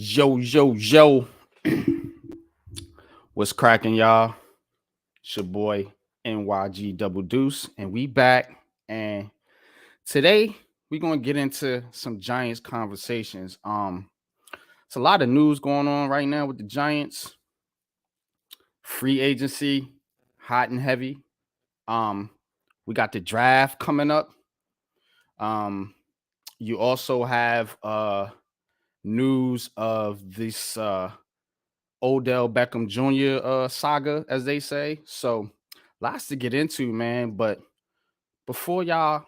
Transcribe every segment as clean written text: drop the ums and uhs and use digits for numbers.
Yo, yo, yo. What's cracking, y'all? It's your boy NYG Double Deuce, and we back. And today we're gonna get into some Giants conversations. It's a lot of news going on right now with the Giants. Free agency, hot and heavy. Um, we got the draft coming up. Um, you also have news of this Odell Beckham Jr. Saga, as they say. So lots to get into, man. But before y'all,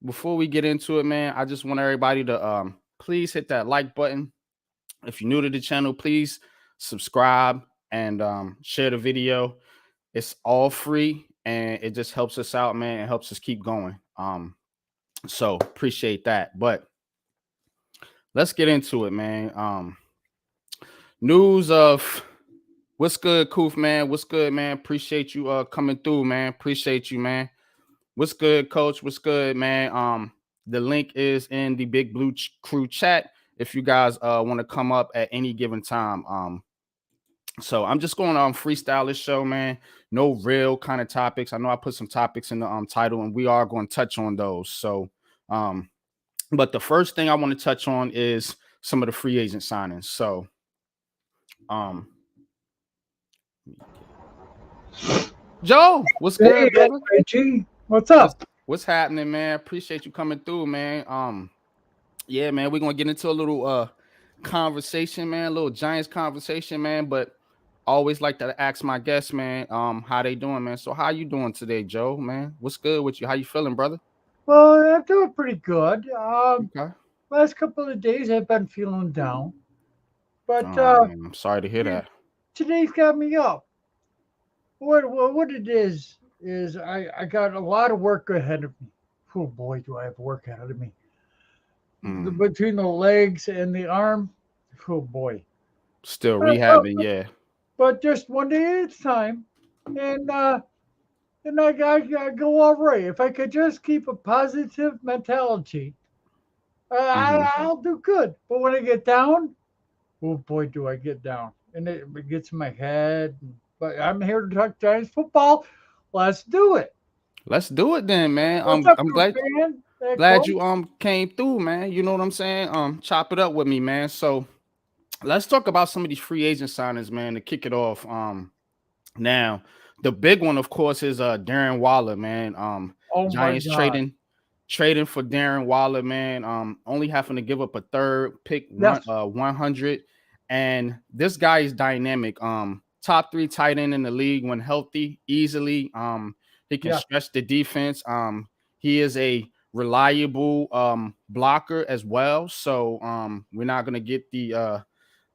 before we get into it, man, I just want everybody to please hit that like button. If you're new to the channel, please subscribe and share the video. It's all free and it just helps us out, man. It helps us keep going. So appreciate that. But let's get into it, man. News of what's good, Koof, man? What's good, man? Appreciate you coming through, man. Appreciate you, man. What's good, coach? What's good, man? The link is in the Big Blue Crew chat if you guys want to come up at any given time. So I'm just going on freestyle this show, man. No real kind of topics. I know I put some topics in the title, and we are going to touch on those. So but the first thing I want to touch on is some of the free agent signings. So Joe, what's good, brother? OBJ, what's up? What's happening, man? Appreciate you coming through, man. Yeah, man, we're gonna get into a little conversation, man, a little Giants conversation, man. But I always like to ask my guests, man, how they doing, man. So how you doing today, Joe, man? What's good with you? How you feeling, brother? Well, I'm doing pretty good. Okay. Last couple of days I've been feeling down, but Oh man, I'm sorry to hear yeah, that. today's got me up. What it is I got a lot of work ahead of me. Oh boy, do I have work ahead of me. Between the legs and the arm, oh boy. Still But, but, rehabbing, yeah. but just one day at a time, and I go all right. If I could just keep a positive mentality, Mm-hmm. I'll do good. But when I get down, oh boy, do I get down. And it gets in my head. But I'm here to talk Giants football. Let's do it. Let's do it then, man. What's up, I'm group glad fan? Hey, glad coach? you came through, man. You know what I'm saying? Chop it up with me, man. So let's talk about some of these free agent signings, man, to kick it off. Now the big one, of course, is Darren Waller, man. Oh my Giants God. trading for Darren Waller, man. Only having to give up a third pick, Yes. 100. And this guy is dynamic. Top 3 tight end in the league when healthy, easily. He can Yeah. stretch the defense. He is a reliable blocker as well. So we're not gonna get the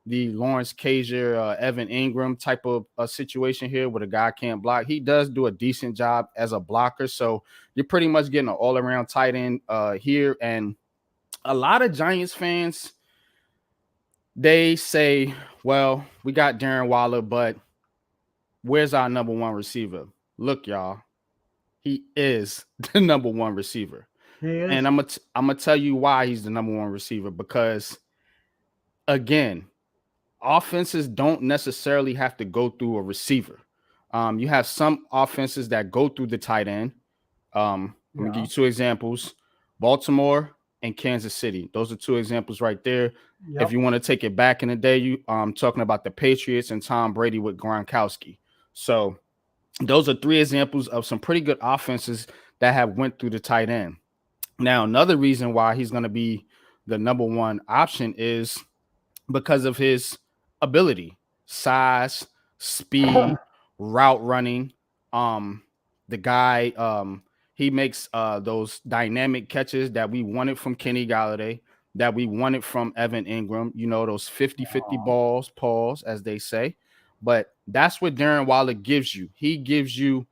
Lawrence Cager, Evan Ingram type of situation here where the guy can't block. He does do a decent job as a blocker. So you're pretty much getting an all-around tight end here. And a lot of Giants fans, they say, well, we got Darren Waller, but where's our number one receiver? Look, y'all, he is the number one receiver. He And is. I'm gonna tell you why he's the number one receiver, because again, offenses don't necessarily have to go through a receiver. You have some offenses that go through the tight end. Let me give Yeah. you 2 examples: Baltimore and Kansas City. Those are 2 examples right there. If Yep. you want to take it back in the day, you talking about the Patriots and Tom Brady with Gronkowski. So those are 3 examples of some pretty good offenses that have went through the tight end. Now, another reason why he's going to be the number one option is because of his ability, size, speed, route running. The guy, he makes those dynamic catches that we wanted from Kenny Galladay, that we wanted from Evan Ingram, you know, those 50-50 balls, pause, as they say. But that's what Darren Waller gives you. He gives you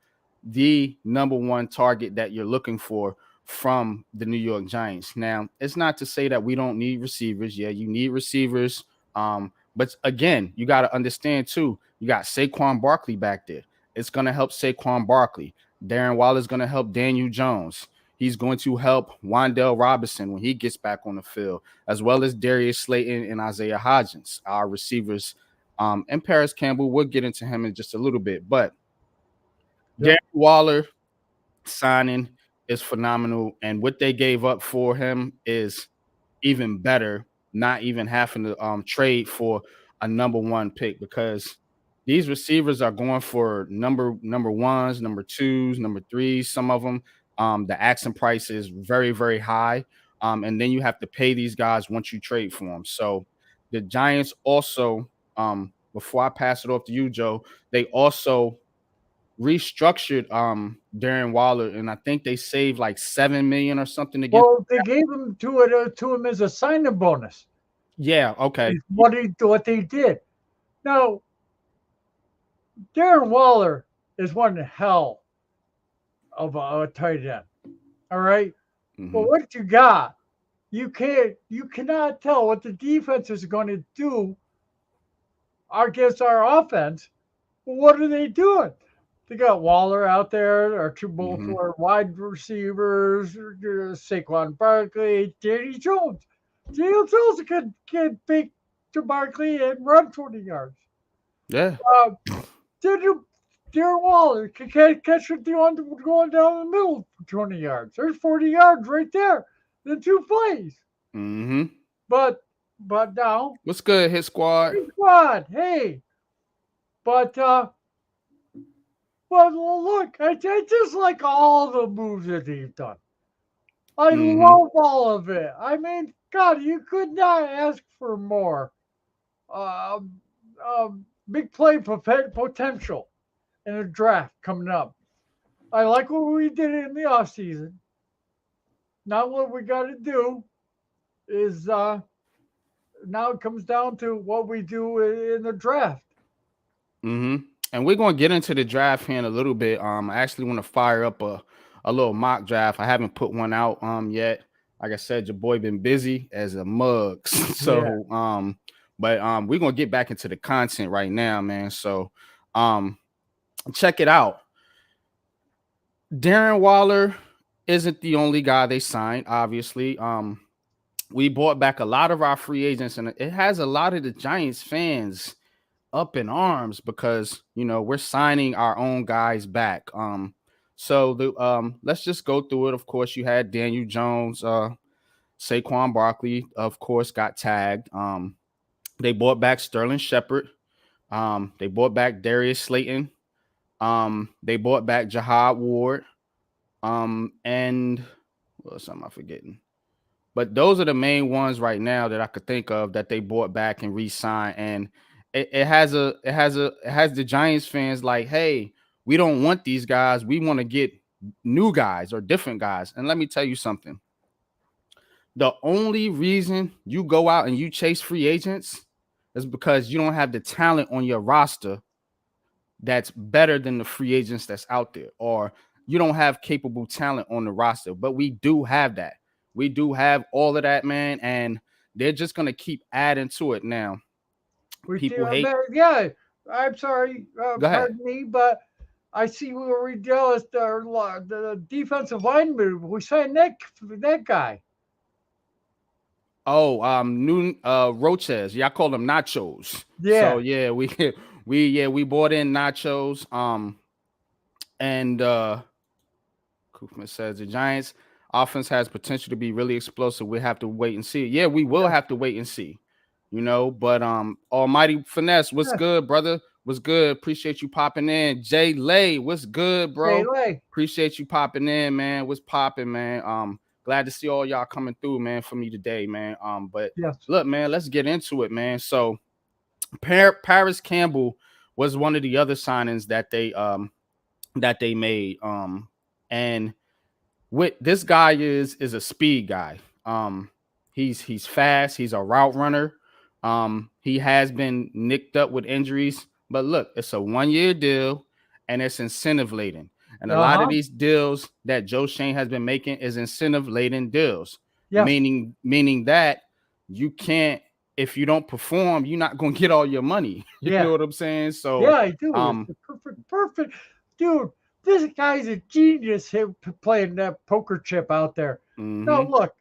the number one target that you're looking for from the New York Giants. Now, it's not to say that we don't need receivers. Yeah, you need receivers. But again, you got to understand too, you got Saquon Barkley back there. It's going to help Saquon Barkley. Darren Waller is going to help Daniel Jones. He's going to help Wandale Robinson when he gets back on the field, as well as Darius Slayton and Isaiah Hodgins, our receivers. And Paris Campbell, we'll get into him in just a little bit. But Darren Yep. Waller signing is phenomenal. And what they gave up for him is even better, not even having to trade for a number one pick, because these receivers are going for number ones, number twos, number threes. Some of them, the asking price is very, very high. And then you have to pay these guys once you trade for them. So the Giants also, before I pass it off to you, Joe, they also restructured Darren Waller, and I think they saved like 7 million or something to get. Well, they gave him to him as a signing bonus. Yeah, okay. Is what they did. Now, Darren Waller is one hell of a tight end. All right. Well, what you got? You cannot tell what the defense is going to do against our offense. Well, what are they doing? They got Waller out there, our two both were wide receivers, Saquon Barkley, Danny Jones. Daniel Jones can pick to Barkley and run 20 yards. Yeah. Darren Waller can catch it going down the middle for 20 yards. There's 40 yards right there in 2 plays. But now, what's good, Hit Squad? Hey. But well, look, I just like all the moves that they've done. I love all of it. I mean, God, you could not ask for more. Big play potential in a draft coming up. I like what we did in the offseason. Now what we got to do is now it comes down to what we do in the draft. And we're going to get into the draft here in a little bit. I actually want to fire up a little mock draft. I haven't put one out yet. Like I said, your boy been busy as a mug. So but we're going to get back into the content right now, man. So check it out. Darren Waller isn't the only guy they signed, obviously. We brought back a lot of our free agents, and it has a lot of the Giants fans up in arms because, you know, we're signing our own guys back. So let's just go through it. Of course, you had Daniel Jones, Saquon Barkley, of course, got tagged. They brought back Sterling Shepard. They brought back Darius Slayton. They brought back Jahad Ward. And what else am I forgetting? But those are the main ones right now that I could think of that they brought back and re-signed. And it has the Giants fans like, hey, we don't want these guys. We want to get new guys or different guys. And let me tell you something. The only reason you go out and you chase free agents is because you don't have the talent on your roster that's better than the free agents that's out there, or you don't have capable talent on the roster. But we do have that. We do have all of that, man. And they're just going to keep adding to it now. People hate. Yeah, I'm sorry. Pardon me, but I see where we deal with the defensive lineman. We signed that guy. Oh, new Roches. Yeah, I call them nachos. Yeah. So yeah, we bought in nachos. And Koofman says the Giants offense has potential to be really explosive. We have to wait and see. Yeah, we will have to wait and see. You know, but Almighty Finesse, what's good, brother? What's good? Appreciate you popping in. Jay Lay, what's good, bro? Appreciate you popping in, man. What's popping, man? Glad to see all y'all coming through, man, for me today, man. But look, man, let's get into it, man. So Paris Campbell was one of the other signings that they made. And what this guy is a speed guy. He's fast, he's a route runner. He has been nicked up with injuries, but look, it's a 1-year deal and it's incentive laden. And a lot of these deals that Joe Schoen has been making is incentive laden deals, meaning that you can't, if you don't perform, you're not going to get all your money. You know what I'm saying? So yeah, I do. Perfect. Dude, This guy's a genius playing that poker chip out there. Now Mm-hmm. look,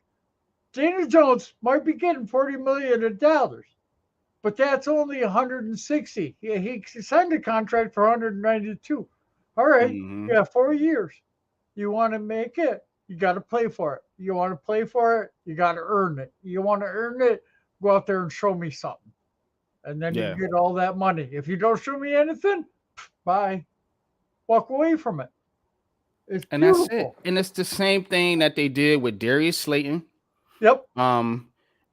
Daniel Jones might be getting $40 million, but that's only 160. He signed a contract for 192. All right, Mm-hmm. yeah, 4 years. You want to make it, you got to play for it. You want to play for it, you got to earn it. You want to earn it, go out there and show me something, and then you Yeah. get all that money. If you don't show me anything, bye. Walk away from it. It's And that's it. beautiful. And it's the same thing that they did with Darius Slayton, Yep, um,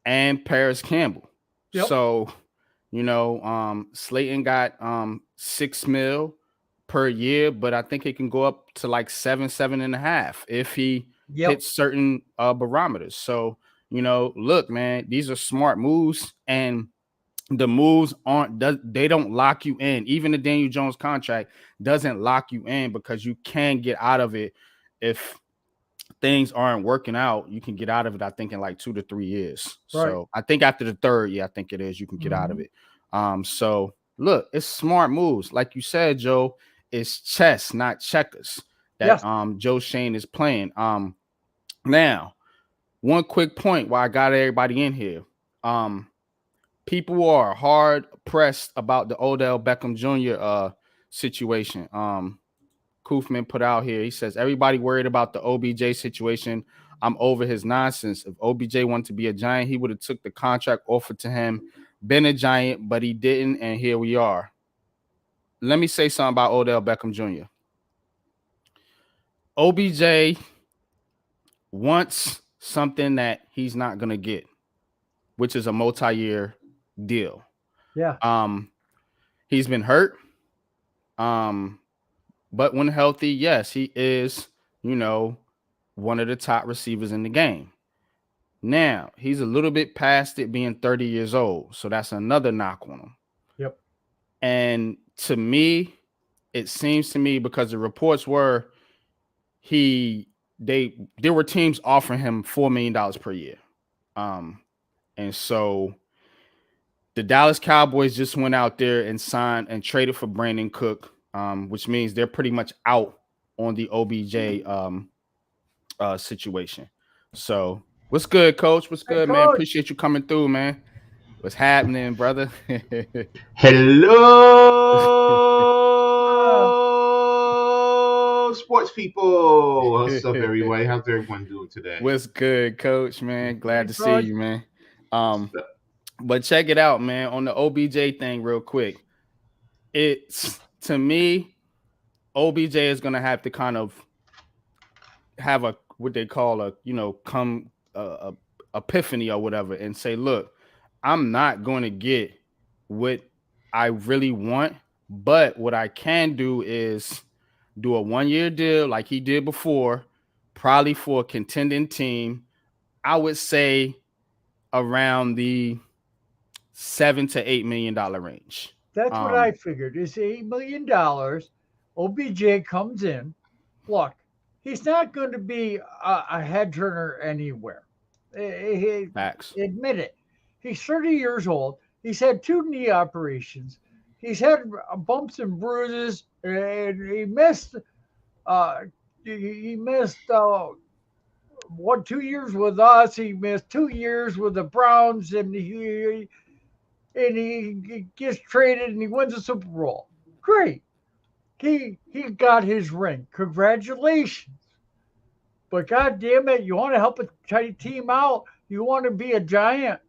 and Paris Campbell. yep, So, Slayton got 6 mil per year, but I think it can go up to like 7.5 if he yep. hits certain barometers. So, look, man, these are smart moves, and the moves they don't lock you in. Even the Daniel Jones contract doesn't lock you in, because you can get out of it if things aren't working out. You can get out of it, I think, in like 2 to 3 years. Right. So I think after the third year, I think it is, you can get out of Hmm. it. So look, it's smart moves. Like you said, Joe, it's chess, not checkers, that Yes. Joe Shane is playing. Now, one quick point while I got everybody in here. People are hard pressed about the Odell Beckham Jr. Situation. Koofman put out here. He says, everybody worried about the OBJ situation. I'm over his nonsense. If OBJ wanted to be a Giant, he would have took the contract offered to him, been a Giant, but he didn't, and here we are. Let me say something about Odell Beckham Jr. OBJ wants something that he's not going to get, which is a multi-year deal. Yeah. Um, he's been hurt. But when healthy, yes, he is, one of the top receivers in the game. Now, he's a little bit past it, being 30 years old. So that's another knock on him. Yep. And to me, it seems to me, because the reports were there were teams offering him $4 million per year. And so the Dallas Cowboys just went out there and signed and traded for Brandon Cook, which means they're pretty much out on the OBJ situation. So what's good, Coach? What's Hey, good, man? coach. Appreciate you coming through, man. What's happening, brother? Uh, Hello, sports people. What's up, everybody? How's everyone doing today? What's good, Coach, man? hey, Glad to see coach. you, man. What's Um, up? but check it out, man. On the OBJ thing, real quick. It's, to me, OBJ is gonna have to kind of have a, what they call a, come epiphany or whatever, and say, look, I'm not going to get what I really want, but what I can do is do a 1 year deal like he did before, probably for a contending team. I would say around the $7 to $8 million range. That's what I Um, figured. It's $8 million. OBJ comes in. Look, he's not going to be a head turner anywhere. Facts. Admit it. He's 30 years old. He's had two knee operations. He's had bumps and bruises, and he missed. Uh, he missed 2 years with us. He missed 2 years with the Browns, and he gets traded and he wins a Super Bowl. Great. He got his ring. Congratulations. But God damn it, you want to help a team out? You want to be a Giant?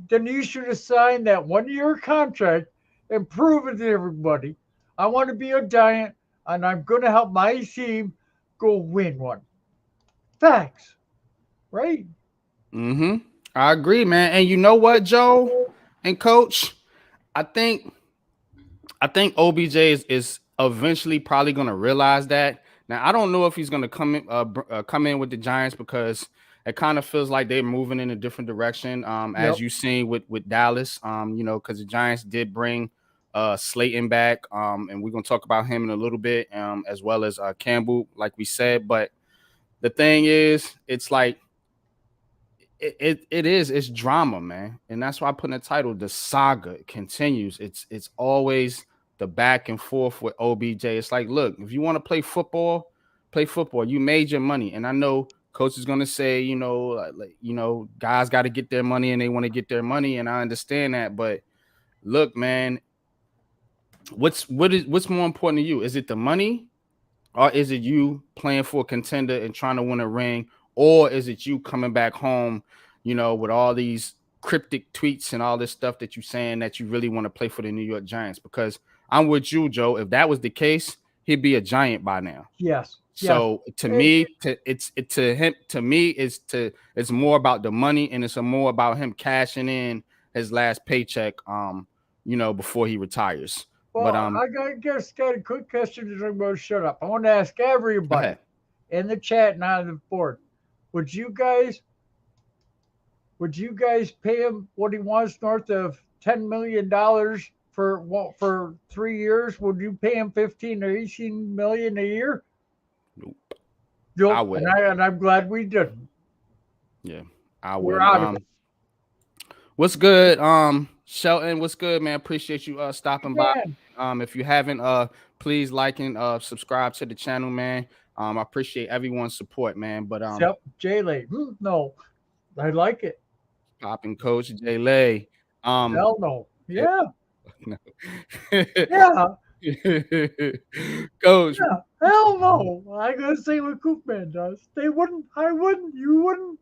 Then you should have signed that 1 year contract and prove it to everybody. I want to be a Giant, and I'm going to help my team go win one. Facts, right? Mm-hmm. I agree, man. And you know what, Joe and Coach? I think OBJ is eventually probably going to realize that. Now, I don't know if he's going to come in with the Giants, because it kind of feels like they're moving in a different direction. As Yep. you've seen with Dallas, because the Giants did bring Slayton back, and we're going to talk about him in a little bit, as well as Campbell, like we said. But the thing is, it's like it's drama, man, and that's why I put in the title, the saga continues. It's always the back and forth with OBJ. It's like, look, if you want to play football. You made your money, and I know coach is gonna say, guys got to get their money, and they want to get their money, and I understand that. But look, man, what's more important to you? Is it the money, or is it you playing for a contender and trying to win a ring, or is it you coming back home, with all these cryptic tweets and all this stuff that you're saying that you really want to play for the New York Giants? Because I'm with you, Joe. If that was the case, he'd be a Giant by now. Yes. So to me, it's more about the money, and it's more about him cashing in his last paycheck, before he retires. Well, But I got a quick question to talk about. Shut up. I want to ask everybody in the chat and on the board. Would you guys pay him what he wants, north of $10 million for 3 years? Would you pay him 15 or 18 million a year? Nope. I would. And I'm glad we didn't. Yeah, I would. We're out of it. What's good, Shelton? What's good, man? Appreciate you stopping by. If you haven't, please like and subscribe to the channel, man. I appreciate everyone's support, man. But Except J-Lay. No, I like it. Popping Coach J-Lay. Hell no. Yeah. No. Yeah. Coach. Yeah. Hell no. I'm gonna say what Koopman does. They wouldn't. I wouldn't. You wouldn't.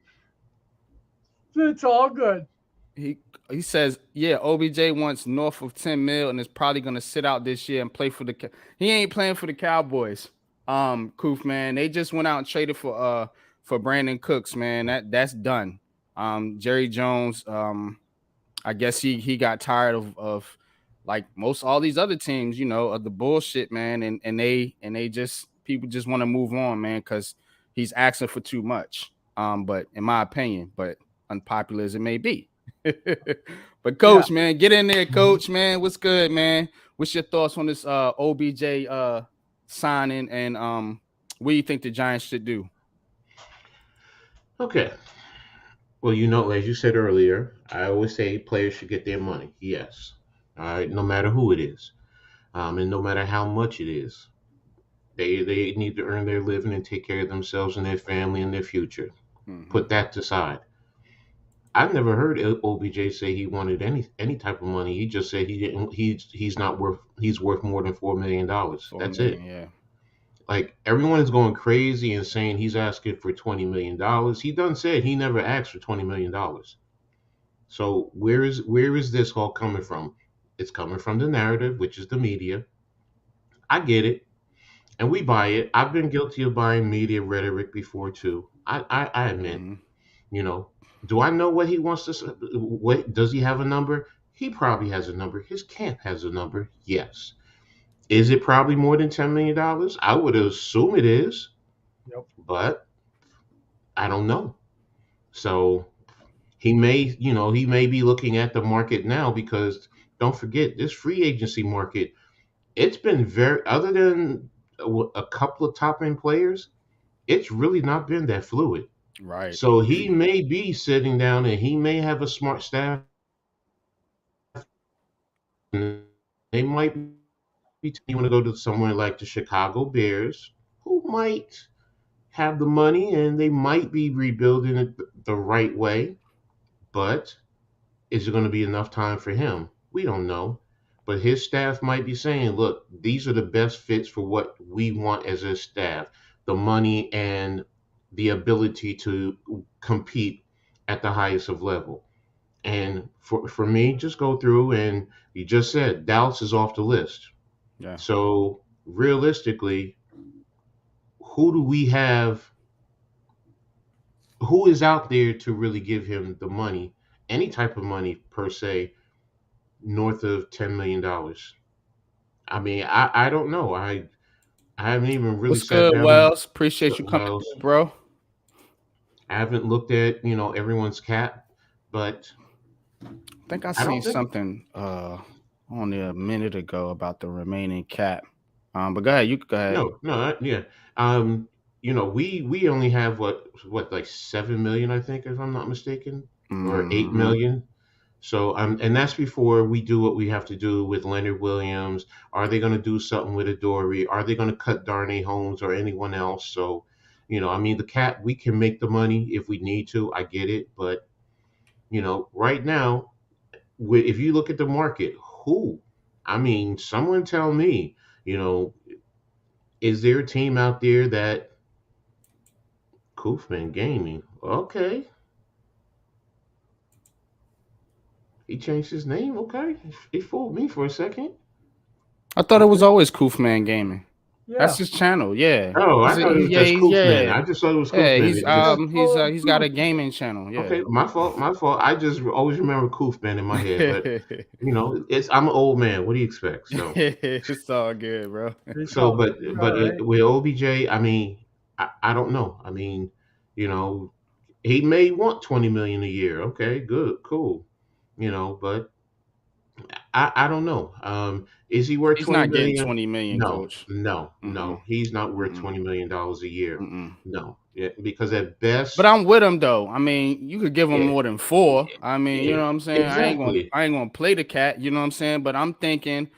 It's all good. He says, yeah, OBJ wants north of 10 mil and is probably gonna sit out this year and play for the. He ain't playing for the Cowboys. Koof, man, they just went out and traded for Brandon Cooks, man. That's done. Jerry Jones, I guess he got tired of like most all these other teams, of the bullshit, man, and they just people just want to move on, man, because he's asking for too much. But in my opinion, but unpopular as it may be. But Coach, man, get in there, Coach, man. What's good, man? What's your thoughts on this OBJ signing, and what do you think the Giants should do? Okay. Well, as you said earlier, I always say players should get their money. Yes. All right. No matter who it is, and no matter how much it is, they need to earn their living and take care of themselves and their family and their future. Mm-hmm. Put that aside. I've never heard OBJ say he wanted any type of money. He just said he didn't. He's not worth. He's worth more than $4 million. That's it. Yeah. Like everyone is going crazy and saying he's asking for $20 million. He done said he never asked for $20 million. So where is this all coming from? It's coming from the narrative, which is the media. I get it, and we buy it. I've been guilty of buying media rhetoric before too. I admit, Do I know what he wants to say? What does he have a number? He probably has a number. His camp has a number. Yes. Is it probably more than $10 million? I would assume it is. Yep. But I don't know. So he may be looking at the market now, because don't forget this free agency market, it's been other than a couple of top end players, it's really not been that fluid. Right. So he may be sitting down and he may have a smart staff. They might be you want to go to somewhere like the Chicago Bears, who might have the money and they might be rebuilding it the right way. But is it going to be enough time for him? We don't know. But his staff might be saying, look, these are the best fits for what we want as a staff. The money and the ability to compete at the highest of level. And for me, just go through, and you just said Dallas is off the list. Yeah. So realistically, who do we have? Who is out there to really give him the money, any type of money per se, north of $10 million? I mean, I don't know. I haven't even really What's good, Wells? Appreciate you coming, bro. I haven't looked at everyone's cap, but I think I seen something only a minute ago about the remaining cap. But go ahead, you go ahead. No, yeah. We only have what like 7 million, I think, if I'm not mistaken, or 8 million. So and that's before we do what we have to do with Leonard Williams. Are they going to do something with Adoree? Are they going to cut Darnay Holmes or anyone else? So, I mean, the cat, we can make the money if we need to. I get it, but right now, if you look at the market, who? I mean, someone tell me, you know, is there a team out there that Koofman Gaming? Okay, he changed his name. Okay, he fooled me for a second. I thought it was Okay. always Koofman Gaming. That's Yeah. his channel. Yeah. Oh, I thought it was just Koofman. Yeah. I just thought it was Yeah, Koofman. It just he's got a gaming channel. Yeah. okay. My fault. My fault. I just always remember Koofman in my head, but I'm an old man. What do you expect? It's all good, bro. It's all, But all right. with OBJ, I mean, I don't know. I mean, you know, he may want 20 million a year. Okay, good, cool. But I don't know. Is he worth He's 20 not getting million? 20 million, No, coach. no, Mm-mm. no. He's not worth Mm-mm. $20 million a year. Mm-mm. No, yeah, because at But best, I'm with him though. I mean, you could give him yeah, more than 4. I mean, you yeah, know what I'm saying? exactly. I ain't gonna play the cat, you know what I'm saying? But I'm thinking,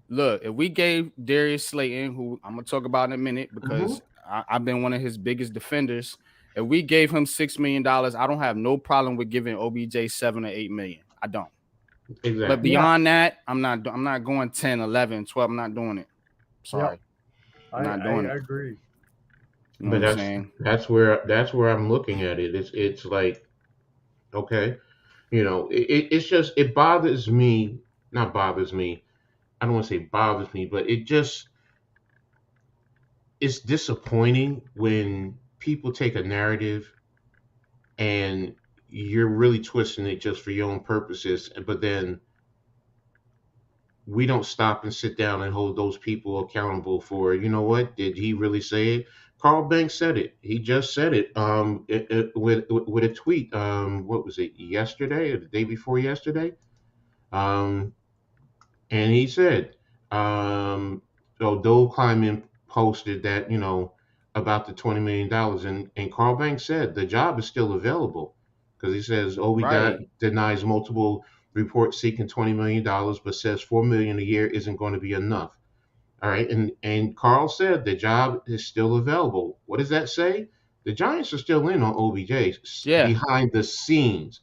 look, if we gave Darius Slayton, who I'm gonna talk about in a minute Hmm. because I've been one of his biggest defenders. If we gave him $6 million, I don't have no problem with giving OBJ 7 or 8 million. I don't. But Exactly. Yeah. beyond that, I'm not going 10, 11, 12. I'm not doing it. Yep. Sorry. I'm not doing it. Agree. You know what But I'm saying? that's where I'm looking at it. It's like, okay, it's just it bothers me. Not bothers me. I don't want to say bothers me, but it's disappointing when people take a narrative and you're really twisting it just for your own purposes, but then we don't stop and sit down and hold those people accountable for, what did he really say it? Carl Banks said it. He just said it. With a tweet. What was it? Yesterday or the day before yesterday? Um, and he said, so Dole Kleiman posted that, about the $20 million, and Carl Banks said the job is still available because he says, oh, Right. denies multiple reports seeking $20 million, but says 4 million a year isn't going to be enough. All right, and Carl said the job is still available. What does that say? The Giants are still in on OBJ Yeah. behind the scenes.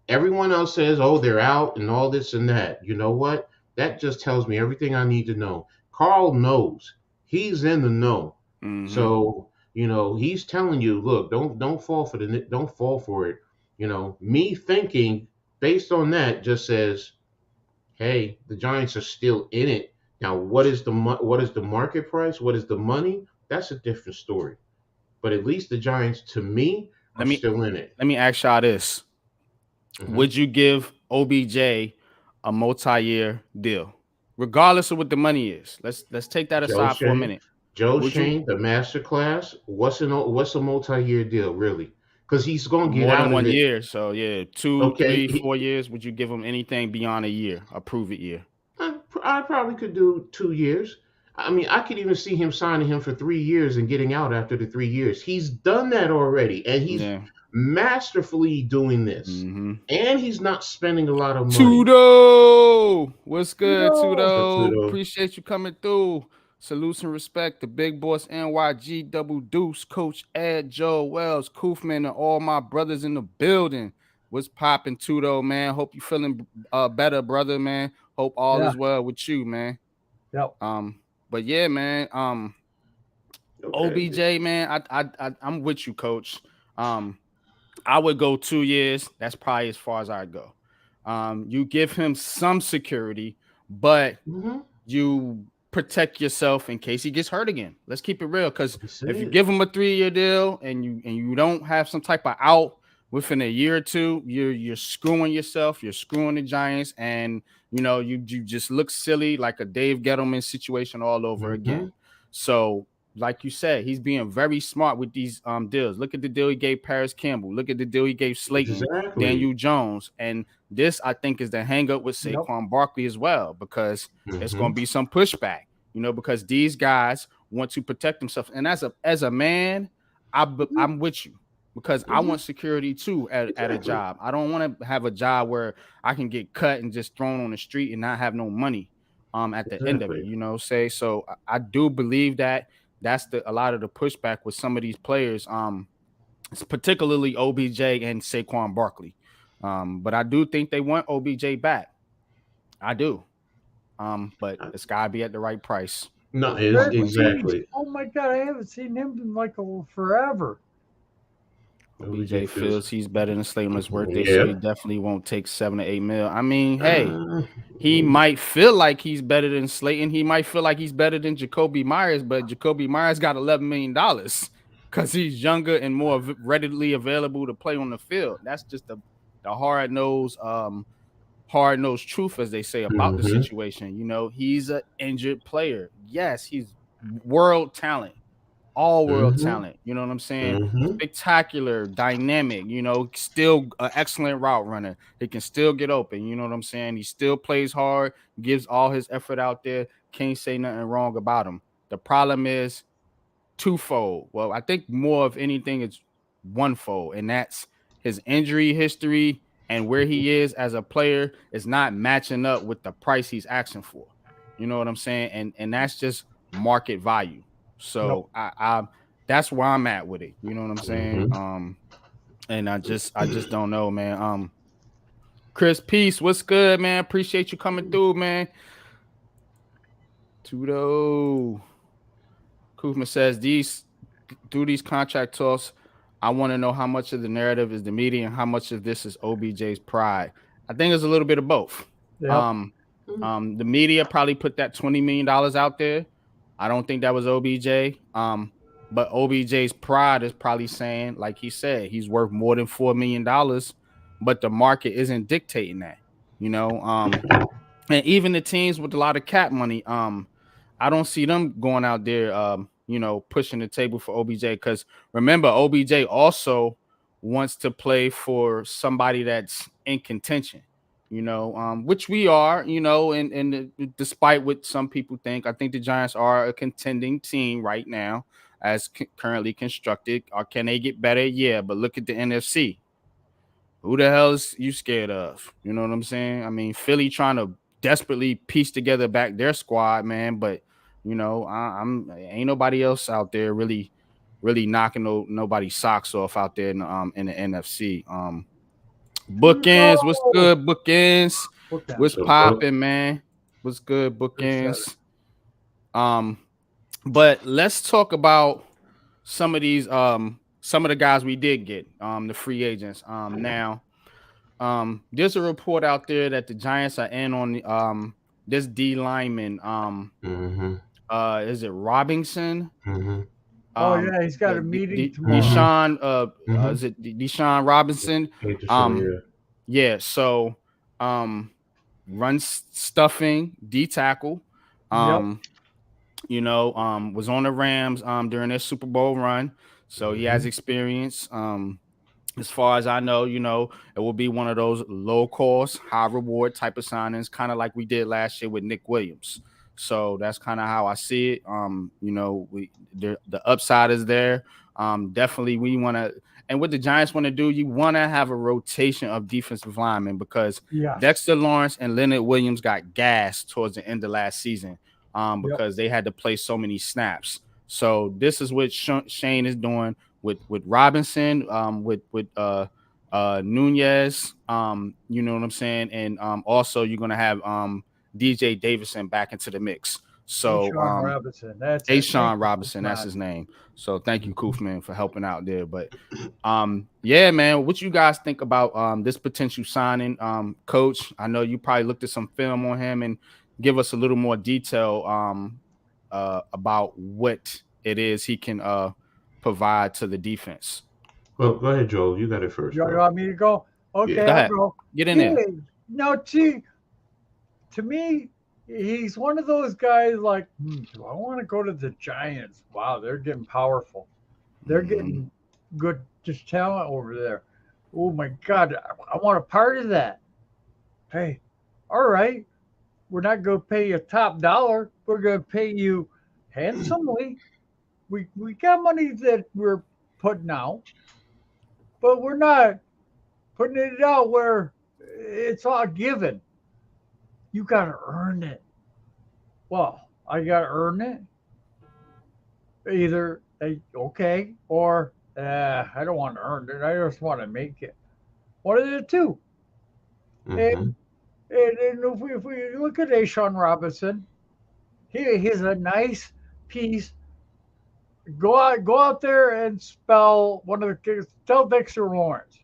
Everyone else says, oh, they're out and all this and that. You know what? That just tells me everything I need to know. Carl knows. He's in the know. Mm-hmm. So, he's telling you, look, don't fall for it. Me thinking based on that just says, hey, the Giants are still in it. Now, what is the market price? What is the money? That's a different story. But at least the Giants, to me, are Let me still in it. let me ask y'all this. Hmm. Would you give OBJ a multi-year deal? Regardless of what the money is. Let's take that Joe aside for a Shane, minute. Joe Would you Shane, the master class. What's a multi-year deal really? Because he's gonna get more than out of 1 it. year? So yeah, 2, Okay, 3, 4 years. Would you give him anything beyond a year? A prove it year. I probably could do 2 years. I mean, I could even see him signing him for 3 years and getting out after the 3 years. He's done that already, and he's Yeah. masterfully doing this. Mm-hmm. And he's not spending a lot of money. Tudo, what's good, No. So, Tudo? Tudo, Appreciate you coming through. Salutes and respect the big boss NYG double deuce, Coach Ed, Joe Wells, Koofman, and all my brothers in the building. What's popping, Tudo, man? Hope you feeling better, brother, man. Hope all Yeah. is well with you, man. Yep. But yeah, man. okay. OBJ, man, I'm with you, Coach. Um, I would go 2 years. That's probably as far as I go. You give him some security, but Mm-hmm. you protect yourself in case he gets hurt again. Let's keep it real. Because That's if you it. give him a 3-year deal and you don't have some type of out within a year or two, you're screwing yourself. You're screwing the Giants, and you just look silly like a Dave Gettleman situation all over Mm-hmm. again. So like you said, he's being very smart with these deals. Look at the deal he gave Paris Campbell. Look at the deal he gave Slayton, Exactly. Daniel Jones. And this, I think, is the hang up with Yep. Saquon Barkley as well, because it's going Mm-hmm. to be some pushback, because these guys want to protect themselves. And as a man, I'm with you. because I want security too at a Exactly. job. I don't want to have a job where I can get cut and just thrown on the street and not have no money at the end of it, Exactly. say. So I do believe that that's a lot of the pushback with some of these players, particularly OBJ and Saquon Barkley. But I do think they want OBJ back. I do. But it's gotta be at the right price. No, You know, it's when exactly. Oh my God, I haven't seen him in like forever. OBJ OBJ feels. feels he's better than Slayton's worth this, so Yeah. he definitely won't take 7 to 8 mil. I mean, hey, Uh, he might feel like he's better than Slayton. He might feel like he's better than Jacoby Myers, but Jacoby Myers got $11 million because he's younger and more readily available to play on the field. That's just the hard nosed truth, as they say, about the mm-hmm. situation. He's an injured player. Yes, he's world talent, all world Mm-hmm. talent. You know what I'm saying? Mm-hmm. Spectacular, dynamic, still an excellent route runner. He can still get open. You know what I'm saying? He still plays hard, gives all his effort out there. Can't say nothing wrong about him. The problem is twofold. Well, I think more of anything it's onefold, and that's his injury history and where he is as a player is not matching up with the price he's asking for. You know what I'm saying? And that's just market value. Yep. So I that's where I'm at with it. You know what I'm saying? Mm-hmm. And I just don't know, man. Chris, peace. What's good, man? Appreciate you coming through, man. Tudo. Kufma says through these contract talks, I want to know how much of the narrative is the media and how much of this is OBJ's pride. I think it's a little bit of both. Yep. Um, the media probably put that $20 million out there. I don't think that was OBJ. But OBJ's pride is probably saying, like he said, he's worth more than $4 million, but the market isn't dictating that. You know, and even the teams with a lot of cap money, I don't see them going out there, pushing the table for OBJ. Because remember, OBJ also wants to play for somebody that's in contention, which we are, and despite what some people think, I think the Giants are a contending team right now as currently constructed. Or can they get better? Yeah, but look at the NFC. Who the hell is you scared of? You know what I'm saying? I mean, Philly trying to desperately piece together back their squad, man. But I'm ain't nobody else out there really knocking nobody's socks off out there in the NFC. Bookends, what's No. good? Bookends, Look at what's So, bro, popping, man? What's good? appreciate it. Bookends. But let's talk about some of these some of the guys we did get, the free agents. Now there's a report out there that the Giants are in on this D lineman. mm-hmm. Is it Robinson? Mm-hmm. Oh yeah, he's got a meeting tomorrow. Mm-hmm. Deshaun, Mm-hmm. is it Deshaun Robinson? Hate to show Um, you. yeah. So, run stuffing, D tackle. Yep. Um, was on the Rams during their Super Bowl run, so he has Mm-hmm. experience. As far as I know, it will be one of those low cost, high reward type of signings, kind of like we did last year with Nick Williams. So that's kind of how I see it. The upside is there. Definitely we want to, and what the Giants want to do, you want to have a rotation of defensive linemen because Yes. Dexter Lawrence and Leonard Williams got gassed towards the end of last season Yep. because they had to play so many snaps. So this is what Shane is doing with Robinson, with Nunez, you know what I'm saying, and also you're gonna have DJ Davison back into the mix. So Sean Robinson. That's it. Thank Ashawn you, Robinson, that's Matt. his name. So thank you, Koofman, for helping out there. But yeah, man, what you guys think about this potential signing, Coach? I know you probably looked at some film on him and give us a little more detail about what it is he can provide to the defense. Well, go ahead, Joel. You got it first, You bro. want me to go? Okay, Yeah. Go I'll ahead, go. get in there. Hey, now, see, to me, he's one of those guys like, do I want to go to the Giants? Wow, they're getting powerful. They're Mhm. getting good just talent over there. Oh my God, I want a part of that. Hey, all right, we're not going to pay you top dollar. We're going to pay you handsomely. We got money that we're putting out. but we're not putting it out where it's all given. You got to earn it. Well, I got to earn it. Either okay, or I don't want to earn it. I just want to make it. One of the two. Mm-hmm. And if we look at Ashawn Robinson, he's a nice piece. Go out there and spell one of the kids. Tell Dexter Lawrence.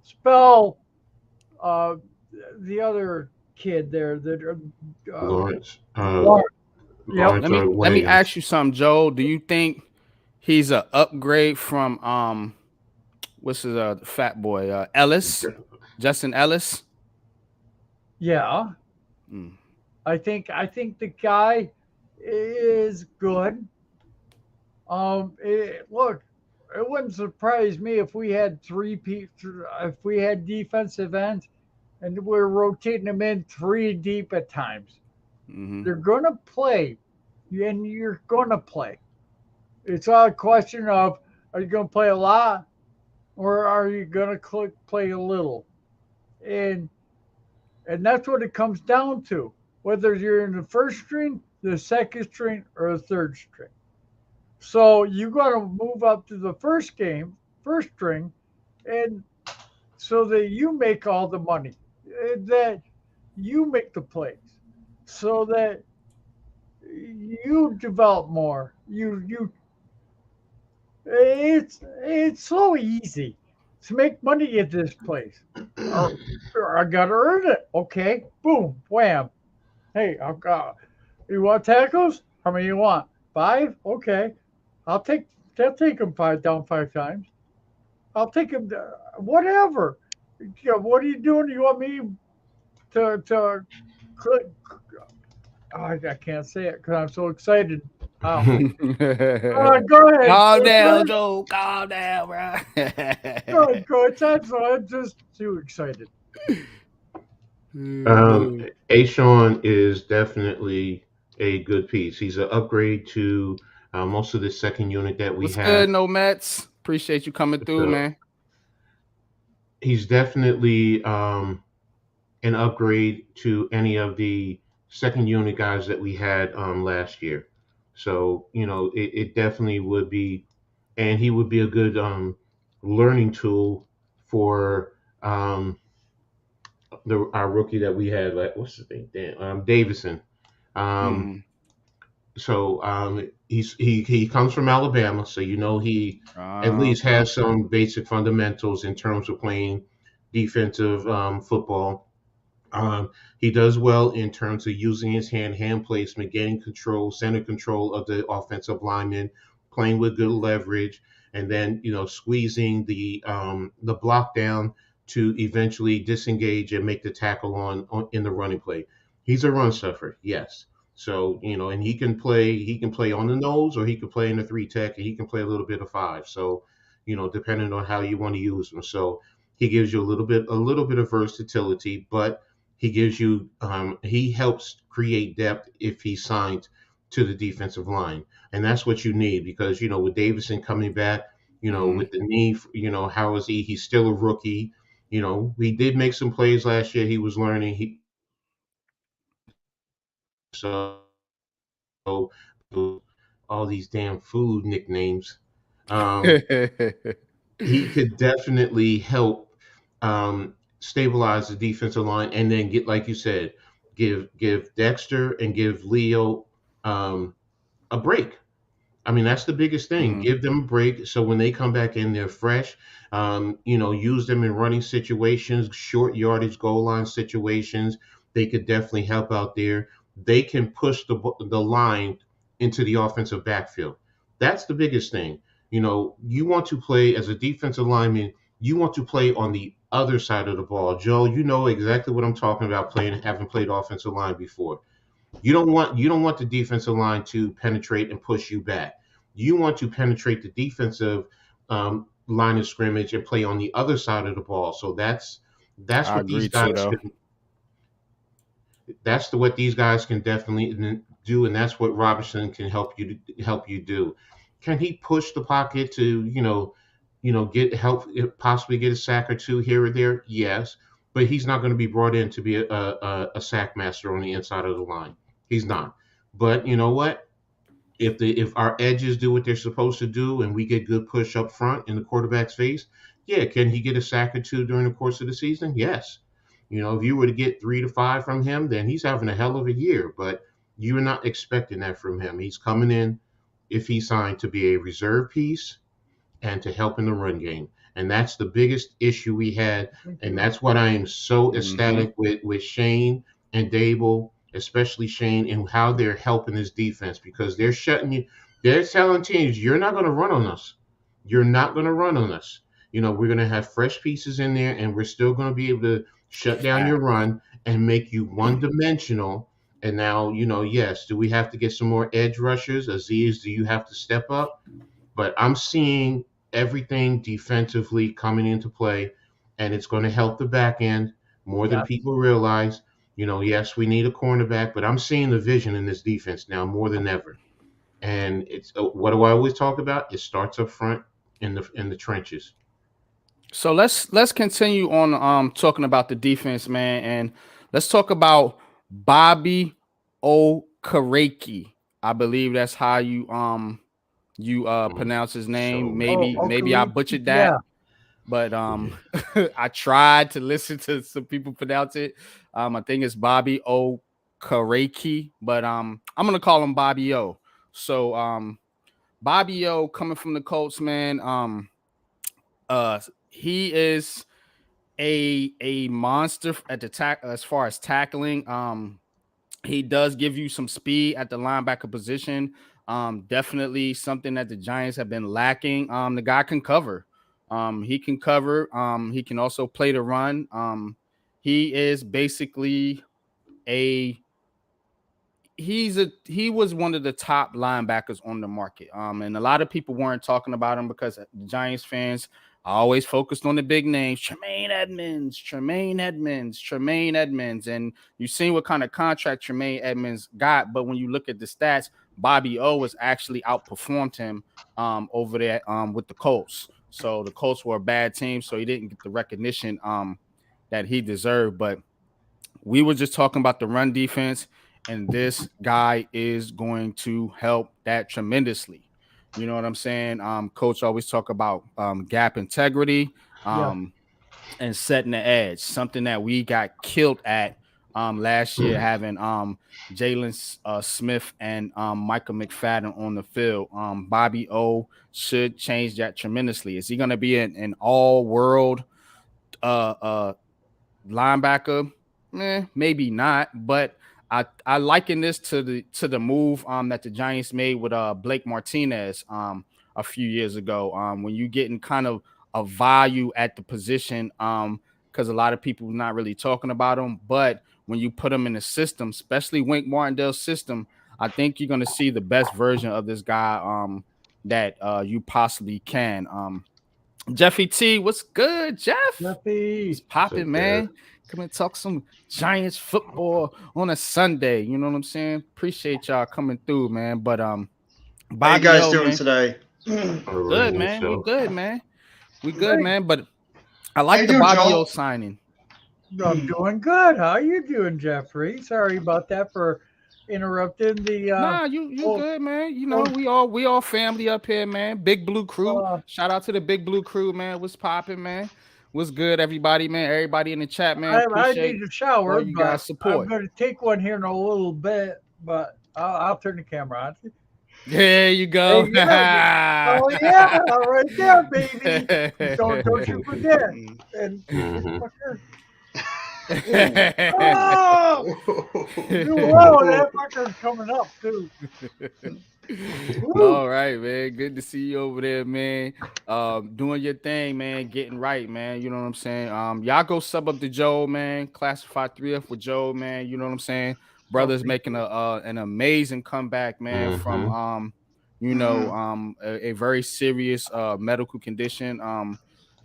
Spell uh, the other kid there. That Lawrence. Lawrence. Yep. Lawrence Let me Williams. ask you something, Joe. Do you think he's an upgrade from what's his fat boy Ellis, Justin Ellis? Yeah. Mm. I think the guy is good. Look, it wouldn't surprise me if we had if we had defensive ends, and we're rotating them in three deep at times. Hmm. They're gonna play, and you're gonna play. It's all a question of, are you gonna play a lot, or are you gonna play a little? And and that's what it comes down to. Whether you're in the first string, the second string, or the third string. So you got to move up to the first string, and so that you make all the money, that you make the plays, so that you develop more. It's so easy to make money at this place. I got to earn it. Okay, boom, wham. Hey, I've got. You want tacos? How many you want? Five? Okay, I'll take. I'll take them five times. I'll take them. Whatever. What are you doing? You want me to click? Oh, I can't say it because I'm so excited. Oh, go ahead. Calm Go down, ahead. Joe. Calm down, bro. Go ahead, Coach. I'm just too excited. Ashawn is definitely a good piece. He's an upgrade to most of the second unit that we What's good, have. no Mets? Appreciate you coming through, So man. he's definitely an upgrade to any of the second unit guys that we had last year. So it definitely would be, and he would be a good learning tool for our rookie that we had. Like, what's his name? Davison. Um, Mm. he comes from Alabama, so he at least Okay. has some basic fundamentals in terms of playing defensive football. He does well in terms of using his hand placement, getting control, center control of the offensive lineman, playing with good leverage, and then squeezing the block down to eventually disengage and make the tackle on in the running play. He's a run stuffer, yes. So and he can play on the nose, or he can play in the three tech, and he can play a little bit of five. So depending on how you want to use him. So he gives you a little bit of versatility, but he helps create depth if he's signed to the defensive line, and that's what you need because with Davison coming back, Hmm. with the knee, how is he? He's still a rookie. We did make some plays last year. He was learning. So all these damn food nicknames. Um, he could definitely help stabilize the defensive line, and then get, like you said, give Dexter and give Leo a break. I mean, that's the biggest thing. Hmm. Give them a break so when they come back in, they're fresh. Use them in running situations, short yardage goal line situations. They could definitely help out there. They can push the line into the offensive backfield. That's the biggest thing. You want to play as a defensive lineman. You want to play on the other side of the ball. Joe, you know exactly what I'm talking about. Having played offensive line before. You don't want the defensive line to penetrate and push you back. You want to penetrate the defensive line of scrimmage and play on the other side of the ball. So that's I what these agree too, guys though. can. What these guys can definitely do, and that's what Robertson can help you do. Can he push the pocket to get help, possibly get a sack or two here or there. Yes, but he's not going to be brought in to be a sack master on the inside of the line. He's not. But you know what? If our edges do what they're supposed to do and we get good push up front in the quarterback's face, yeah, can he get a sack or two during the course of the season? Yes. If you were to get 3 to 5 from him, then he's having a hell of a year. But you're not expecting that from him. He's coming in, if he's signed, to be a reserve piece and to help in the run game. And that's the biggest issue we had. And that's what I am so ecstatic with Shane and Dable, especially Shane, and how they're helping this defense, because they're shutting you. They're telling teams, you're not going to run on us. You're not going to run on us. We're going to have fresh pieces in there, and we're still going to be able to shut down your run and make you one dimensional. And now, yes, do we have to get some more edge rushers? Aziz, do you have to step up? But I'm seeing everything defensively coming into play, and it's going to help the back end more than people realize. Yes, we need a cornerback, but I'm seeing the vision in this defense now more than ever. And it's what do I always talk about? It starts up front in the trenches. So let's continue on talking about the defense, man, and let's talk about Bobby Okereke. I believe that's how you pronounce his name. So- Maybe I butchered that. Yeah. But I tried to listen to some people pronounce it. I think it's Bobby Okereke, but I'm gonna call him Bobby O. So Bobby O, coming from the Colts, man. He is a monster at the as far as tackling. He does give you some speed at the linebacker position. Definitely something that the Giants have been lacking. The guy can cover. He can cover. He can also play the run. He is basically he was one of the top linebackers on the market. And a lot of people weren't talking about him because the Giants fans are always focused on the big names, Tremaine Edmonds. And you've seen what kind of contract Tremaine Edmonds got. But when you look at the stats, Bobby O has actually outperformed him over there with the Colts. So the Colts were a bad team, so he didn't get the recognition that he deserved. But we were just talking about the run defense, and this guy is going to help that tremendously. You know what I'm saying? Coach always talk about gap integrity and setting the edge, something that we got killed at last year, having Jalen Smith and Michael McFadden on the field. Bobby O should change that tremendously. Is he going to be an all-world linebacker? Maybe not, but I liken this to the move that the Giants made with Blake Martinez a few years ago. When you getting kind of a value at the position, because a lot of people are not really talking about him, but when you put him in the system, especially Wink Martindale's system, I think you're gonna see the best version of this guy that you possibly can. Jeffy T, what's good, Jeff? Jeffy, it's popping, man. Come and talk some Giants football on a Sunday. You know what I'm saying? Appreciate y'all coming through, man. But How Bobby you guys O, doing man. today? Good, man. We good, man. We good, Great. man. But I How like you the doing, Bobby Joel? O signing. I'm doing good. How you doing, Jeffrey? Sorry about that for interrupting the. Nah, you good, man. You know, we all family up here, man. Big Blue Crew. Shout out to the Big Blue Crew, man. What's popping, man? What's good, everybody, man? Everybody in the chat, man. I Appreciate need a shower, all you guys' but support. I'm going to take one here in a little bit, but I'll turn the camera on. There you go. Hey, yeah. Oh yeah, right there, baby. Don't you forget. And fucker. Oh, that fucker's coming up too. All right, man. Good to see you over there, man. Doing your thing, man. Getting right, man. You know what I'm saying? Y'all go sub up to Joe, man. Classify 3F with Joe, man. You know what I'm saying? Brother's making an amazing comeback, man, from a very serious medical condition.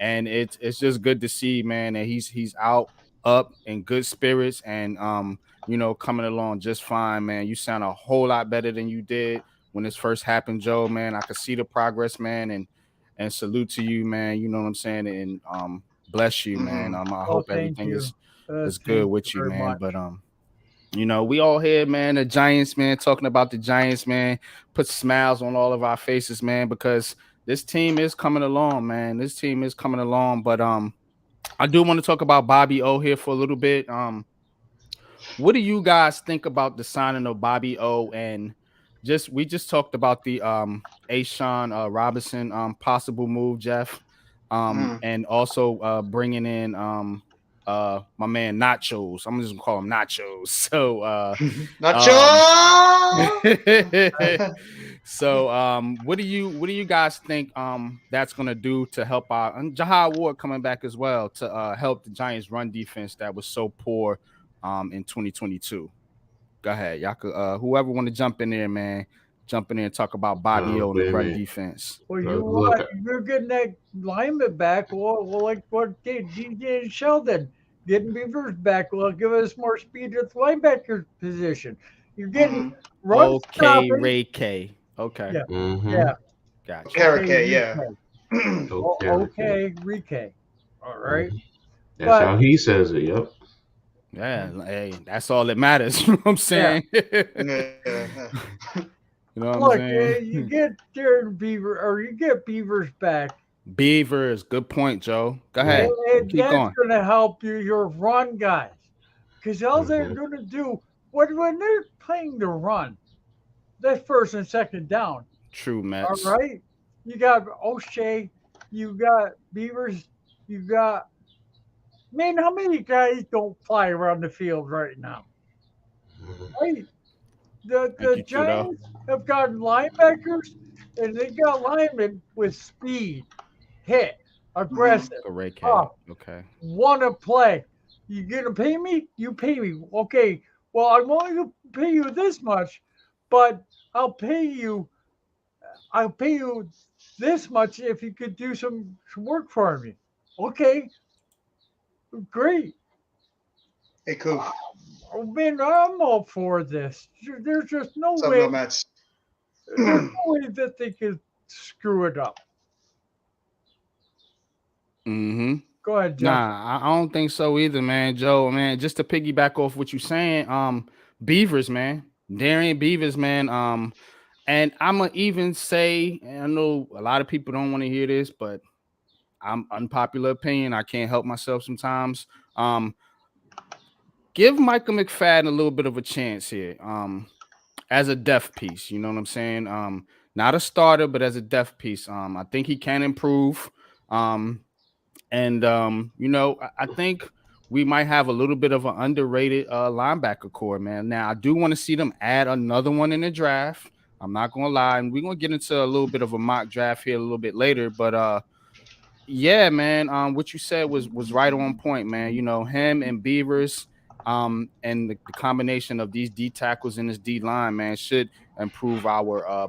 And it's just good to see, man, that he's out up in good spirits and coming along just fine, man. You sound a whole lot better than you did when this first happened, Joe, man. I could see the progress, man, and and salute to you, man. You know what I'm saying, and bless you, man. I Oh, hope thank everything you. is good Thank you with you, very man. much. But we all here, man. The Giants, man, talking about the Giants, man. Put smiles on all of our faces, man, because this team is coming along, man. This team is coming along. But I do want to talk about Bobby O here for a little bit. What do you guys think about the signing of Bobby O? And we just talked about the Ashawn Robinson possible move, Jeff, and also bringing in my man Nachos. I'm just gonna call him Nachos. So um Nacho. so what do you guys think that's gonna do to help out, and Jahad Ward coming back as well to help the Giants run defense that was so poor in 2022? Go ahead. Y'all could whoever want to jump in there, man. Jump in there and talk about Bobby O and the Wait a run minute. defense. Well, Look, you're getting that lineman back. Well, like what did DJ Sheldon getting Beavers back? Will give us more speed at the linebacker position. You're getting run Okay, stopping. Ray K. Okay, Yeah, mm-hmm. yeah. gotcha. Okay, Okay, yeah. Rike. Okay. Okay, Rike. All right, Mhm. That's but how he says it. Yep. Yeah, hey, that's all that matters. You know what I'm yeah. saying? Yeah. You know what I'm Look, you saying? get Darren Beaver or you get Beavers back, Beavers, good point, Joe. Go Yeah. ahead. and Keep that's going. going to help your run guys. Because all they're Mm-hmm. going to do when they're playing the run, that's first and second down. True All Mets. right, you got O'Shea, you got Beavers, you got man. How many guys don't fly around the field right now? Right, Thank the you, Trudeau. Giants have got linebackers and they got linemen with speed, hit, aggressive, Go Ray K. tough, Okay. want to play. You gonna pay me? You pay me. Okay. Well, I'm only gonna pay you this much, but I'll pay you. I'll pay you this much if you could do some work for me. Okay, great. Hey, Coof. Oh man, I'm all for this. There's just no What's up, way. Nomads? There's no way that they could screw it up. Mm-hmm. Go ahead, Jeff. Nah, I don't think so either, man. Joe, man, just to piggyback off what you're saying, Beavers, man. Darian Beavers, man. And I'ma even say, and I know a lot of people don't want to hear this, but I'm unpopular opinion. I can't help myself sometimes. Give Michael McFadden a little bit of a chance here. As a depth piece, you know what I'm saying? Not a starter, but as a depth piece. I think he can improve. And I think we might have a little bit of an underrated linebacker core, man. Now I do want to see them add another one in the draft. I'm not gonna lie, and we're gonna get into a little bit of a mock draft here a little bit later. But yeah, man, what you said was right on point, man. You know, him and Beavers, and the combination of these D tackles in this D line, man, should improve our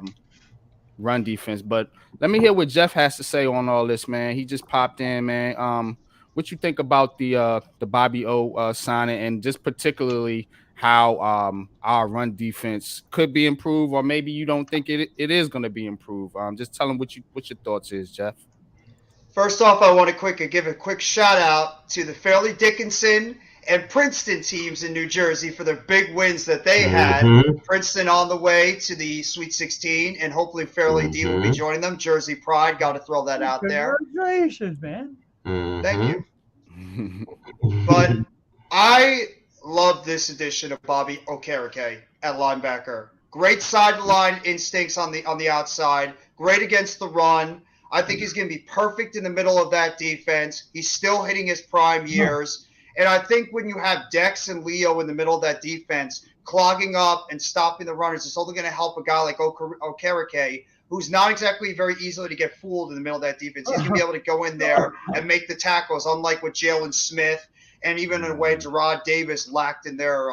run defense. But let me hear what Jeff has to say on all this, man. He just popped in, man. What you think about the Bobby O signing, and just particularly how our run defense could be improved, or maybe you don't think it is going to be improved. Just tell him what your thoughts is, Jeff. First off, I want to give a quick shout out to the Fairleigh Dickinson and Princeton teams in New Jersey for their big wins that they had. Mm-hmm. Princeton on the way to the Sweet 16, and hopefully Fairleigh D will be joining them. Jersey Pride, got to throw that out there. Congratulations, man. Thank you. But I love this addition of Bobby Okereke at linebacker. Great sideline instincts on the outside. Great against the run. I think he's going to be perfect in the middle of that defense. He's still hitting his prime years. And I think when you have Dex and Leo in the middle of that defense, clogging up and stopping the runners, it's only going to help a guy like Okereke, who's not exactly very easily to get fooled in the middle of that defense. He's going to be able to go in there and make the tackles, unlike what Jalen Smith and even in a way Gerard Davis lacked in their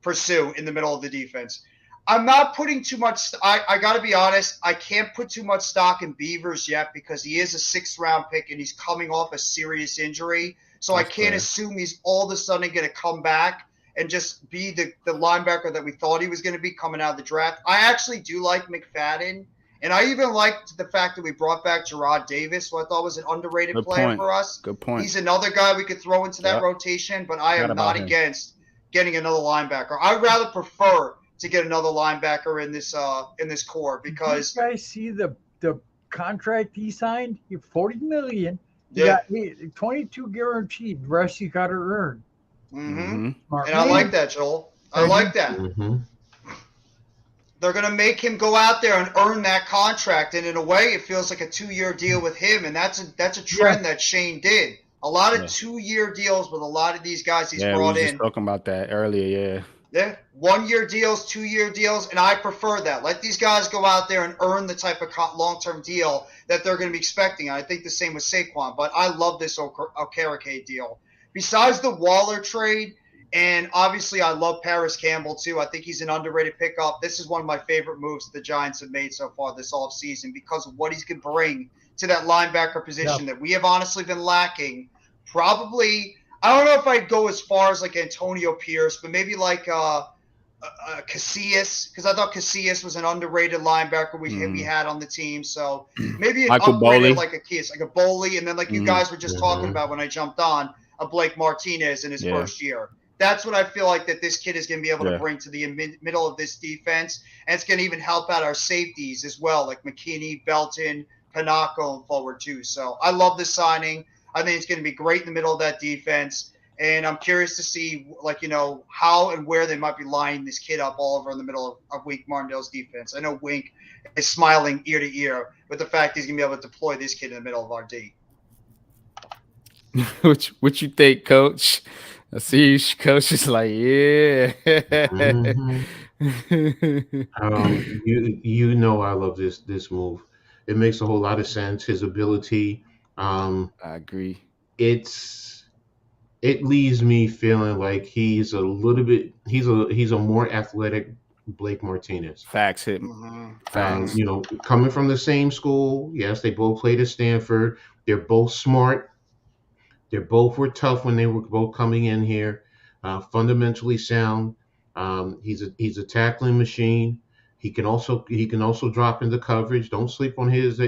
pursuit in the middle of the defense. I'm not putting too much – I got to be honest. I can't put too much stock in Beavers yet because he is a sixth-round pick and he's coming off a serious injury. So I can't assume he's all of a sudden going to come back and just be the linebacker that we thought he was going to be coming out of the draft. I actually do like McFadden, And I even liked the fact that we brought back Gerard Davis, who I thought was an underrated Good player point. for us. Good point. He's another guy we could throw into that Yep. rotation, but I Forgot am not about him. against getting another linebacker. I'd rather prefer to get another linebacker in this core Did you because guys see the contract he signed? He 40 million. He yeah, got 22 guaranteed. The rest you got to earn. mm-hmm. Smart And I man. like that, Joel. I like that. Mm-hmm. They're going to make him go out there and earn that contract, and in a way, it feels like a 2-year deal with him, and that's a trend that Shane did. A lot of Yeah. 2-year deals with a lot of these guys he's Yeah, we brought was just in. talking about that earlier. Yeah. Yeah, 1-year deals, 2-year deals, and I prefer that. Let these guys go out there and earn the type of long-term deal that they're going to be expecting. And I think the same with Saquon, but I love this Okereke deal. Besides the Waller trade, and obviously I love Paris Campbell too. I think he's an underrated pickup. This is one of my favorite moves the Giants have made so far this offseason because of what he's going to bring to that linebacker position that we have honestly been lacking. Probably, I don't know if I'd go as far as like Antonio Pierce, but maybe like Casillas, because I thought Casillas was an underrated linebacker we had on the team. So maybe an Michael upgrade Boley. like a Casillas, like a Boley, and then like you guys were just talking Mhm. about when I jumped on, a Blake Martinez in his Yeah. first year. That's what I feel like that this kid is going to be able Yeah. to bring to the middle of this defense, and it's going to even help out our safeties as well, like McKinney, Belton, Panak going forward too. So I love this signing. I think it's going to be great in the middle of that defense. And I'm curious to see, like, how and where they might be lining this kid up all over in the middle of Wink Martindale's defense. I know Wink is smiling ear to ear with the fact he's going to be able to deploy this kid in the middle of our D. What you think, Coach? I see Coach is like, yeah. Mhm. You know I love this move. It makes a whole lot of sense. His ability, I agree. it leaves me feeling like he's a little bit he's a more athletic Blake Martinez. Facts hit. Facts. Coming from the same school, yes, they both played at Stanford. They're both smart. They both were tough when they were both coming in here. Fundamentally sound. He's a tackling machine. He can also drop into coverage. Don't sleep on his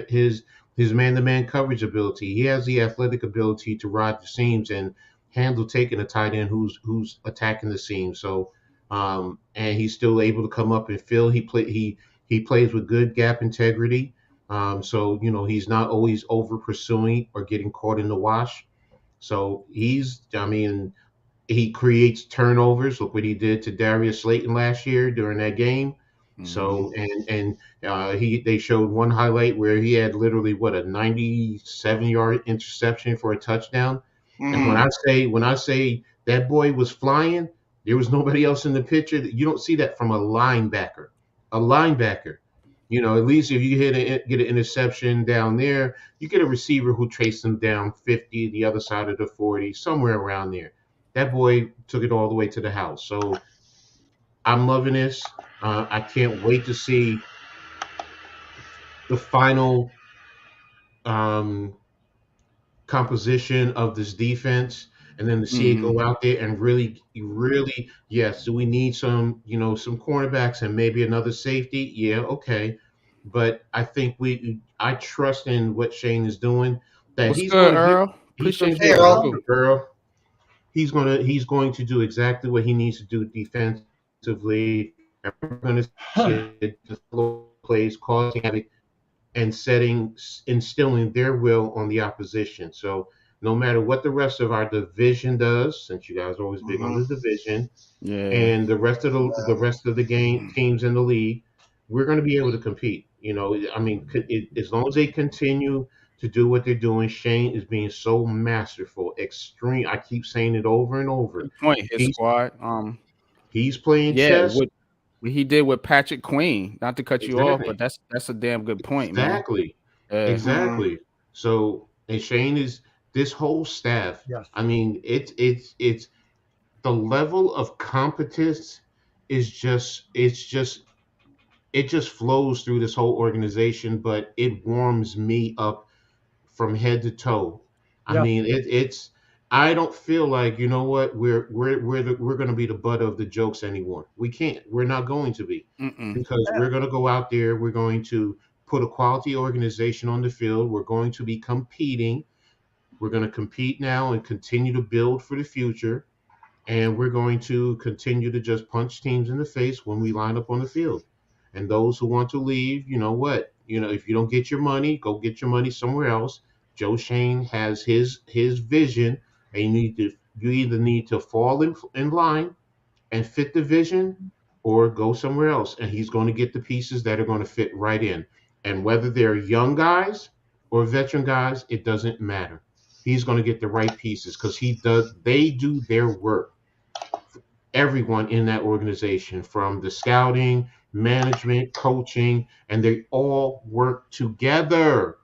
man-to-man coverage ability. He has the athletic ability to ride the seams and handle taking a tight end who's attacking the seam. So, and he's still able to come up and fill. He plays with good gap integrity. So he's not always over pursuing or getting caught in the wash. So he creates turnovers. Look what he did to Darius Slayton last year during that game. So they showed one highlight where he had literally a 97-yard interception for a touchdown. And when I say that boy was flying, there was nobody else in the picture. You don't see that from a linebacker. A linebacker. At least if you get an interception down there, you get a receiver who traced him down 50, the other side of the 40, somewhere around there. That boy took it all the way to the house. So I'm loving this. I can't wait to see the final composition of this defense, and then to see it go out there and really, really, yes. Do we need some cornerbacks and maybe another safety? Yeah, okay. But I think I trust in what Shane is doing. That What's he's good, going to get. Earl? He's going Appreciate to you. Hey, get Earl. Earl. He's going to do exactly what he needs to do defensively, and we're going to see it just plays, causing havoc, and instilling their will on the opposition. So no matter what the rest of our division does, since you guys are always big on the division, Yeah. and the rest of the game teams in the league, we're going to be able to compete. I mean, as long as they continue to do what they're doing, Shane is being so masterful, extreme. I keep saying it over and over. Good point. His He's squad. he's playing Yeah, chess. what he did with Patrick Queen. Not to cut you off, but Exactly. that's a damn good point, man. Exactly. Yeah. Exactly. So, and Shane is this whole staff. Yes. I mean, it's the level of competence is it just flows through this whole organization, but it warms me up from head to toe. I Yeah. mean, it's I don't feel like what we're going to be the butt of the jokes anymore. We can't. We're not going to be Mm-mm. because we're going to go out there. We're going to put a quality organization on the field. We're going to be competing. We're going to compete now and continue to build for the future. And we're going to continue to just punch teams in the face when we line up on the field. And those who want to leave, you know what? If you don't get your money, go get your money somewhere else. Joe Shane has his vision, and you either need to fall in line and fit the vision, or go somewhere else. And he's going to get the pieces that are going to fit right in. And whether they're young guys or veteran guys, it doesn't matter. He's going to get the right pieces because they do their work. Everyone in that organization, from the scouting, management, coaching, and they all work together.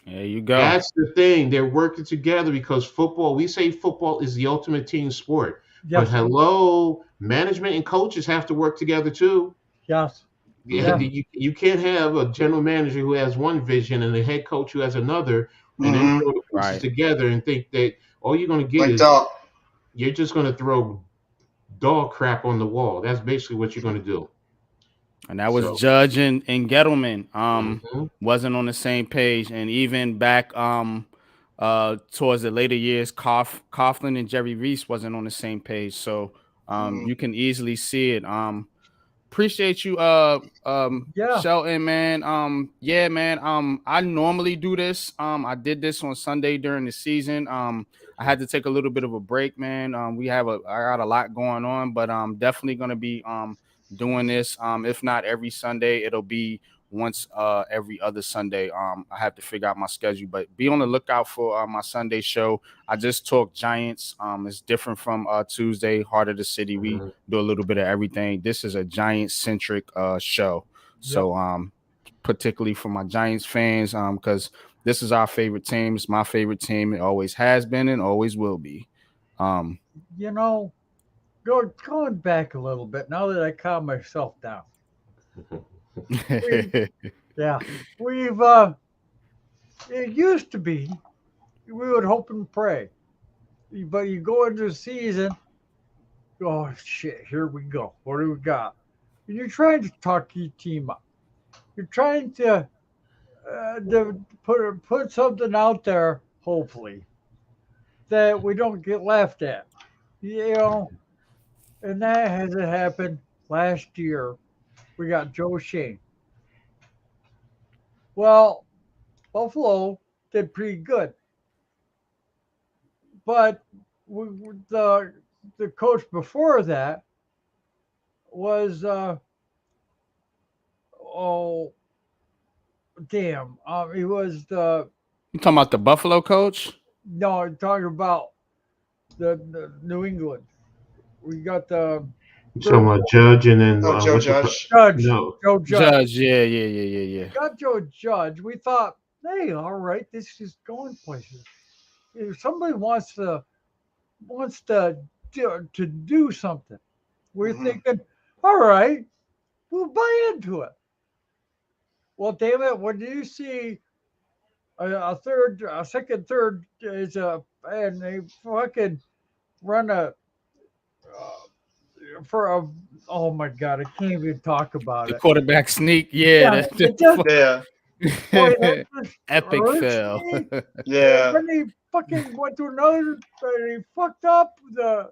There you go. That's the thing. They're working together because football, we say football is the ultimate team sport. Yes. But hello, management and coaches have to work together too. Yes. Yeah. You can't have a general manager who has one vision and a head coach who has another, and then throw the pieces together and think that all you're going to get is you're just going to throw dog crap on the wall. That's basically what you're going to do. And that was Judge and Gettleman wasn't on the same page. And even back towards the later years, Coughlin and Jerry Reese wasn't on the same page. So you can easily see it. Appreciate you Shelton, man. Yeah, man. I normally do this. I did this on Sunday during the season. I had to take a little bit of a break, man. I got a lot going on, but I'm definitely gonna be doing this. If not every Sunday, it'll be once every other Sunday. I have to figure out my schedule, but be on the lookout for my Sunday show. I just talk Giants. It's different from Tuesday, Heart of the City. We do a little bit of everything. This is a Giants centric show. So particularly for my Giants fans, because this is our favorite team. It's my favorite team. It always has been and always will be. Going back a little bit, now that I calm myself down. It used to be we would hope and pray, but you go into the season, oh shit, here we go. What do we got? And you're trying to talk your team up. You're trying to put something out there, hopefully, that we don't get laughed at. And that hasn't happened. Last year, we got Joe Shane. Well, Buffalo did pretty good. But the coach before that was, he was the... You talking about the Buffalo coach? No, I'm talking about the New England. We got the... You're talking about Judge and then Joe Judge. Joe Judge. Yeah. Got Joe Judge. We thought, hey, all right, this is going places. If somebody wants to do something, we're thinking, all right, we'll buy into it. Well, damn it, when you see a second, third is and they fucking run oh my god, I can't even talk about the it. quarterback sneak, epic fail. Yeah. Then he fucking went to another, and he fucked up the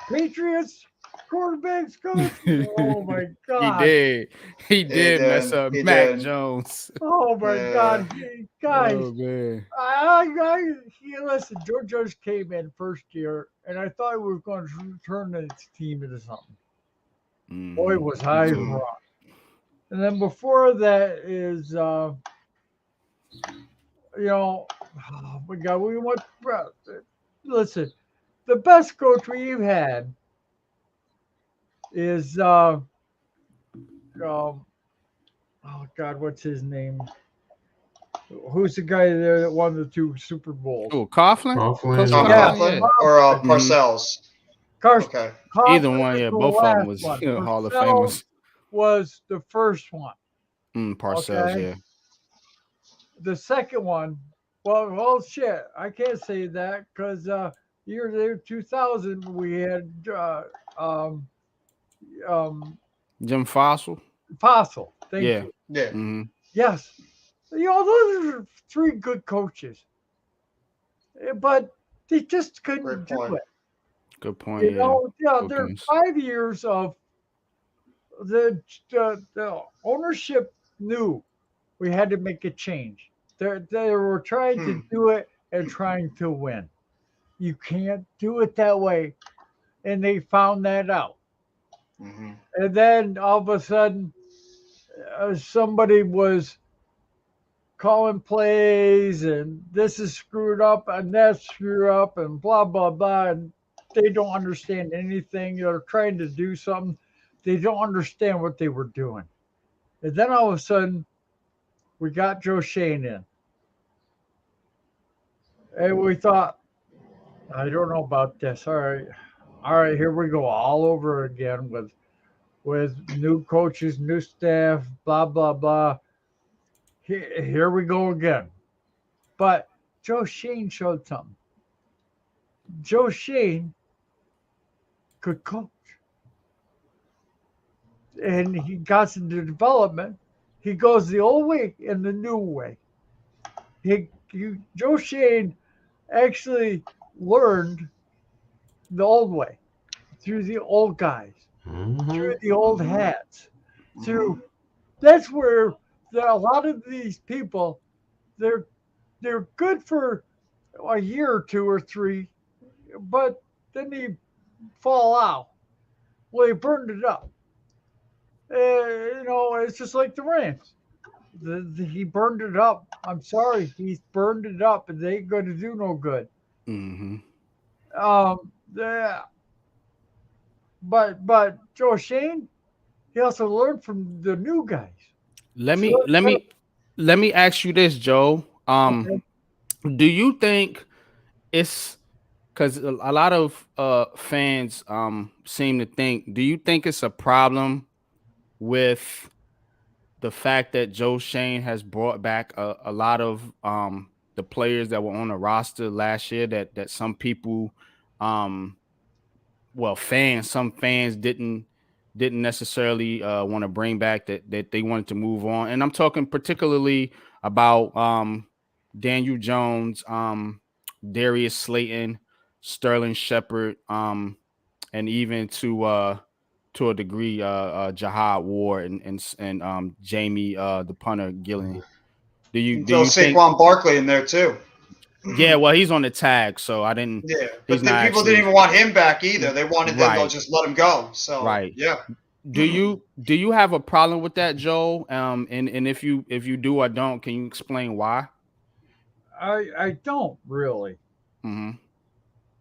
Patriots quarterbacks coach. Oh my god. He did mess up Mac Jones. Oh my god. Guys. Oh man. Listen, Joe Judge came in first year, and I thought he was going to turn his team into something. Boy, was I wrong. And then before that is oh my god, we went. Listen, the best coach we've had is oh god, what's his name? Who's the guy there that won the 2 Super Bowls? Oh, Coughlin? Coughlin or Parcells? Okay. Either one, yeah. Both of them was Hall of Famers. Was the first one. Parcells, yeah. The second one, well, shit. I can't say that because year 2000 we had Jim Fossil. Thank you. Yeah. Mm-hmm. Yes, those are three good coaches, but they just couldn't Great do point. it. Good point. Yeah. Yeah, Good there's points. 5 years of the ownership knew we had to make a change. They were trying to Hmm. do it and trying to win. You can't do it that way, and they found that out. Hmm. And then all of a sudden, somebody was calling plays, and this is screwed up, and that's screwed up, and blah blah blah. And they don't understand anything. They're trying to do something. They don't understand what they were doing. And then all of a sudden, we got Joe Shane in, and we thought, I don't know about this. All right, here we go all over again with new coaches, new staff, blah blah blah. Here we go again. But Joe Shane showed something. Joe Shane could coach, and he got into development. He goes the old way and the new way. Joe Shane actually learned the old way through the old guys, through Hmm. the old Hmm. hats, Hmm. through that's where a lot of these people they're they're good for a year or two or three, but then they fall out. Well, they burned it up. It's just like the Rams. He burned it up. I'm sorry, he's burned it up, and they ain't going to do no good. Mm-hmm. The, but Joe Shane, he also learned from the new guys. Let So me let me let me ask you this, Joe. okay, Do you think it's because a lot of fans seem to think? Do you think it's a problem with the fact that Joe Shane has brought back a lot of the players that were on the roster last year that some people um some fans didn't necessarily want to bring back that they wanted to move on. And I'm talking particularly about Daniel Jones, Darius Slayton, Sterling Shepard, and even to a degree Jahad Ward and Jamie the punter Gillen. And Do throw you think? Saquon Barkley in there too. Yeah, well, he's on the tag, so I didn't. Yeah, He's but the not people didn't actually even want him back either. They wanted them to right. just let him go. So Right. yeah. Do you have a problem with that, Joe? And if you do or don't, can you explain why? I don't really Hmm.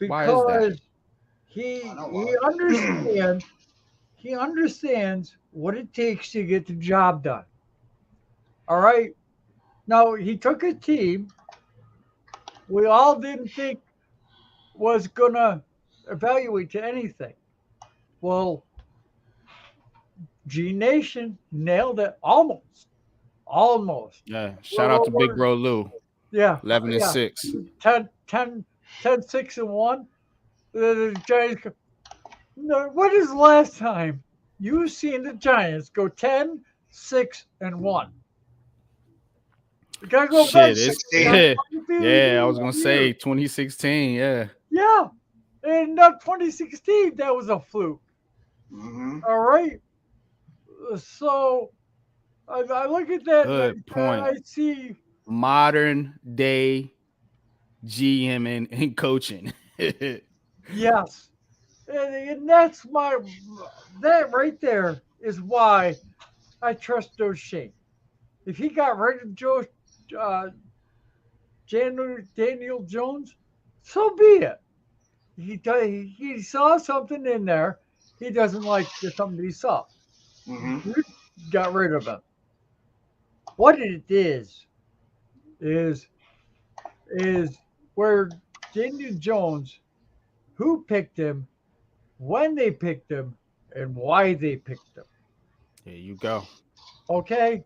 Why is that? because I know he why. understands what it takes to get the job done. All right. Now he took a team we all didn't think was gonna evaluate to anything. Well, G Nation nailed it almost. Almost. Yeah. Shout out We're, to Big we're, Bro Lou. yeah, 11-6. 10, 10, 10, 6 and 1. The Giants. No, what is the last time you seen the Giants go 10, 6 and 1? You gotta go back. Shit, it's 2016. Got yeah. quite a few Yeah, I was gonna years. say 2016. Yeah. Yeah. And not 2016, that was a fluke. Hmm. All right. So I look at that and Good point. I see, Modern day GM and coaching. yes. And that right there is why I trust Joe Shane. If he got rid of uh, Daniel Jones, so be it. He saw something in there he doesn't like the something he saw. Hmm. Got rid of him. What it is is where Daniel Jones, who picked him, when they picked him, and why they picked him. There you go. Okay.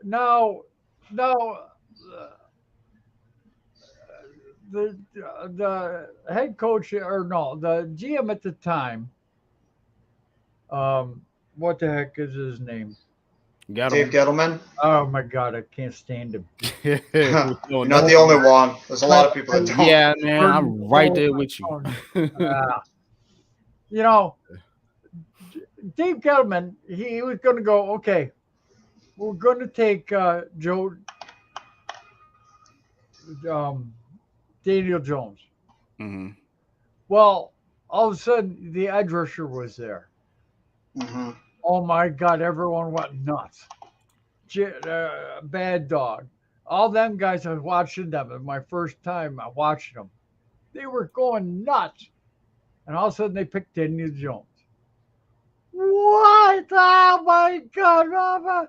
Now, uh, the head coach or no, the GM at the time, what the heck is his name? Dave Gettleman. Gettleman. Oh my God, I can't stand him. Who You're don't not know? the only one. There's a lot of people that don't. Yeah, man, I'm right there with you. You know, Dave Gettleman, he was going to go, okay, we're going to take Joe um, Daniel Jones. hmm Well, all of a sudden, the edge rusher was there. hmm Oh my God, everyone went nuts. Bad Dog. All them guys, I was watching them. It was my first time watching them. They were going nuts. And all of a sudden, they picked Daniel Jones. What? Oh my God.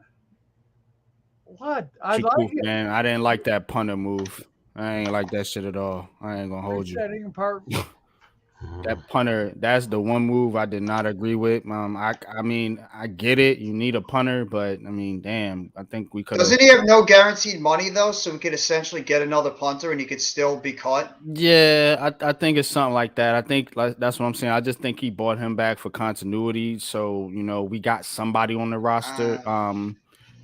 What? I like Truth, it. man. I didn't like that punter move. I ain't like that shit at all. I ain't gonna hold you. Setting apart. That punter, that's the one move I did not agree with. I mean, I get it. You need a punter, but I mean, damn, I think we could have. Doesn't he have no guaranteed money though? So we could essentially get another punter and he could still be cut. Yeah, I think it's something like that. I think that's what I'm saying. I just think he bought him back for continuity. So, we got somebody on the roster.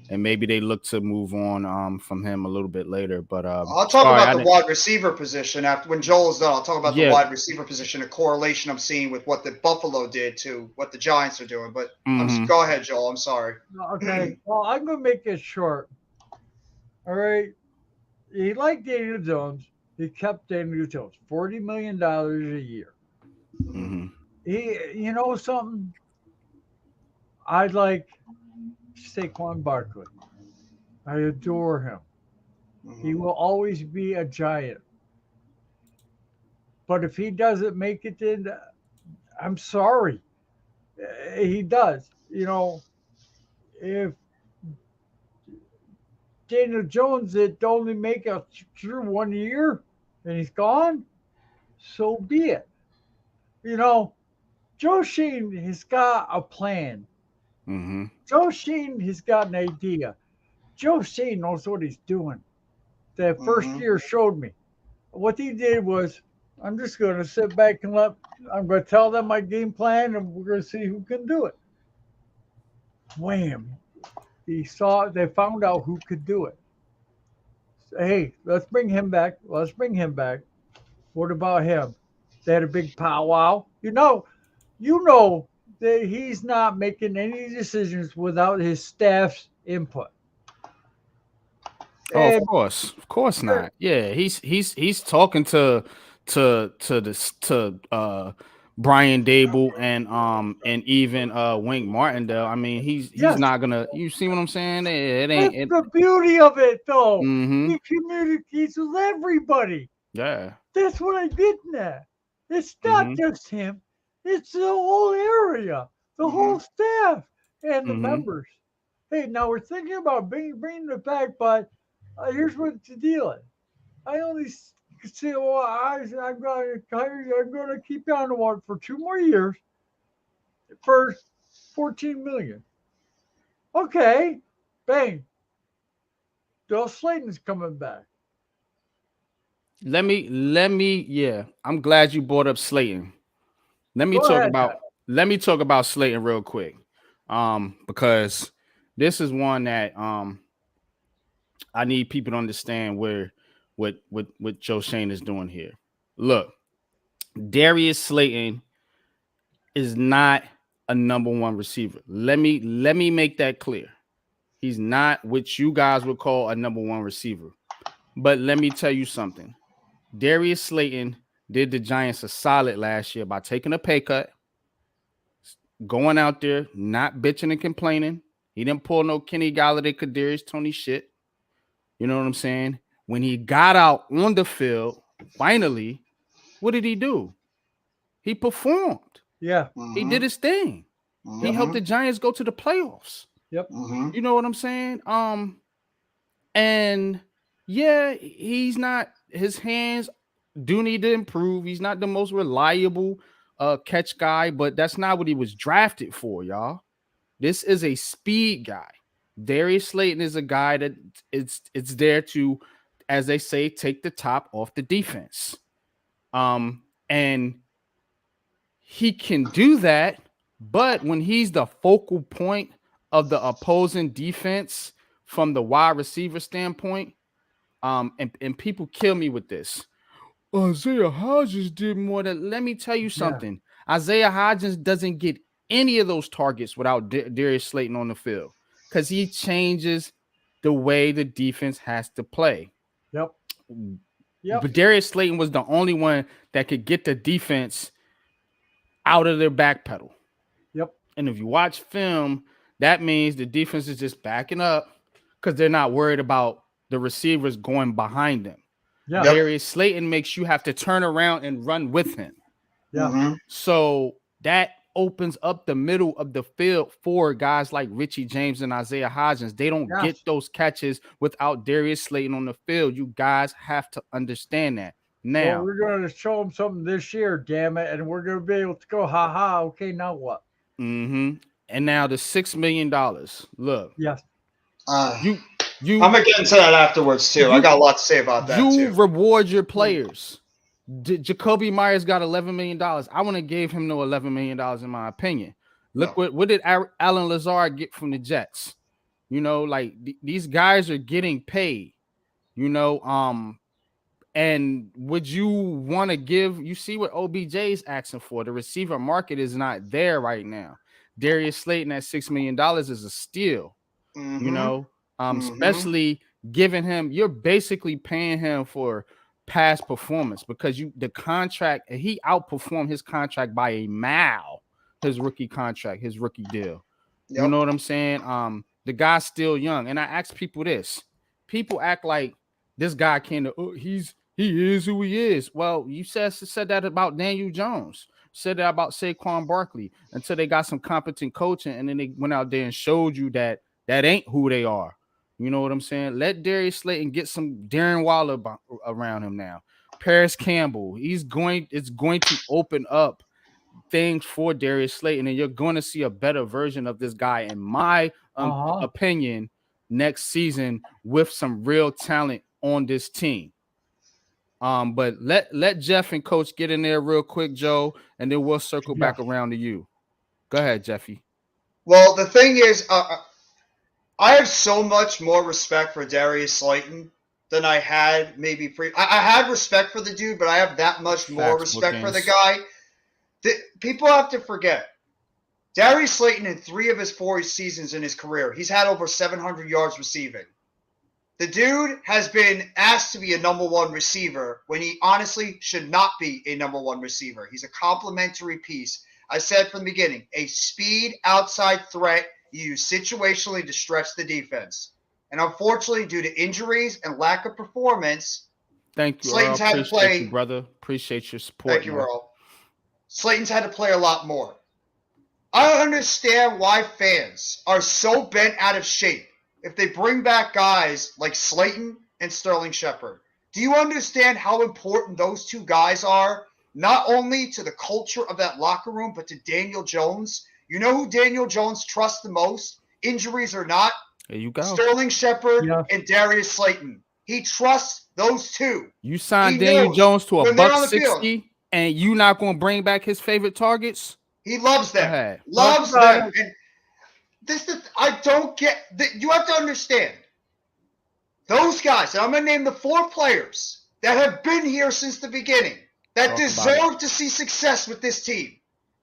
And maybe they look to move on from him a little bit later. But I'll talk sorry, about I the didn't. wide receiver position after when Joel is done. I'll talk about the Yeah. wide receiver position, a correlation I'm seeing with what the Buffalo did to what the Giants are doing. But go ahead, Joel. I'm sorry. Okay. Well, I'm going to make it short. All right. He liked Daniel Jones. He kept Daniel Jones. $40 million a year. hmm You know something? I like Saquon Barkley. I adore him. He will always be a giant. But if he doesn't make it in, I'm sorry. He does. If Daniel Jones it only make it through 1 year and he's gone, so be it. Joe Sheen has got a plan. hmm Joe Sheen has got an idea. Joe Sheen knows what he's doing. The first year showed me. What he did was, I'm just going to sit back and I'm going to tell them my game plan and we're going to see who can do it. Wham. They found out who could do it. Hey, let's bring him back. Let's bring him back. What about him? They had a big powwow. You know that he's not making any decisions without his staff's input. Oh, And of course not. Yeah, he's talking to this to Brian Dable and even Wink Martindale. I mean, he's Yes. not gonna. You see what I'm saying? It ain't. That's the beauty of it, though. Mm-hmm. He communicates with everybody. Yeah. That's what I'm getting at. It's not just him. It's the whole area, the whole staff, and the members. Hey, now we're thinking about bringing it back, but here's what the deal is. I only say, well, I'm going to keep you on the water for 2 more years for $14 million. Okay, bang. Bill Slayton's coming back. Let me. Yeah, I'm glad you brought up Slayton. Let me talk about Slayton real quick, because this is one that I need people to understand what Joe Shane is doing here. Look, Darius Slayton is not a number one receiver. Let me make that clear. He's not what you guys would call a number one receiver. But let me tell you something. Darius Slayton did the Giants a solid last year by taking a pay cut, going out there, not bitching and complaining. He didn't pull no Kenny Galladay, Kadarius Toney shit. You know what I'm saying? When he got out on the field, finally, what did he do? He performed. Yeah. He did his thing. He helped the Giants go to the playoffs. Yep. You know what I'm saying? And yeah, he's not, his hands do need to improve. He's not the most reliable catch guy, but that's not what he was drafted for, y'all. This is a speed guy. Darius Slayton is a guy that it's there to, as they say, take the top off the defense. And he can do that, but when he's the focal point of the opposing defense from the wide receiver standpoint. And people kill me with this. Isaiah Hodgins did more than. Let me tell you something. Isaiah Hodgins doesn't get any of those targets without Darius Slayton on the field because he changes the way the defense has to play. Yep. But Darius Slayton was the only one that could get the defense out of their back pedal. Yep. And if you watch film, that means the defense is just backing up because they're not worried about the receivers going behind them. Yeah. Darius Slayton makes you have to turn around and run with him. Yeah. Mm-hmm. So that opens up the middle of the field for guys like Richie James and Isaiah Hodgins. They don't get those catches without Darius Slayton on the field. You guys have to understand that. Now, we're going to show them something this year, damn it, and we're going to be able to go, ha. Okay, now what? And now the $6 million. Look, yes, you. I'm gonna get into that afterwards too. I got a lot to say about that. You reward your players. Jacoby Myers got $11 million. I wouldn't have gave him no $11 million in my opinion. Look what did Alan Lazard get from the Jets? You know, like these guys are getting paid. You know, and would you want to give? You see what OBJ is asking for? The receiver market is not there right now. Darius Slayton at $6 million is a steal. Mm-hmm. You know, especially giving him, you're basically paying him for past performance because the contract, he outperformed his contract by a mile, his rookie contract, his rookie deal. You know what I'm saying? The guy's still young. And I ask people this. People act like this guy can't, he is who he is. Well, you said that about Daniel Jones. Said that about Saquon Barkley until they got some competent coaching and then they went out there and showed you that ain't who they are. You know what I'm saying? Let Darius Slayton get some Darren Waller around him now. Paris Campbell, it's going to open up things for Darius Slayton, and you're going to see a better version of this guy, in my opinion, next season with some real talent on this team. But let Jeff and Coach get in there real quick, Joe, and then we'll circle back around to you. Go ahead, Jeffy. Well, the thing is, I have so much more respect for Darius Slayton than I had maybe I had respect for the dude, but I have that much more respect for the guy. People have to forget. Darius Slayton, in 3 of his 4 seasons in his career, he's had over 700 yards receiving. The dude has been asked to be a number 1 receiver when he honestly should not be a number 1 receiver. He's a complementary piece. I said from the beginning, a speed outside threat used situationally to stretch the defense. And unfortunately, due to injuries and lack of performance, thank you, Slayton's had to play. You, brother. Appreciate your support. Thank you, Earl. Slayton's had to play a lot more. I don't understand why fans are so bent out of shape if they bring back guys like Slayton and Sterling Shepard. Do you understand how important those 2 guys are, not only to the culture of that locker room, but to Daniel Jones? You know who Daniel Jones trusts the most, injuries or not? There you go. Sterling Shepard and Darius Slayton. He trusts those 2. You signed Daniel Jones to a $160, and you not going to bring back his favorite targets? He loves them. Loves them. And I don't get. You have to understand. Those guys, and I'm going to name the 4 players that have been here since the beginning, that deserve to see success with this team.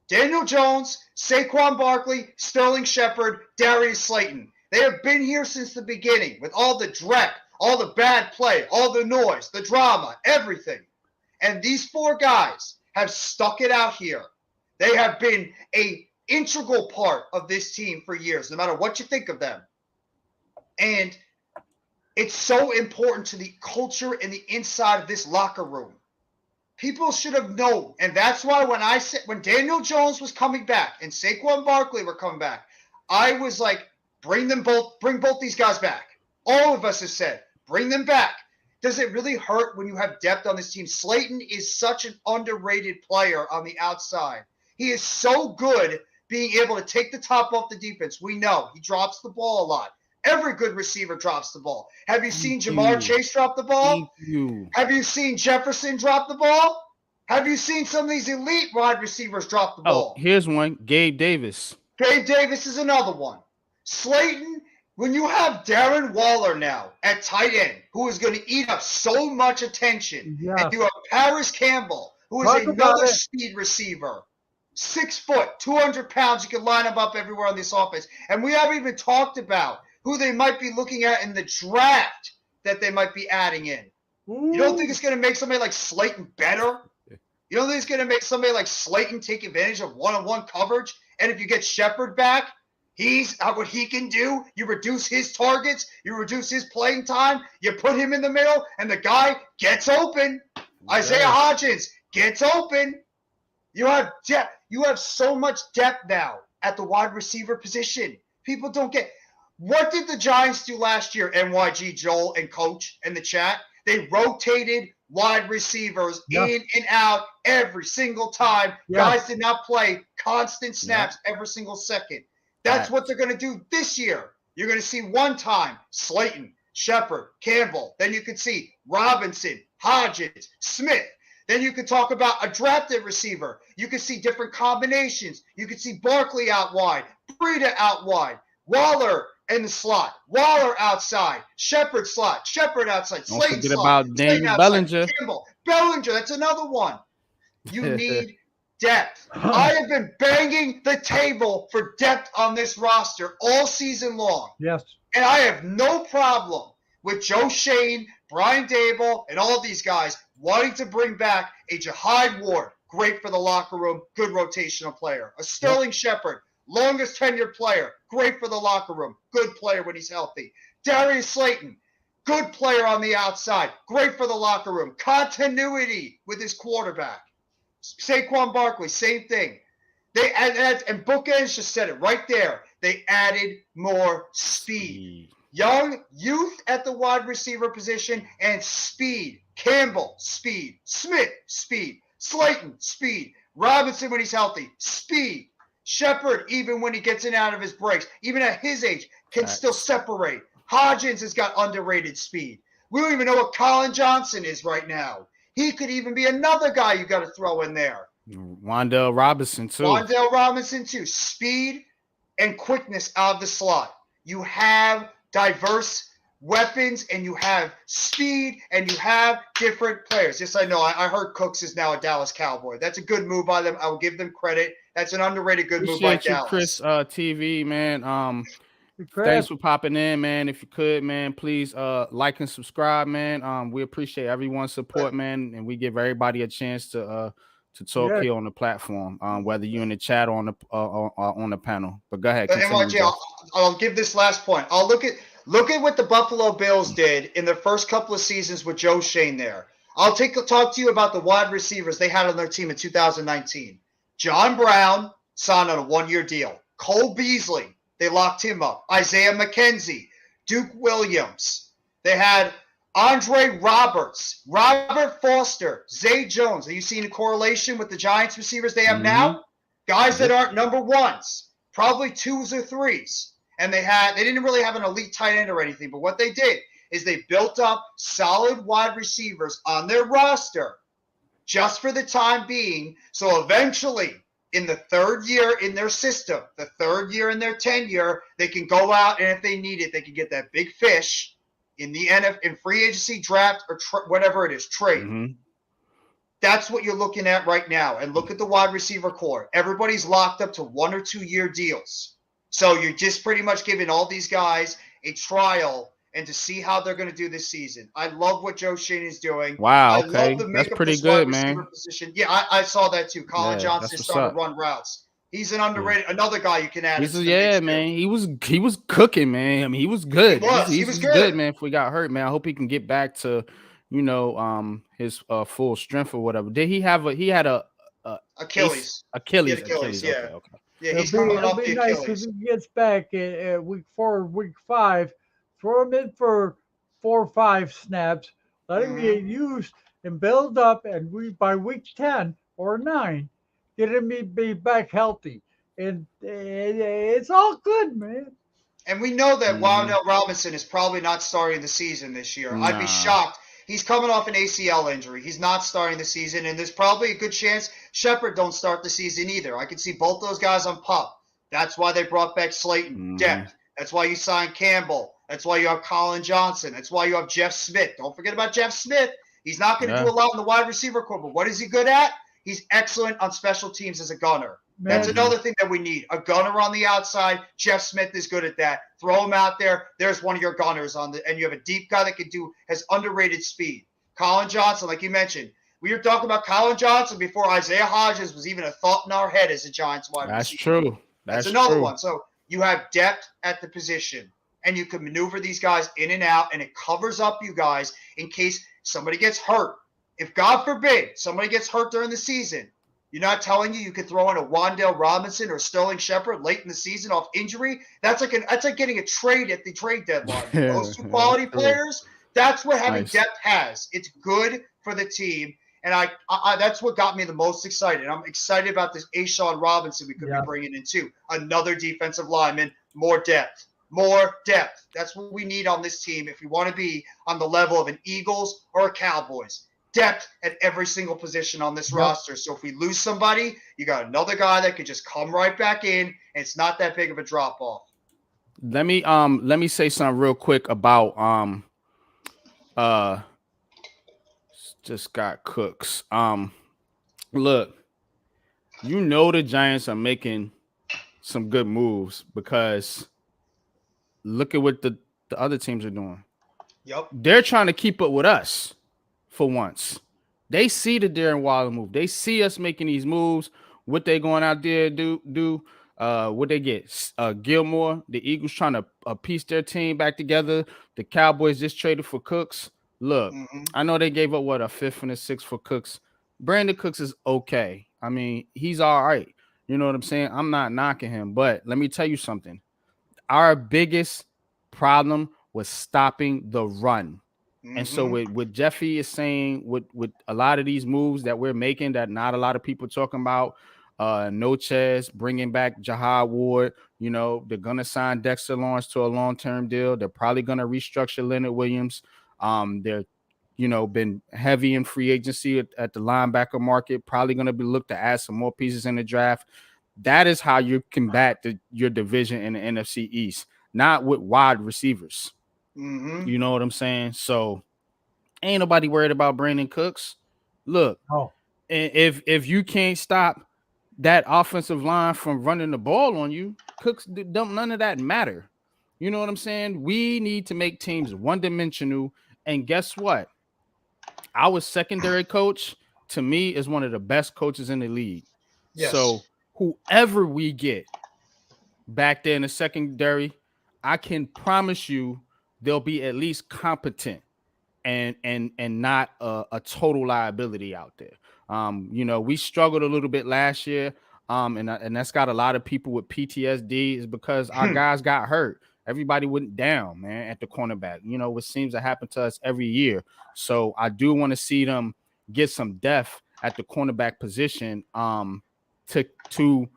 Daniel Jones, Saquon Barkley, Sterling Shepard, Darius Slayton. They have been here since the beginning with all the dreck, all the bad play, all the noise, the drama, everything. And these 4 guys have stuck it out here. They have been an integral part of this team for years, no matter what you think of them. And it's so important to the culture and the inside of this locker room. People should have known. And that's why when Daniel Jones was coming back and Saquon Barkley were coming back, I was like, bring both these guys back. All of us have said, bring them back. Does it really hurt when you have depth on this team? Slayton is such an underrated player on the outside. He is so good being able to take the top off the defense. We know he drops the ball a lot. Every good receiver drops the ball. Have you seen Jamar Chase drop the ball? Have you seen Jefferson drop the ball? Have you seen some of these elite wide receivers drop the ball? Here's one. Gabe Davis. Gabe Davis is another one. Slayton, when you have Darren Waller now at tight end, who is going to eat up so much attention, Yes. and you have Paris Campbell, who is Talk about another it. speed receiver, 6 foot, 200 pounds, you can line him up everywhere on this offense. And we haven't even talked about who they might be looking at in the draft that they might be adding in. Ooh. You don't think it's going to make somebody like Slayton better? You don't think it's going to make somebody like Slayton take advantage of one-on-one coverage? And if you get Shepard back, he's what he can do. You reduce his targets. You reduce his playing time. You put him in the middle, and the guy gets open. Isaiah Hodgins gets open. You have depth. You have so much depth now at the wide receiver position. People don't get – what did the Giants do last year, NYG, Joel, and Coach, in the chat? They rotated wide receivers in and out every single time. Guys did not play constant snaps every single second. That's what they're going to do this year. You're going to see one time Slayton, Shepard, Campbell. Then you could see Robinson, Hodgins, Smith. Then you could talk about a drafted receiver. You could see different combinations. You could see Barkley out wide, Breida out wide, Waller in the slot, Waller outside, Shepard slot, Shepard outside, Don't Slayton forget slot, about Slayton Daniel outside, Bellinger. Campbell, Bellinger, that's another one. You need depth. I have been banging the table for depth on this roster all season long. Yes. And I have no problem with Joe Shane, Brian Dable, and all of these guys wanting to bring back a Jihad Ward, great for the locker room, good rotational player. A Sterling Shepard, longest tenured player, great for the locker room, good player when he's healthy. Darius Slayton, good player on the outside, great for the locker room. Continuity with his quarterback. Saquon Barkley, same thing. They added, and Bookends just said it right there. They added more speed. Young youth at the wide receiver position and speed. Campbell, speed. Smith, speed. Slayton, speed. Robinson when he's healthy, speed. Shepard, even when he gets in and out of his breaks, even at his age, can still separate. Hodgins has got underrated speed. We don't even know what Colin Johnson is right now. He could even be another guy you got to throw in there. Wandale Robinson, too. Wandale Robinson, too. Speed and quickness out of the slot. You have diverse weapons, and you have speed, and you have different players. Yes, I know. I heard Cooks is now a Dallas Cowboy. That's a good move by them. I will give them credit. That's an underrated good move by Dallas. Chris TV, man. Thanks for popping in, man. If you could, man, please like and subscribe, man. We appreciate everyone's support, man, and we give everybody a chance to talk here on the platform, whether you're in the chat or on the panel. But go ahead. NYG, I'll give this last point. I'll look at what the Buffalo Bills did in their first couple of seasons with Joe Shane there. I'll talk to you about the wide receivers they had on their team in 2019. John Brown signed on a 1-year deal. Cole Beasley, they locked him up. Isaiah McKenzie, Duke Williams. They had Andre Roberts, Robert Foster, Zay Jones. Are you seeing a correlation with the Giants receivers they have now? Guys that aren't number ones, probably 2s or 3s. And they didn't really have an elite tight end or anything, but what they did is they built up solid wide receivers on their roster just for the time being. So eventually, in the third year in their system, the third year in their tenure, they can go out, and if they need it, they can get that big fish in the in free agency, draft, or whatever it is, trade. That's what you're looking at right now. And look at the wide receiver core. Everybody's locked up to 1 or 2 year deals. So you're just pretty much giving all these guys a trial and to see how they're going to do this season. I love what Joe Shane is doing. Wow, okay. That's pretty good, man. Position. Yeah, I saw that too. Colin Johnson started to run routes. He's an underrated, another guy you can add. Man. He was cooking, man. I mean, he was good. He was good, man. If we got hurt, man, I hope he can get back to, his full strength or whatever. Did he have he had a Achilles? Achilles. Yeah. Okay. Yeah, he's coming off the nice Achilles. if he gets back at week 4, week 5. Throw him in for 4 or 5 snaps. Let him get used and build up. And by week 10 or 9, get him be back healthy. And it's all good, man. And we know that Wandale Robinson is probably not starting the season this year. Nah. I'd be shocked. He's coming off an ACL injury. He's not starting the season, and there's probably a good chance Shepard don't start the season either. I can see both those guys on PUP. That's why they brought back Slayton. Depth. That's why you signed Campbell. That's why you have Colin Johnson. That's why you have Jeff Smith. Don't forget about Jeff Smith. He's not going to do a lot in the wide receiver corps, but what is he good at? He's excellent on special teams as a gunner. Man. That's another thing that we need. A gunner on the outside. Jeff Smith is good at that. Throw him out there. There's one of your gunners and you have a deep guy that has underrated speed. Colin Johnson, like you mentioned. We were talking about Colin Johnson before Isaiah Hodgins was even a thought in our head as a Giants wide That's receiver. true. That's another one. So you have depth at the position, and you can maneuver these guys in and out, and it covers up you guys in case somebody gets hurt. If, God forbid, somebody gets hurt during the season, you're not telling you could throw in a Wan'Dale Robinson or Sterling Shepard late in the season off injury. That's like getting a trade at the trade deadline. Those two quality players, that's what having depth has. It's good for the team. And I that's what got me the most excited. I'm excited about this Ashawn Robinson we could be bringing in too. Another defensive lineman, more depth. More depth. That's what we need on this team if we want to be on the level of an Eagles or a Cowboys. Depth at every single position on this roster. So if we lose somebody, you got another guy that could just come right back in, and it's not that big of a drop off. Let me say something real quick about just got Cooks. Look, the Giants are making some good moves because look at what the other teams are doing. Yep. They're trying to keep up with us for once. They see the Darren Waller move. They see us making these moves. What they going out there do what they get? Gilmore, the Eagles trying to piece their team back together. The Cowboys just traded for Cooks. Look, I know they gave up a 5th and a 6th for Cooks. Brandon Cooks is okay. I mean, he's all right. You know what I'm saying? I'm not knocking him, but let me tell you something. Our biggest problem was stopping the run. And so what Jeffy is saying with a lot of these moves that we're making that not a lot of people talking about, Nochez, bringing back Jahad Ward, they're going to sign Dexter Lawrence to a long-term deal. They're probably going to restructure Leonard Williams. They're, been heavy in free agency at the linebacker market, probably going to be looked to add some more pieces in the draft. That is how you combat your division in the NFC East, not with wide receivers. You know what I'm saying? So ain't nobody worried about Brandon Cooks. Look, if you can't stop that offensive line from running the ball on you, Cooks don't none of that matter. You know what I'm saying? We need to make teams one-dimensional. And guess what? Our secondary coach, to me, is one of the best coaches in the league. Yes. So whoever we get back there in the secondary, I can promise you they'll be at least competent and not a total liability out there. We struggled a little bit last year, and that's got a lot of people with PTSD is because our guys got hurt. Everybody went down, man, at the cornerback. What seems to happen to us every year. So I do want to see them get some depth at the cornerback position to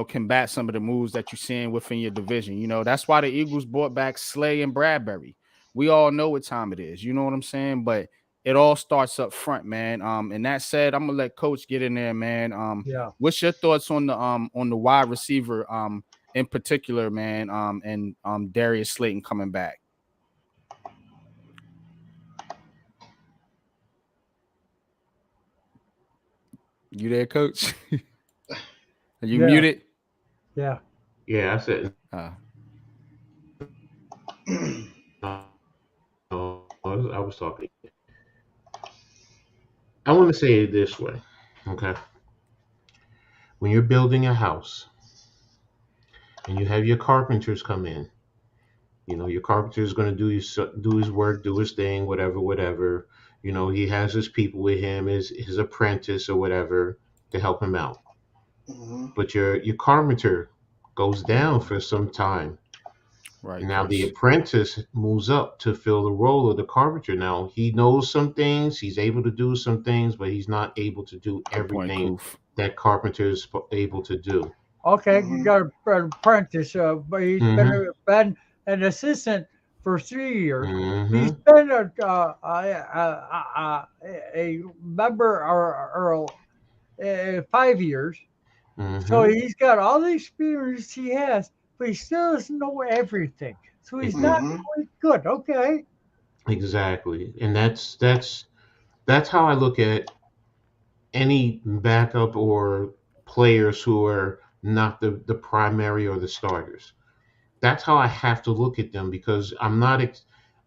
combat some of the moves that you're seeing within your division. That's why the Eagles brought back Slay and Bradbury. We all know what time it is. You know what I'm saying? But it all starts up front, man. And that said, I'm gonna let Coach get in there, man. What's your thoughts on the wide receiver in particular, man? And Darius Slayton coming back. You there, Coach? Are you muted? Yeah. Yeah, I said. I was talking. I want to say it this way, okay? When you're building a house and you have your carpenters come in, your carpenter is going to do his work, do his thing, whatever. He has his people with him, his apprentice or whatever to help him out. But your carpenter goes down for some time. Right. Now the apprentice moves up to fill the role of the carpenter. Now he knows some things, he's able to do some things, but he's not able to do everything that carpenter is able to do. Okay, you got an apprentice, but he's been an assistant for 3 years. He's been a member or 5 years. So he's got all the experience he has, but he still doesn't know everything. So he's not Exactly. Mm-hmm. quite good. Okay. Exactly. And that's how I look at any backup or players who are not the primary or the starters. That's how I have to look at them because I'm not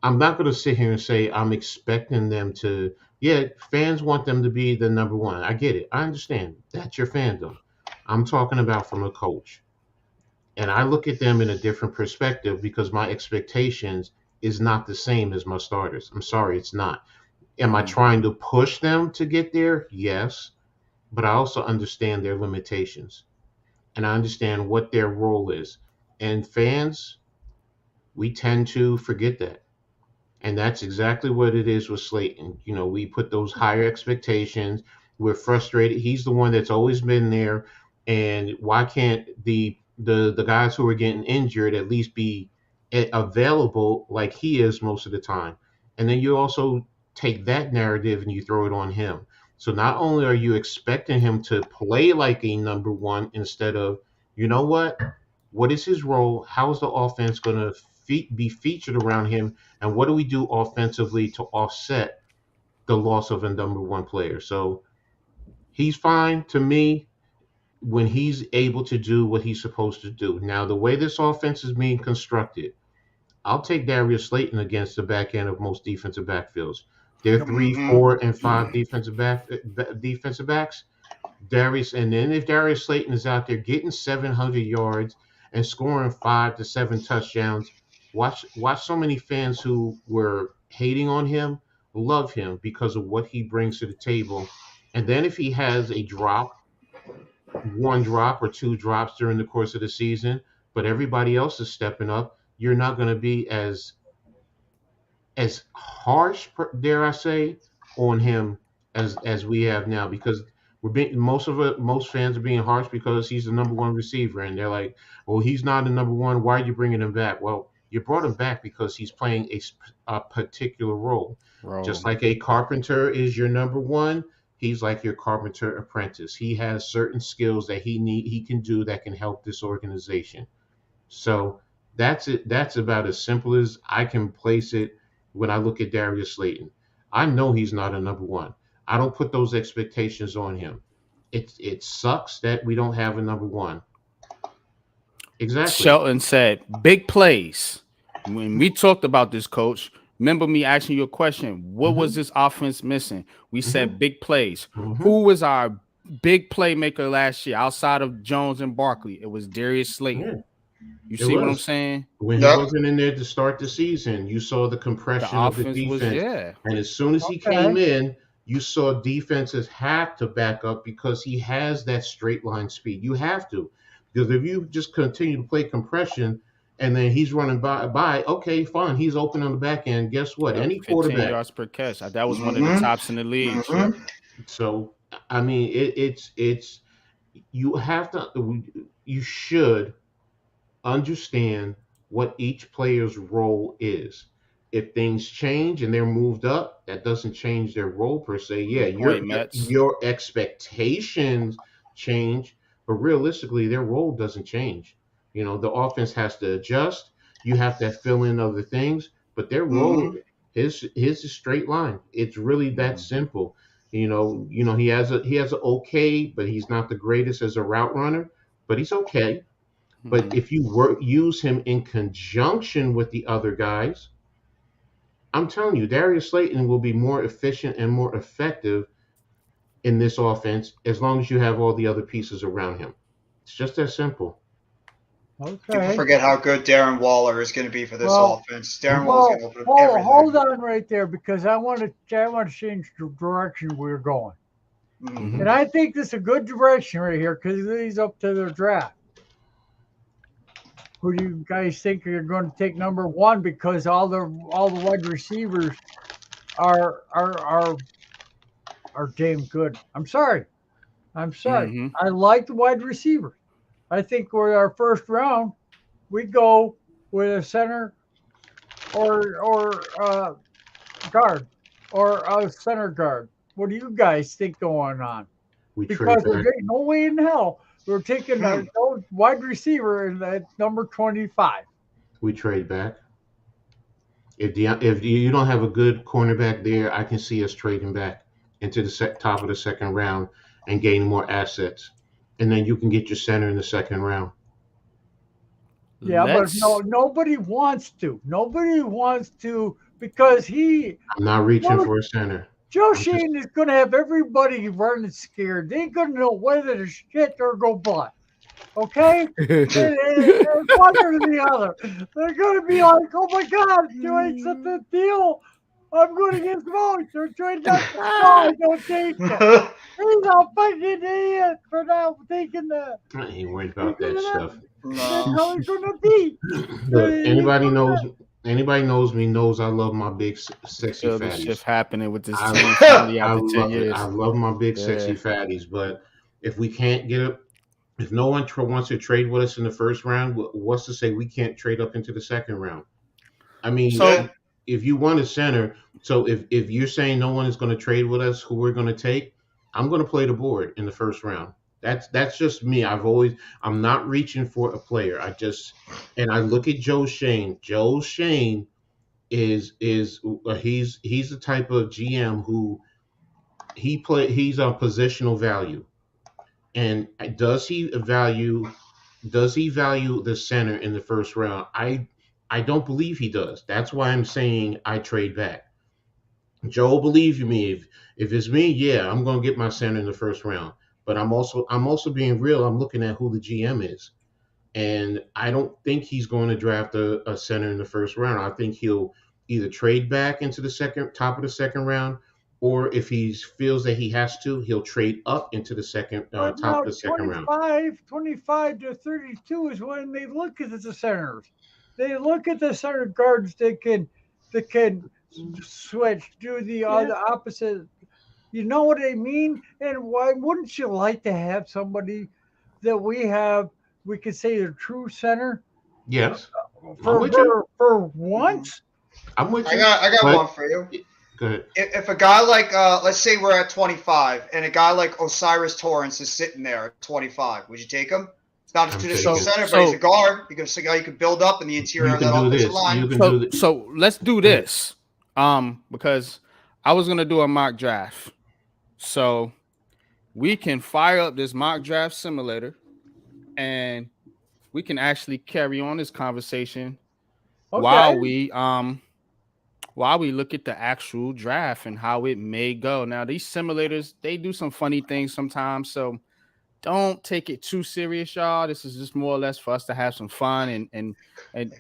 going to sit here and say I'm expecting them to. Yeah, fans want them to be the number one. I get it. I understand. That's your fandom. I'm talking about from a coach. And I look at them in a different perspective because my expectations is not the same as my starters. I'm sorry, it's not. Am I Mhm. trying to push them to get there? Yes, but I also understand their limitations and I understand what their role is. And fans, we tend to forget that. And that's exactly what it is with Slayton. You know, we put those higher expectations. We're frustrated. He's the one that's always been there. And why can't the guys who are getting injured at least be available like he is most of the time? And then you also take that narrative and you throw it on him. So not only are you expecting him to play like a number one instead of, you know what is his role? How is the offense going to be featured around him? And what do we do offensively to offset the loss of a number one player? So he's fine to me when he's able to do what he's supposed to do. Now, the way this offense is being constructed, I'll take Darius Slayton against the back end of most defensive backfields. They're Yep. three, Mm-hmm. 4, and 5 defensive backs. Darius, and then if Darius Slayton is out there getting 700 yards and scoring 5 to 7 touchdowns, watch so many fans who were hating on him love him because of what he brings to the table. And then if he has a drop, one drop or two drops during the course of the season, but everybody else is stepping up, you're not going to be as harsh, dare I say, on him as we have now because we're being most fans are being harsh because he's the number one receiver and they're like, well, he's not the number one. Why are you bringing him back? Well, you brought him back because he's playing a particular role, just Bro. like a carpenter is your number one. He's like your carpenter apprentice. He has certain skills that he can do that can help this organization. So that's it. That's about as simple as I can place it when I look at Darius Slayton. I know he's not a number one. I don't put those expectations on him. It sucks that we don't have a number one. Exactly. Shelton said, big plays. When we talked about this, coach, remember me asking you a question. What was Hmm. this offense missing? We Hmm. said big plays. Hmm. Who was our big playmaker last year outside of Jones and Barkley? It was Darius Yeah, Slayton. You it see what I'm was. saying? When he Yep. wasn't in there to start the season, you saw the The compression of the offense was, defense. yeah. And as soon as he Okay. came in, you saw defenses have to back up because he has that straight line speed. You have to. Because if you just continue to play compression and then he's running by, okay, fine, he's open on the back end. Guess what? Yep. Any 15 quarterback. yards per catch. That was one of the Mm-hmm. tops in the leagues. Yep. Mm-hmm. So, I mean, it's, you have to, you should understand what each player's role is. If things change and they're moved up, that doesn't change their role per se. Yeah, Good point, Mets. your expectations change, but realistically, their role doesn't change. You know, the offense has to adjust. You have to fill in other things, but their role, Mm-hmm. his is straight line. It's really that Mhm. simple. He has a okay, but he's not the greatest as a route runner, but he's okay. But Mhm. if you use him in conjunction with the other guys, I'm telling you, Darius Slayton will be more efficient and more effective in this offense as long as you have all the other pieces around him. It's just that simple. People Okay. forget how good Darren Waller is going to be for this Well, offense. Darren Mhm. Waller's going well, to open up hold, everything. hold on right there because I want to change the direction we're going. Mm-hmm. And Mhm. I think this is a good direction right here because it leads up to their draft. Who do you guys think are going to take number one? Because all the wide receivers are are are are damn good. I'm sorry. I'm sorry. Mhm. I like the wide receivers. I think with our first round, we go with a center or guard or a center guard. What do you guys think going on? We trade Because back. there's ain't no way in hell We're taking a wide receiver at number 25. We trade back. If you don't have a good cornerback there, I can see us trading back into the top of the second round and gaining more assets, and then you can get your center in the second round. Yeah, but nobody wants to. Nobody wants to because I'm not reaching for a center. Joe Shane is going to have everybody running scared. They ain't going to know whether to shit or go butt. Okay? and one or the other. They're going to be like, oh my God, doing something deal. I'm going to get smoked. They're trying to I don't take it. He's a fucking idiot for not taking that. I ain't worried about that stuff. That's how it's going to be. Look, anybody knows me knows I love my big sexy feel fatties. the shift happening with this team finally after 10 years. I love my big sexy fatties, but if we can't get up, if no one wants to trade with us in the first round, what's to say we can't trade up into the second round? I mean, if you want a center, so if you're saying no one is going to trade with us, who we're going to take, I'm going to play the board in the first round. That's just me. I'm not reaching for a player. And I look at Joe Shane. Joe Shane he's the type of GM who he's on positional value. And does he value the center in the first round? I don't believe he does. That's why I'm saying I trade back. Joe, believe me, if it's me, yeah, I'm going to get my center in the first round. But I'm also being real. I'm looking at who the GM is, and I don't think he's going to draft a center in the first round. I think he'll either trade back into the top of the second round, or if he feels that he has to, he'll trade up into the top of the second round. 25 to 32 is when they look at the centers. They look at the center guards that can switch, do the opposite. You know what I mean? And why wouldn't you like to have somebody that we could say a true center? Yes. For once? I'm with you. I got one for you. Go ahead. If a guy like, let's say we're at 25, and a guy like Osiris Torrance is sitting there at 25, would you take him? It's not a traditional center, but he's a guard. He's a guy you can build up in the interior of that offensive line. So let's do this, because I was gonna do a mock draft, so we can fire up this mock draft simulator, and we can actually carry on this conversation while we look at the actual draft and how it may go. Now, these simulators, they do some funny things sometimes, so don't take it too serious, y'all. This is just more or less for us to have some fun and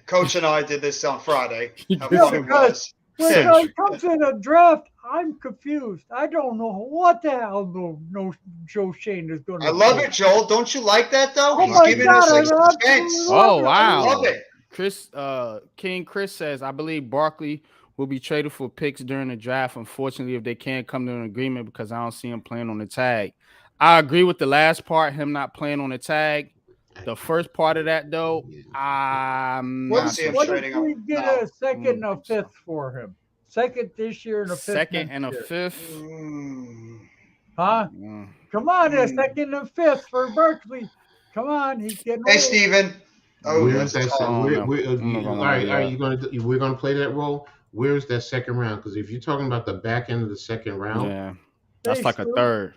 Coach and I did this on Friday. How fun it was. When it comes to the draft, I'm confused. I don't know what the hell no Joe Shane is going to do. I love it, Joel. Don't you like that, though? He's giving us suspense. Oh, wow. I love it. King Chris says, I believe Barkley will be traded for picks during the draft. Unfortunately, if they can't come to an agreement, because I don't see him playing on the tag. I agree with the last part, him not playing on the tag. The first part of that, though, I'm not so what if we get a second and a fifth for him? Second this year and a fifth. Second and a fifth? Huh? Come on, a second and a fifth for Barkley. Come on, he's getting Hey, Steven. Oh, that's we're gonna play that role. Where's that second round? Because if you're talking about the back end of the second round, that's like a third.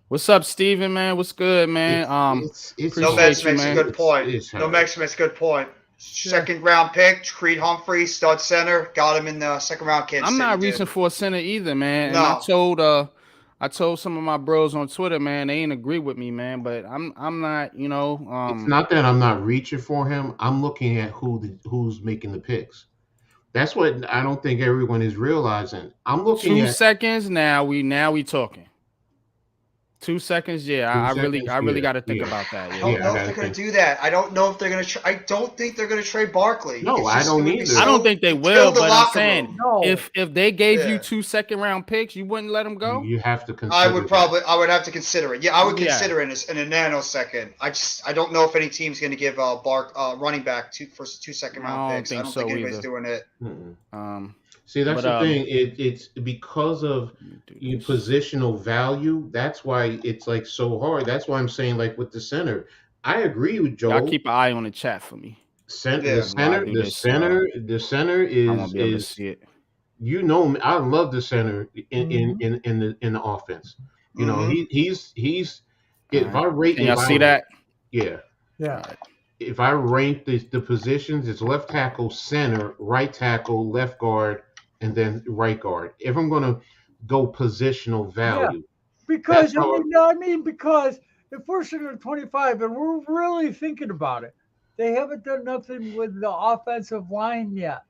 What's up, Steven, man? What's good, man? No Max makes a good point. No Max makes a good point. Second round pick, Creed Humphrey, stud center, got him in the second round. I'm not reaching for a center either, man. No. And I told some of my bros on Twitter, man, they ain't agree with me, man. But I'm not, it's not that I'm not reaching for him. I'm looking at who's making the picks. That's what I don't think everyone is realizing. I'm looking at 2 seconds now. We talking. 2 seconds, I really got to think about that. I don't know if they're going to do that. I don't know if they're going to. I don't think they're going to trade Barkley. No, I don't either. I don't think they will. But I'm saying, if they gave you 2 second-round picks, you wouldn't let them go. You have to consider. I would have to consider it. Yeah, I would consider it in a nanosecond. I don't know if any team's going to give running back 2 second-round picks. I don't think anybody's doing it. See, that's But the thing. It's because of let me do your this. positional value. That's why it's like so hard. That's why I'm saying like with the center. I agree with Y'all Joel. keep an eye on the chat for me. The Yeah. While I center, do this, I the center won't be able to is see it. you know me, I love the center Mhm. in the offense. You know, Mm-hmm. he's All if right. I rate Can y'all see that? yeah, Yeah. All right. if I rank the positions, it's left tackle, center, right tackle, left guard, and then right guard. If I'm gonna go positional Yeah. value, that's Because how because if we're sitting at 25 and we're really thinking about it, they haven't done nothing with the offensive line yet.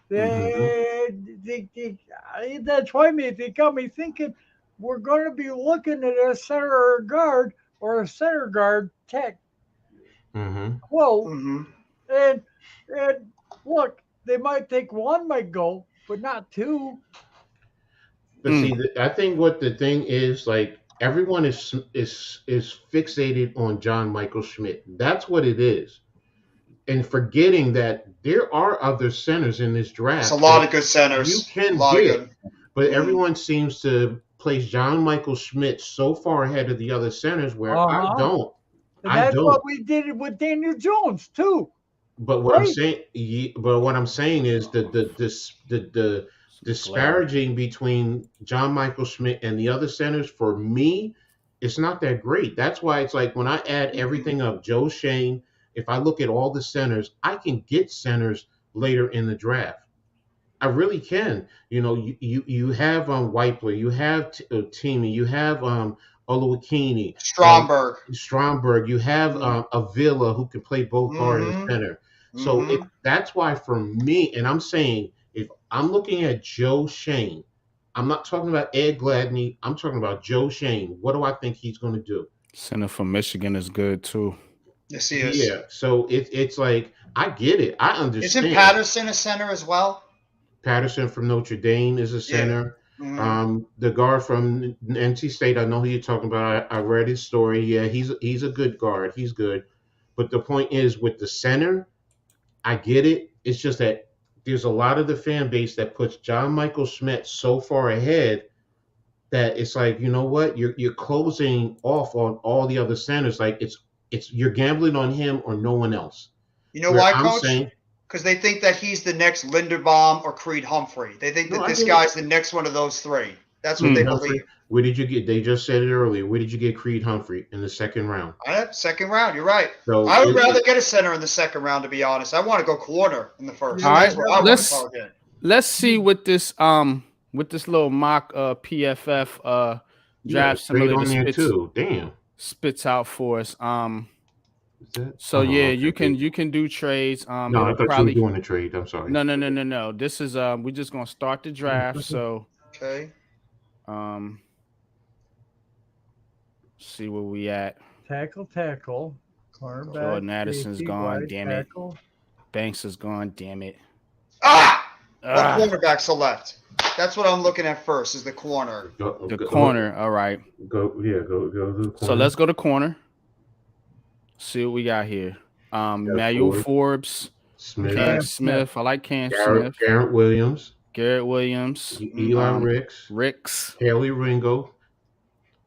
Mhm. That's why they got me thinking we're going to be looking at a center guard or a center guard tech Mhm. quote, Mm-hmm. and and look, they might think one might go, but not two. But Mm. see, I think what the thing is, like everyone is fixated on John Michael Schmidt. That's what it is, and forgetting that there are other centers in this It's a draft lot that of good you centers. A can lot of get. good. But Mm. everyone seems to place John Michael Schmidt so far ahead of the other centers where Uh huh. And I that's what don't. we did with Daniel Jones too, But what I'm right? saying, but what I'm saying is the Some glare. disparaging between John Michael Schmidt and the other centers for me, it's not that great. That's why it's like when I add Mm-hmm. everything up, Joe Shane. If I look at all the centers, I can get centers later in the draft. I really can. You know, you have Whiteler, you have Teamy, you have Olowokini, um, Stromberg. Stromberg, you have Avila who can play both guard and Mm-hmm. center. So Mm-hmm. that's why for me, and I'm saying if I'm looking at Joe Shane, I'm not talking about Ed Gladney. I'm talking about Joe Shane. What do I think he's going to do? Center from Michigan is good too. Yes, he is. Yeah. So it's like I get it. I Isn't understand. Patterson a center as well? Patterson from Notre Dame is a Yeah. center. Mm-hmm. The guard from NC State, I know who you're talking about. I read his story. Yeah, he's a good guard. He's good. But the point is, with the center, I get it. It's just that there's a lot of the fan base that puts John Michael Schmidt so far ahead that it's like, you know what? You're closing off on all the other centers. Like it's you're gambling on him or no one else. You know Where why, I'm Coach? saying, Because they think that he's the next Linderbaum or Creed Humphrey. They think no, that I this get it. guy's the next one of those three. That's what they Creed Mm. Humphrey. believe. Where did you get? They just said it earlier. Where did you get Creed Humphrey in the second round? Second round, you're right. So I would rather get a center in the second round, to be honest. I want to go corner in the first. Yeah, All right. That's what I want to Let's target. let's see what this little mock PFF you got a draft trade simulator on there too. Damn. spits out for us. Is that? So Oh, yeah, okay. you can do trades. No, I It'll thought you were probably doing a trade. I'm sorry. no. This is we're just gonna start the draft. So Okay. um see where we at. Tackle, cornerback, Jordan Addison's safety, gone, wide damn it. tackle. Banks is gone, damn it. Ah! What Ah, cornerback select? That's what I'm looking at first, is the corner. the corner. All right. Go to the So corner. let's go to corner. See what we got here. Got Emmanuel Ford, Forbes, Smith, Cam Cam Smith. Smith. I like Cam Garrett, Smith. Garrett Williams, Garrett Williams. Eli Ricks, Ricks. Haley Ringo.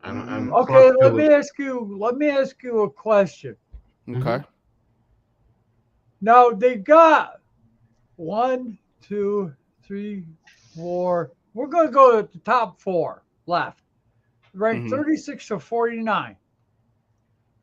Mm-hmm. I'm Okay, Clark Phillips. let me ask you a question. Okay. Now they got 1, 2, 3, 4. We're gonna go to the top 4 left. Ranked Mhm. 36 to 49.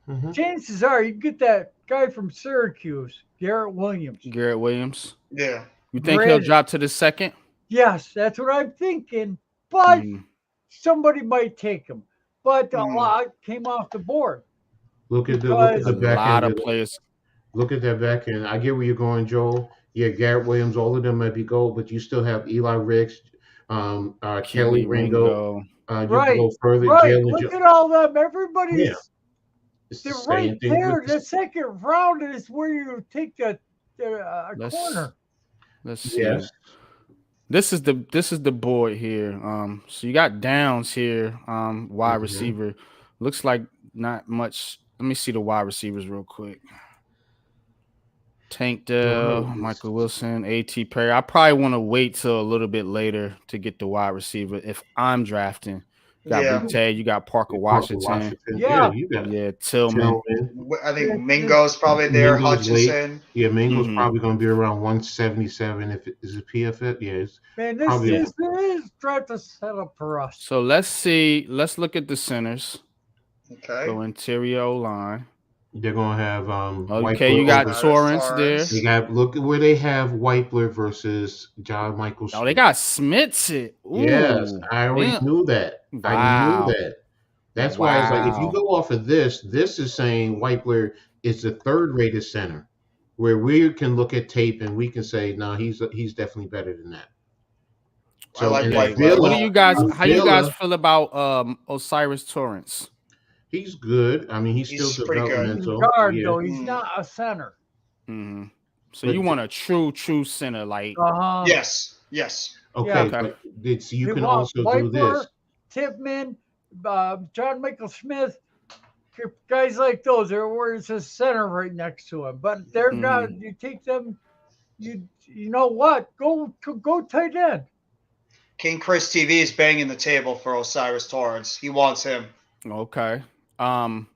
Mm-hmm. Chances are you get that guy from Syracuse, Garrett Williams. Garrett Williams. Yeah. You think he'll Granted. drop to the second? Yes, that's what I'm thinking. But Mhm. somebody might take him. But a Mhm. lot came off the board. Look at Because- the A back lot end. of players. Look at that back end. I get where you're going, Joel. Yeah, Garrett Williams, all of them might be gold, but you still have Eli Ricks, Kelly Keely Ringo. Ringo. You Right, can go further. right. Jalen Look at all them. Everybody's Yeah, it's the they're right same thing there. with The second round is where you take the Let's corner. let's see. yes. This is the board here. So you got Downs here, wide Mhm. receiver. Looks like not much. Let me see the wide receivers real quick. Tank Dell, Michael Wilson, A.T. Perry. I probably want to wait till a little bit later to get the wide receiver if I'm drafting. You got Yeah. Big Ted, you got Parker Washington. Yeah. you got Tillman. I think Mingo's probably there. Mingo's late. Hutchinson. Yeah, Mingo's Mhm. probably going to be around 177. If it is a PFF, yeah, it's Man, this Probably- is trying to set up for us. So let's see. Let's look at the centers. Okay. So interior line. they're going to have Okay, Whitebler you got over- Torrance there. They got look at where they have Whitebler versus John Michael. Oh, they got Smithson. Yes, I already Damn. knew that. Wow. I knew that. That's why it's like if you Wow. go off of this is saying Whitebler is the third-rated center, where we can look at tape and we can say, no, he's definitely better than that. I like and Whitebler. Villa- What do you guys? How you guys Villa, feel about Osiris Torrance? He's good. I mean, he's He's still pretty good. developmental. Guard, yeah. though, he's not a center. Mm-hmm. So But you want a true center, like Yes. Yes. Okay, Yeah. but you They can want also do Whitebler, this. Tipman, John Michael Smith, guys like those. Where it's a center right next to him, but they're not. You take them. You know what? Go tight end. King Chris TV is banging the table for Osiris Torrance. He wants him. okay.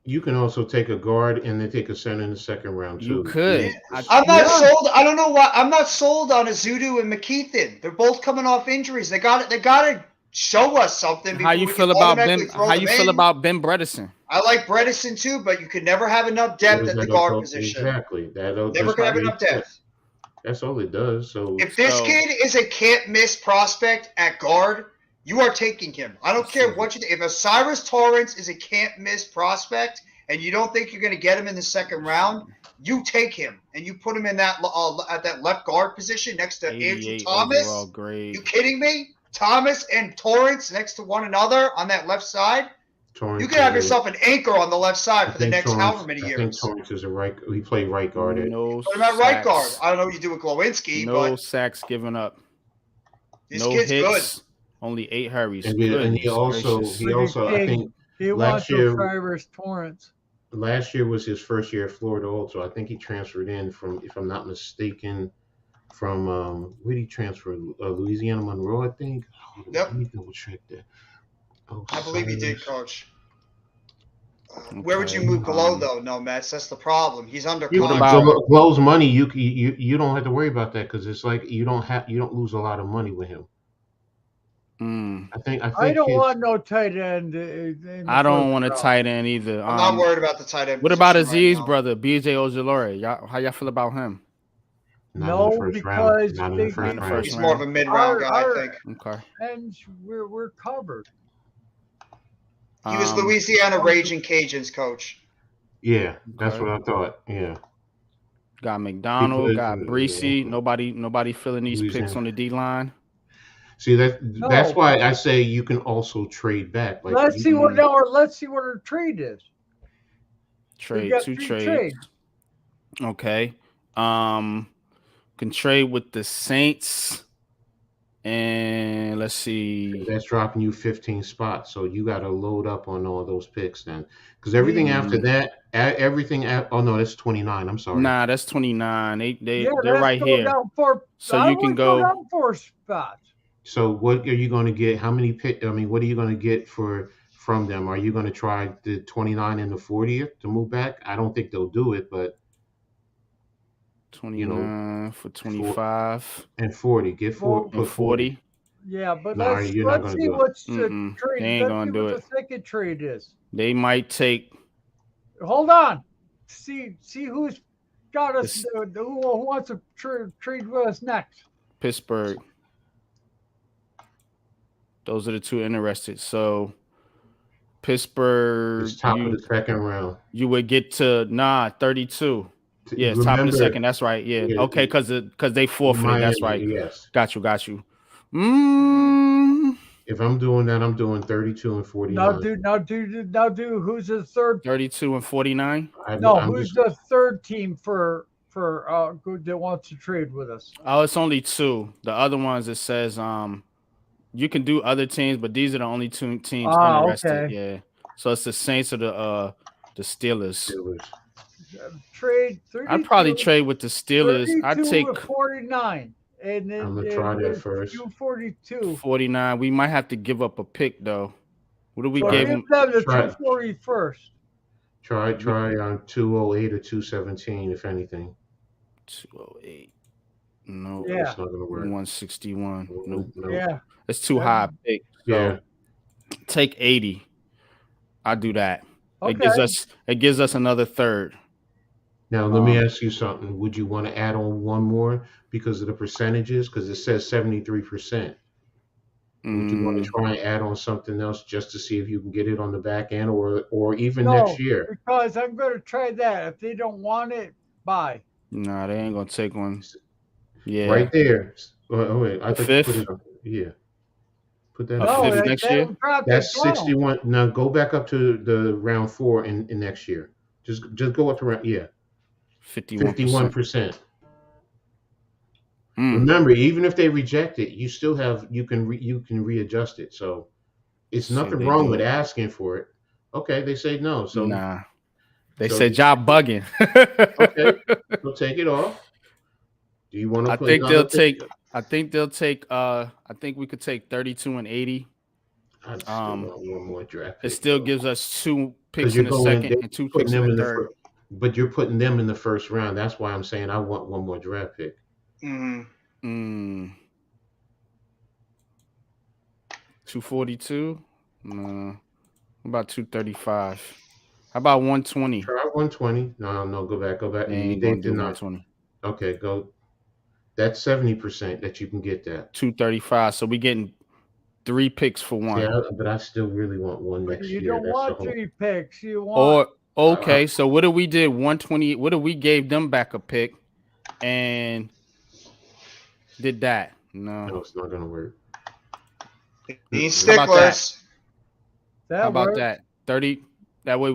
You can also take a guard and then take a center in the second round too. You could. I'm not sold. I don't know why. I'm not sold on Azudu and McKeithen. They're both coming off injuries. They got to show us something. How you feel about Ben? How you feel about Ben Bredesen? I like Bredesen too, but you can never have enough depth at the guard position. Exactly. Never can have enough depth. That's all it does. So If this kid is a can't miss prospect at guard, you are taking him. I don't care what you think. If Osiris Torrance is a can't miss prospect and you don't think you're going to get him in the second round, you take him and you put him in that at that left guard position next to Andrew Thomas. You kidding me? Thomas and Torrance next to one another on that left side. Torrance You can have yourself an anchor on the left side for the next however many I think years. Torrance is he played right guard. No Put him at right guard. sacks. I don't know what you do with Glowinski, No but sacks given up. this No kid's hits. good. Only 8 hurries. And he Goodness also gracious. I think He last wants year- Osiris Torrance. last year was his first year at Florida also. I think he transferred in from, if I'm not mistaken, from where did he transfer? Louisiana Monroe, I think. Hold on, Yep. Let me double check that. I believe he did, Osiris. Coach. Where would you Okay, move Glow though? No, Mets. That's the problem. He's under You- What contract. about- Glow's money? You don't have to worry about that because it's like you don't lose a lot of money with him. I think I don't his- want no tight end. In the I don't first want a round. tight end either. I'm not worried about the tight end. What about position right Aziz now. brother, BJ Ojolore? How y'all feel about him? not in No, the first round. because Not in they- the first Not in the round. first He's round. more of a mid-round guy, I Our- think. Okay. And we're covered. He was Um, Louisiana Raging Cajuns coach. Yeah, that's Okay. what I thought. Yeah. Got McDonald, got Because- Breesy. Nobody feeling these picks Louisiana. on the D line. See that's No. why I say you can also trade back. Like Let's you see what can- let's see what our trade is. Trade got 2 three trades. trades. Okay. Can trade with the Saints. And let's see. That's dropping you 15 spots, so you got to load up on all those picks then, because everything after that, oh no, that's 29. I'm sorry. Nah, that's 29. They're let's right go here. down four- So I you can would go- down 4 spots. So what are you going to get? How many pick? I mean, what are you going to get from them? Are you going to try the 29 and the 40th to move back? I don't think they'll do it, but 29 for 25 and 40, get Well, put and 40. Yeah, but No, let's you're not gonna see do it. what's the Mm-mm, trade. they ain't Let's gonna see do what it. the second trade is. They might take Hold on. See who's got us. This- Who wants to trade with us next? Pittsburgh. Those are the two interested. So Pittsburgh, it's top of the second round. you would get to 32. Yeah, it's top of Remember, the second. That's right. Yeah. Yeah, Okay, because they forfeited. That's right. Miami, Yes. Got you. Mm, If I'm doing that, I'm doing 32 and 49. Now do. Who's the third? 32 and 49. Who's the third team for that wants to trade with us? Oh, it's only 2. The other ones it says you can do other teams, but these are the only 2 teams interested. okay. Yeah. So it's the Saints or the Steelers. Steelers. trade 32. I'd probably trade with the Steelers. I'd 32 take with 49, and then I'm gonna try that there's first. 242. 49. We might have to give up a pick though. What do we So give give him? them the Try- 240 first. Try on 208 or 217, if anything. 208. No. Yeah. It's not gonna work. 161. Nope. No. Yeah. It's too high a pick. So Yeah. take 80. I'll do that. Okay. It gives us another third. Now let me ask you something. Would you want to add on one more because of the percentages? Because it says 73%. Would you want to try and add on something else just to see if you can get it on the back end, or even next year? Because I'm going to try that. If they don't want it, buy. Nah, they ain't gonna take one. Yeah. Right there. Oh wait, I The thought you put fifth? it on. Yeah. Put that A on. fifth next year? That's 61. Now go back up to the round 4 in next year. Just go up to round 51%. Remember, even if they reject it, you still have you can readjust it. So it's nothing wrong with asking for it. Okay, they say no. So nah, they said job bugging. Okay, so take it off. Do you want to? I think they'll take. I think we could take 32 and 80. I still want one more draft pick. It still gives us 2 picks in the second and 2 putting picks them in in the the third. but you're putting them in the first round. That's why I'm saying I want one more draft pick. 242. No. About 235. How about 120? Try 120. No, go back. They ain't gonna do 120. Okay, go. That's 70% that you can get that. 235. So we getting 3 picks for 1. Yeah, but I still really want one next year. You don't want 3 picks. You want. Okay, so what if we did 120? What if we gave them back a pick and did that? No, it's not gonna work. These sticklers. How about that? 30. That way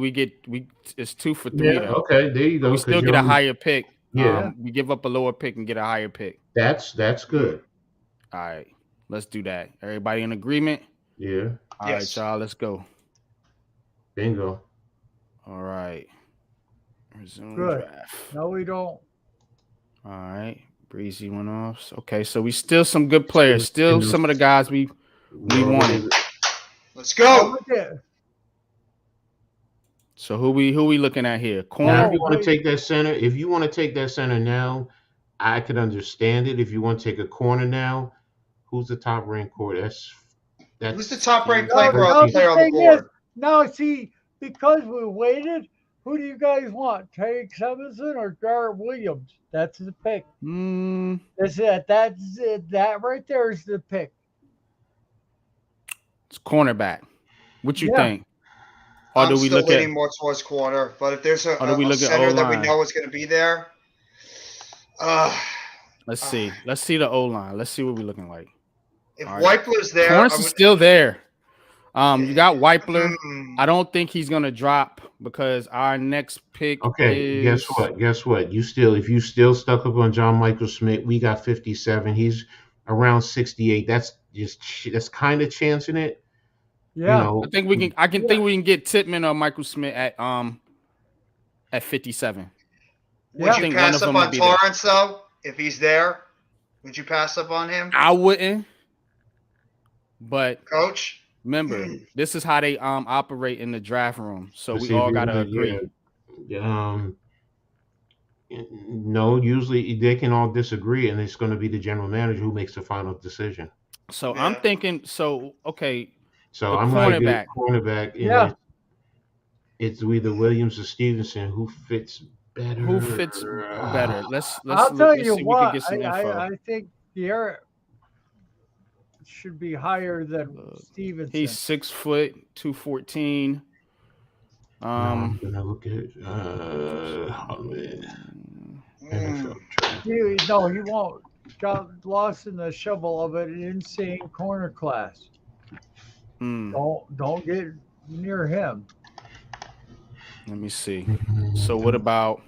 it's 2 for 3. Yeah, okay, there you go. We still get a higher pick. Yeah. We give up a lower pick and get a higher pick. That's good. All right, let's do that. Everybody in agreement? Yeah. All right, y'all, let's go. Bingo. All right. Resume Good. draft. No, we don't. All right. Breezy went off. Okay, so we still some good players. Still some of the guys we wanted. Let's go. So who we looking at here? Corner. Now, if you want to take that center, now, I could understand it. If you want to take a corner now, who's the top ranked corner? That's who's the top ranked player on the board? No, see, because we waited, who do you guys want? Terry Clemson or Garrett Williams? That's the pick. That's it. That's it. That right there is the pick. It's cornerback. What you think? Or I'm still leaning more towards corner, but if there's a center that we know is going to be there, let's see. Let's see the O-line. Let's see what we're looking like. If Weipler's there, Torrance is still there. You got Weipler. I don't think he's gonna drop because our next pick. Okay, is... guess what? If you still stuck up on John Michael Schmidt, we got 57. He's around 68. That's kind of chancing it. Yeah, I think we can. I think we can get Titman or Michael Smith at 57. Would you pass up on Torrance though if he's there? Would you pass up on him? I wouldn't. But coach, remember, this is how they operate in the draft room. So we all gotta agree. No, usually they can all disagree, and it's going to be the general manager who makes the final decision. So I'm thinking. So okay. So I'm cornerback. Cornerback. Yeah. It's either Williams or Stevenson. Who fits better? Let's I'll tell you see what. We can get some info. I think Garrett should be higher than Stevenson. He's 6 foot, 214. I'm gonna look at No, he won't. Got lost in the shovel of an insane corner class. Don't get near him. Let me see. So what about?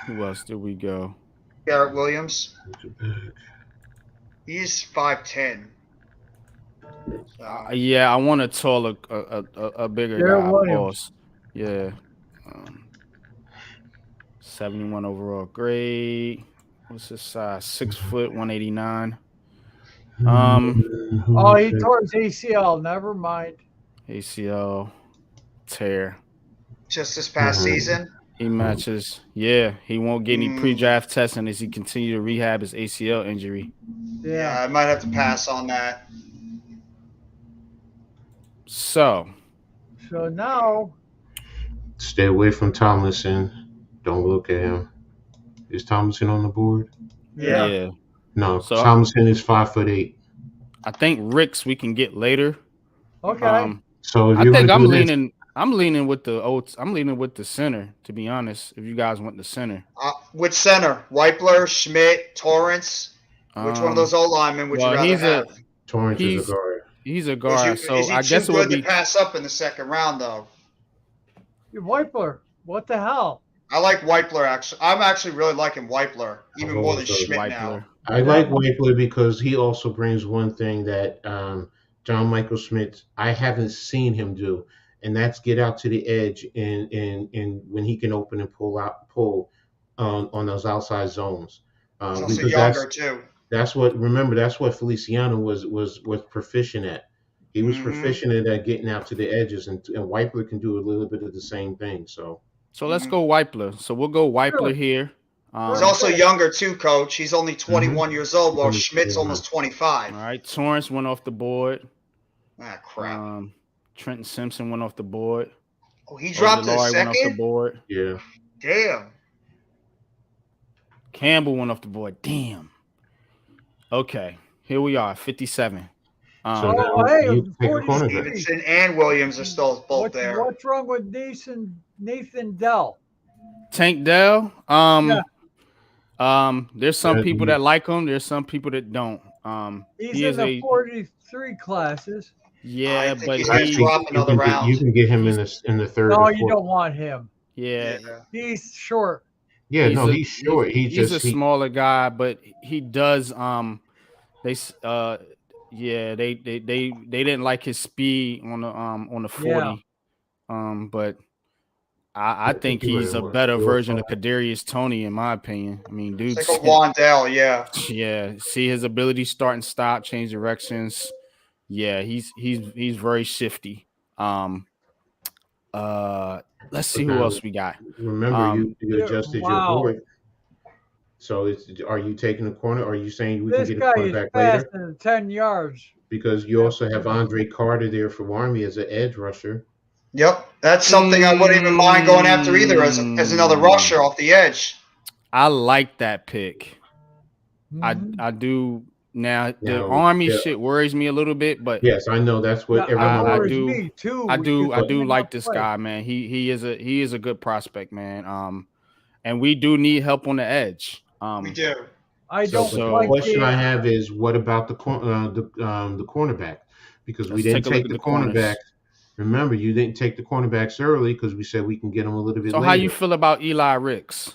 Who else did we go? Garrett Williams. He's 5'10". Yeah, I want a taller, a bigger guy. Pause. Yeah. 71 overall grade. What's his size? 6 foot, 189. Oh, he tore his ACL. Never mind. ACL tear. Just this past season. He matches. Yeah, he won't get any Mm. pre-draft testing as he continue to rehab his ACL injury. Yeah, I might have to pass on that. So now, Stay away from Tomlinson. Don't look at him. Is Tomlinson on the board? yeah. No, So Tomlinson is 5'8". I think Ricks we can get later. Okay. So if I you're think gonna I'm do this, leaning. I'm leaning with the old. I'm leaning with the center. To be honest, if you guys want the center, Which center? Weipler, Schmidt, Torrance. Which one of those old linemen would you well, rather have? Torrance is a guard. He's a Is guard. So he I guess too it would good be. to pass up in the second round, though? Weipler. What the hell? I like Weipler, actually. I'm actually really liking Weipler, even more than also Schmidt now. I like Weipler because he also brings one thing that John Michael Schmidt, I haven't seen him do, and that's get out to the edge and when he can open and pull on those outside zones. He's also Because younger, too. that's what Feliciano was proficient at. He was proficient at getting out to the edges, and Weipler can do a little bit of the same thing. So let's go Weipler. So we'll go Weipler here. He's also younger too, Coach. He's only 21 years old, while Schmidt's almost 25. All right, Torrance went off the board. Ah, crap. Trenton Simpson went off the board. Oh, he dropped to the second? Went off the board. Yeah. Damn. Campbell went off the board. Damn. Okay, here we are, 57. So now you take a cornerback. Stevenson and Williams are still both there. What's wrong with Nathan Dell? Tank Dell. There's some people that like him. There's some people that don't. He's in the 43 classes. Yeah, but he's drop another round. You can get him in the third. No, you don't want him. Yeah. He's short. Yeah, he's short. He's a smaller guy, but he does. They didn't like his speed on the 40. Yeah. But I think he's a better version of Kadarius Toney, in my opinion. I mean, dude, it's like a Wandell, yeah. Yeah, see his ability start and stop, change directions. Yeah, he's very shifty. Let's see who else we got. Remember, you adjusted your board. So are you taking a corner? Or are you saying we can get a cornerback later? Than 10 yards. Because you also have Andre Carter there for Army as an edge rusher. Yep, that's something I wouldn't even mind going after either as another rusher off the edge. I like that pick. I do. Now the Army shit worries me a little bit, but yes, I know that's what everyone. I do like this guy, man. He is a good prospect, man. And we do need help on the edge. We do. The question I have is, what about the cornerback? Because we didn't take the cornerback. Remember, you didn't take the cornerbacks early because we said we can get them a little bit later. So how you feel about Eli Ricks?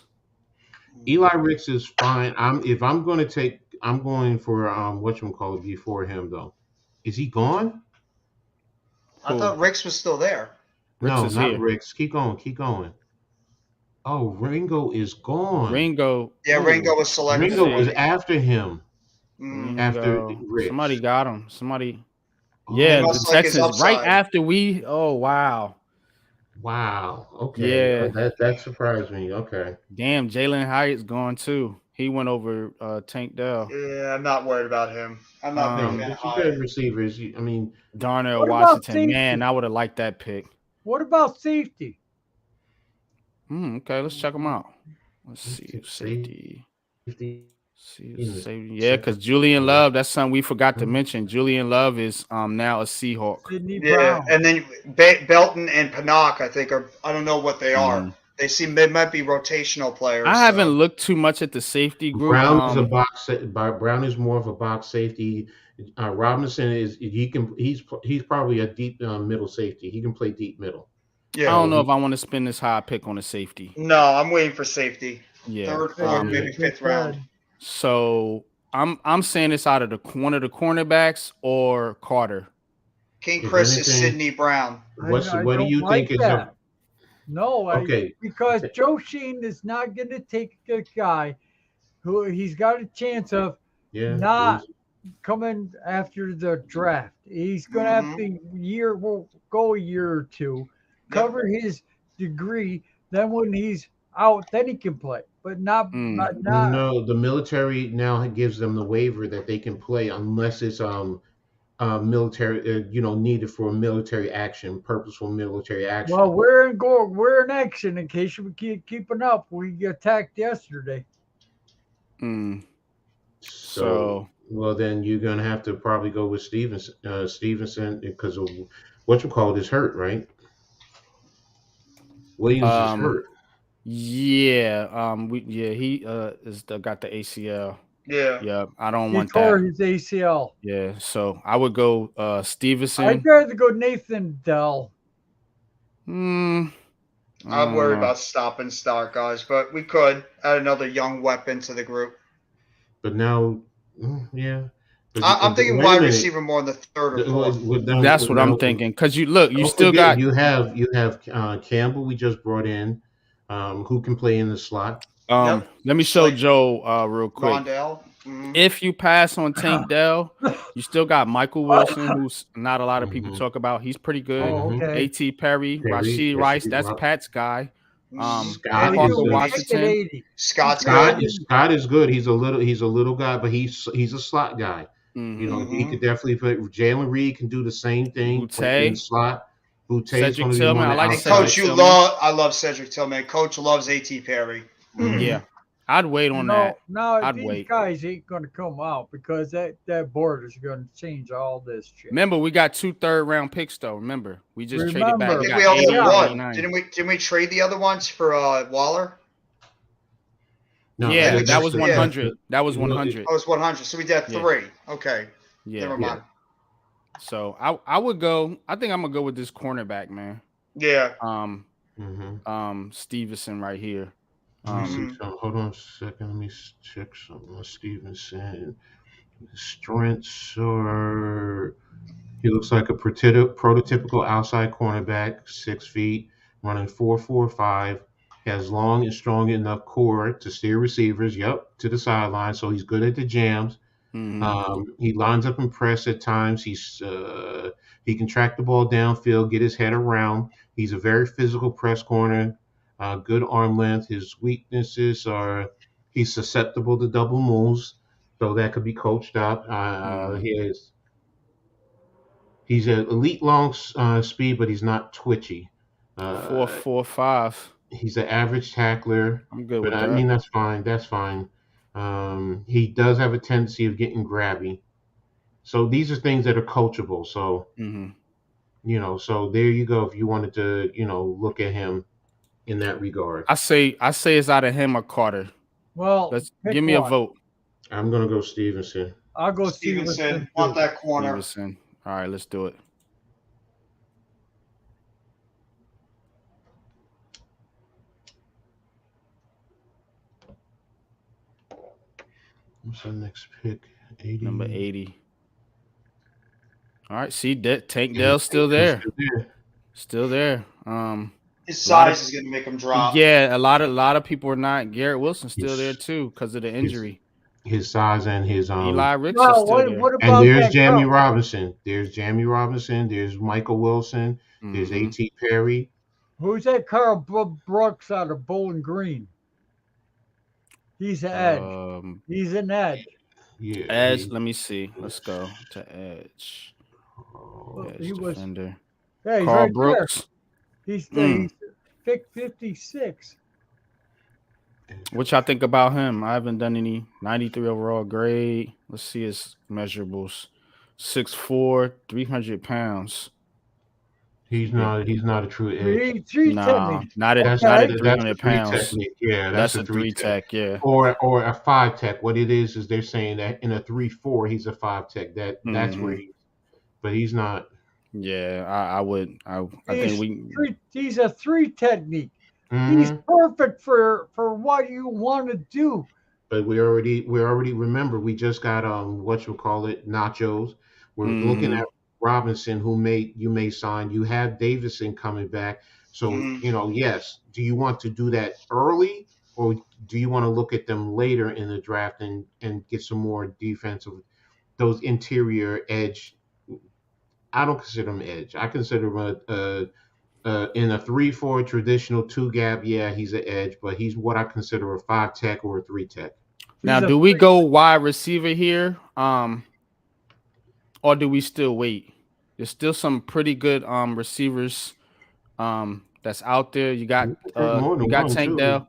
Eli Ricks is fine. I'm going for whatchamacallit before him though. Is he gone? I thought Ricks was still there. Not Ricks. Keep going. Oh, Ringo is gone. Ringo was selected. Ringo was after him. After Ricks. Somebody got him. Somebody. Yeah, the Texans right after we. Oh wow. Okay. Yeah. That surprised me. Okay. Damn, Jalen Hyatt's gone too. He went over Tank Dell. Yeah, I'm not worried about him. I'm not big fan of Hyatt. Receivers. I mean, Darnell Washington. Man, I would have liked that pick. What about safety? Okay, let's check them out. Let's see safety. Yeah, because Julian Love, that's something we forgot to mention. Julian Love is now a Seahawk. Yeah, and then Belton and Pinnock, I think, I don't know what they are. They might be rotational players. I haven't looked too much at the safety group. Brown is more of a box safety. Robinson he's probably a deep middle safety. He can play deep middle. Yeah, I don't know if I want to spend this high pick on a safety. No, I'm waiting for safety. Yeah, third, fourth, maybe fifth round. So I'm saying this out of the cornerbacks or Carter. King Chris is Sidney Brown. What do you think is No, Okay, because Joe Sheen is not going to take a guy who he's got a chance of yeah, not coming after the draft. He's going to have Mhm. to will go a year or two, Yep. cover his degree. Then when he's out, then he can play. But Mm. not. no, the military now gives them the waiver that they can play unless it's military, needed for military action, purposeful military Well, action. we're in action. In case you keep keeping up, we attacked yesterday. Mm. So, So well, then you're gonna have to probably go with Stevenson because of what you call it is hurt, right? Williams is um hurt. yeah, he got the ACL. Yeah. Yeah, I don't He want tore that. his ACL. Yeah, so I would go I'd Stevenson. rather go Nathan Dell. Mm, I'm worried uh, about stop and start guys, but we could add another young weapon to the group. But now, yeah. But I'm thinking wait a wide minute. receiver more in the third or fourth. that's what I'm Now, thinking. Cause you look, you don't still forget got you have Campbell we just brought in, who can play in the slot. Yep. let me show Slate Joe real quick. Rondell. Mm-hmm. If you pass on Tank Dell, you still got Michael Wilson, who's not a lot of people Hmm. talk about. He's pretty good. Oh, Hmm. okay. A.T. Perry, Perry, Rashid Rice, Rashid that's Rock, Pat's guy. Well, Scott he's is Parker only a picked at Washington. 80. Scott's He's picked good. at 80. Scott is good. He's a little guy, but he's a slot guy. Mm-hmm. He Mm-hmm. could definitely play. Jalen Reed can do the same thing, play in the Butte, slot. Butte is Cedric going to be Tillman. on I the like And Cedric outside. coach, Tillman. I love Cedric Tillman. Coach loves A.T. Perry. Hmm. Yeah, I'd wait on that. Now I'd these wait. guys ain't going to come out because that board is going to change all this shit. Remember, we got 2 third-round picks though. Remember, we just traded back. I Remember. We think got we only 80 have and Yeah. one. 89. Didn't we trade the other ones for Waller? No, Yeah, we that just- was yeah. 100. That was 100. Oh, it's 100. So we did Yeah. 3. Okay. Yeah. Never mind. So I would go. I think I'm gonna go with this cornerback, man. Yeah. Stevenson right here. Let me see Mhm. something. Hold on a second. Let me check something on Stevenson. Strengths are he looks like a prototypical outside cornerback, 6 feet, running 4.45. Has long and strong enough core to steer receivers, to the sideline. So he's good at the jams. He lines up and press at times. He can track the ball downfield, get his head around. He's a very physical press corner, good arm length. His weaknesses are he's susceptible to double moves, so that could be coached up. He's an elite long speed, but he's not twitchy. Uh, 4.45. he's an average tackler, I'm good but with I that. mean that's fine. That's fine. He does have a tendency of getting grabby. So these are things that are coachable. So so there you go. If you wanted to, look at him in that regard, I say it's out of him or Carter. Well, Let's pick give me a one. vote. I'm gonna go Stevenson. I'll go Stevenson. Stevenson. Want Too. that corner. Stevenson. All right, let's do it. What's the next pick? 80. Number 80. All right, see Tank Dell's still there. Still there. His size is going to make him drop. Yeah, a lot of people are not. Garrett Wilson's still there too because of the injury. His size and his Eli Ricks is Well, still there. what and about there's that Jamie girl? Robinson. There's Jamie Robinson. There's Michael Wilson. There's A.T. Perry. Who's that Carl Brooks out of Bowling Green? He's an edge. He's an edge. Yeah. Edge. Let me see. Let's go to edge. Edge He was. defender. Yeah, he's Carl right Brooks. there. He's pick 56. What y'all think about him? I haven't done any 93 overall grade. Let's see his measurables. 6'4", 300 pounds. He's not a true edge. Nah, not at 300 pounds. Yeah, that's a 3 tech. Yeah, or a 5 tech. What it is they're saying that in a 3-4 he's a 5 tech. That's where but he's not. Yeah, I think he's a 3 technique. Mm-hmm. He's perfect for what you want to do. But we already remember we just got nachos. We're looking at Robinson, who you may sign. You have Davison coming back, So, yes, do you want to do that early, or do you want to look at them later in the draft and get some more defensive, those interior edge? I don't consider them edge. I consider them in a 3-4 traditional 2-gap. Yeah, he's an edge, but he's what I consider a 5 tech or a 3 tech. Now, do we go wide receiver here, or do we still wait? There's still some pretty good receivers that's out there. You got Tank Dell,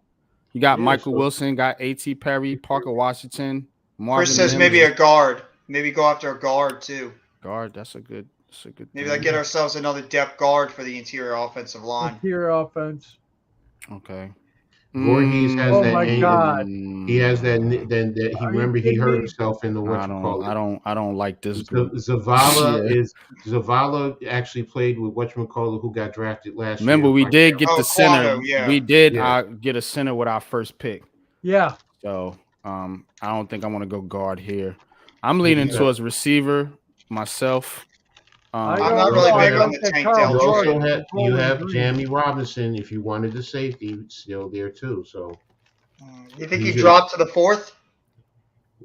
you got Michael Wilson, got A.T. Perry, Parker Washington, Marvin Chris says Mims. maybe a guard. Maybe go after a guard too. Guard, that's a good Maybe like get ourselves another depth guard for the interior offensive line. Interior offense. Okay. Voorhees has oh that. My God. He has that. Then he remember he hurt himself in the I don't like this group. Zavala actually played with whatchamacallit, who got drafted last year. Remember, we did get the center. Quando, yeah. We did get a center with our first pick. Yeah. So I don't think I want to go guard here. I'm leaning towards receiver myself. I'm not really big on the Tank Dell. You have Jamie Robinson, if you wanted the safety, still there too. So you think he dropped to the 4th?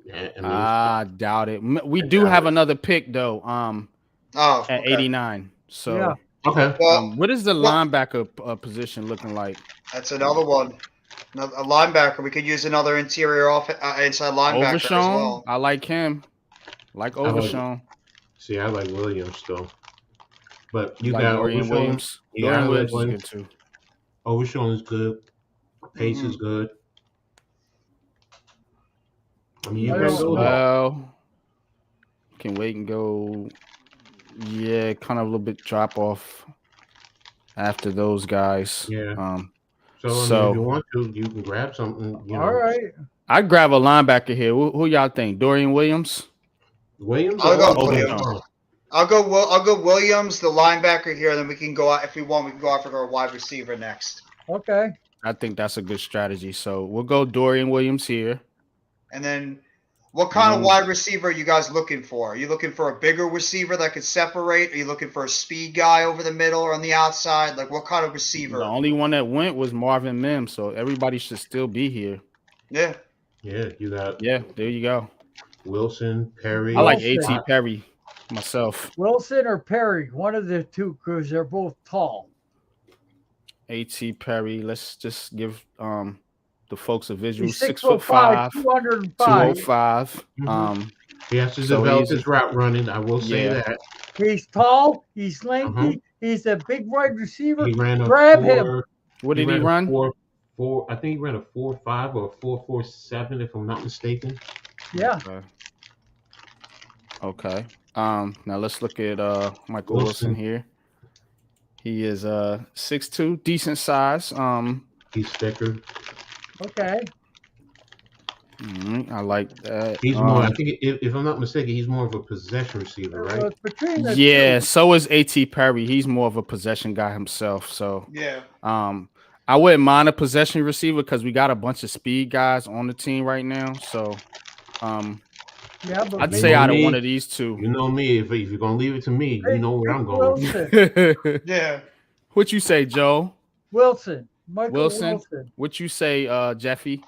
Yeah, I doubt it. We do have another pick though. At 89. So yeah. Okay. Well, what is the linebacker position looking like? That's another one. A linebacker. We could use another interior inside linebacker as well. I like him. Like Overshown. See, I like Williams still. But you like got Dorian Williams. Yeah, Dorian Williams is good too. Overshown is good. Pace is good. I mean, you can wait and go. Yeah, kind of a little bit drop off after those guys. Yeah. So if you want to, you can grab something. All right. I'd grab a linebacker here. Who y'all think? Dorian Williams? I'll go Williams. I'll go Williams, the linebacker here. Then we can go out if we want. We can go out for a wide receiver next. Okay. I think that's a good strategy. So we'll go Dorian Williams here. And then, what kind of wide receiver are you guys looking for? Are you looking for a bigger receiver that could separate? Are you looking for a speed guy over the middle or on the outside? Like, what kind of receiver? The only one that went was Marvin Mims, so everybody should still be here. Yeah. Yeah, you got. Yeah, there you go. Wilson, Perry. I like A.T. Perry myself. Wilson or Perry, one of the two, because they're both tall. A.T. Perry. Let's just give the folks a visual. He's 6'5", 205. 205. He has to develop his route running. I will say that. He's tall. He's lengthy. He's a big wide receiver. He ran a Grab him. What did he run? 4.4. I think he ran a 4.5 or 4.47, if I'm not mistaken. Yeah. Okay. Now let's look at Michael Wilson here. He is 6'2", decent size. He's thicker. Okay. I like that. He's more. I think if I'm not mistaken, he's more of a possession receiver, right? Yeah. So is A.T. Perry. He's more of a possession guy himself. So yeah. I wouldn't mind a possession receiver because we got a bunch of speed guys on the team right now. So yeah, but I'd say out of one of these two. You know me. If you're gonna leave it to me, you know where I'm going. Yeah. What you say, Joe? Wilson. Michael Wilson. What you say, Jeffy?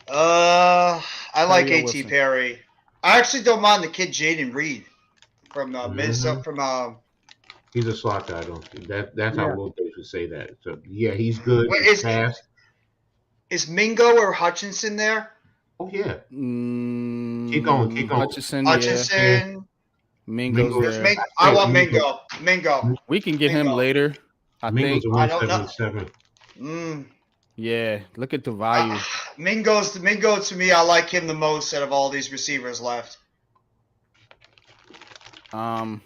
I like A.T. Perry. I actually don't mind the kid Jaden Reed from Minnesota. From he's a slot guy. That's how we'll basically say that. So yeah, he's good. Wait, he's fast. Is Mingo or Hutchinson there? Oh yeah. Keep going. Hutchinson. Yeah. Mingo's there. I want Mingo. We can get him later. I think. I don't know. Yeah, look at the value. Mingo to me, I like him the most out of all these receivers left. Now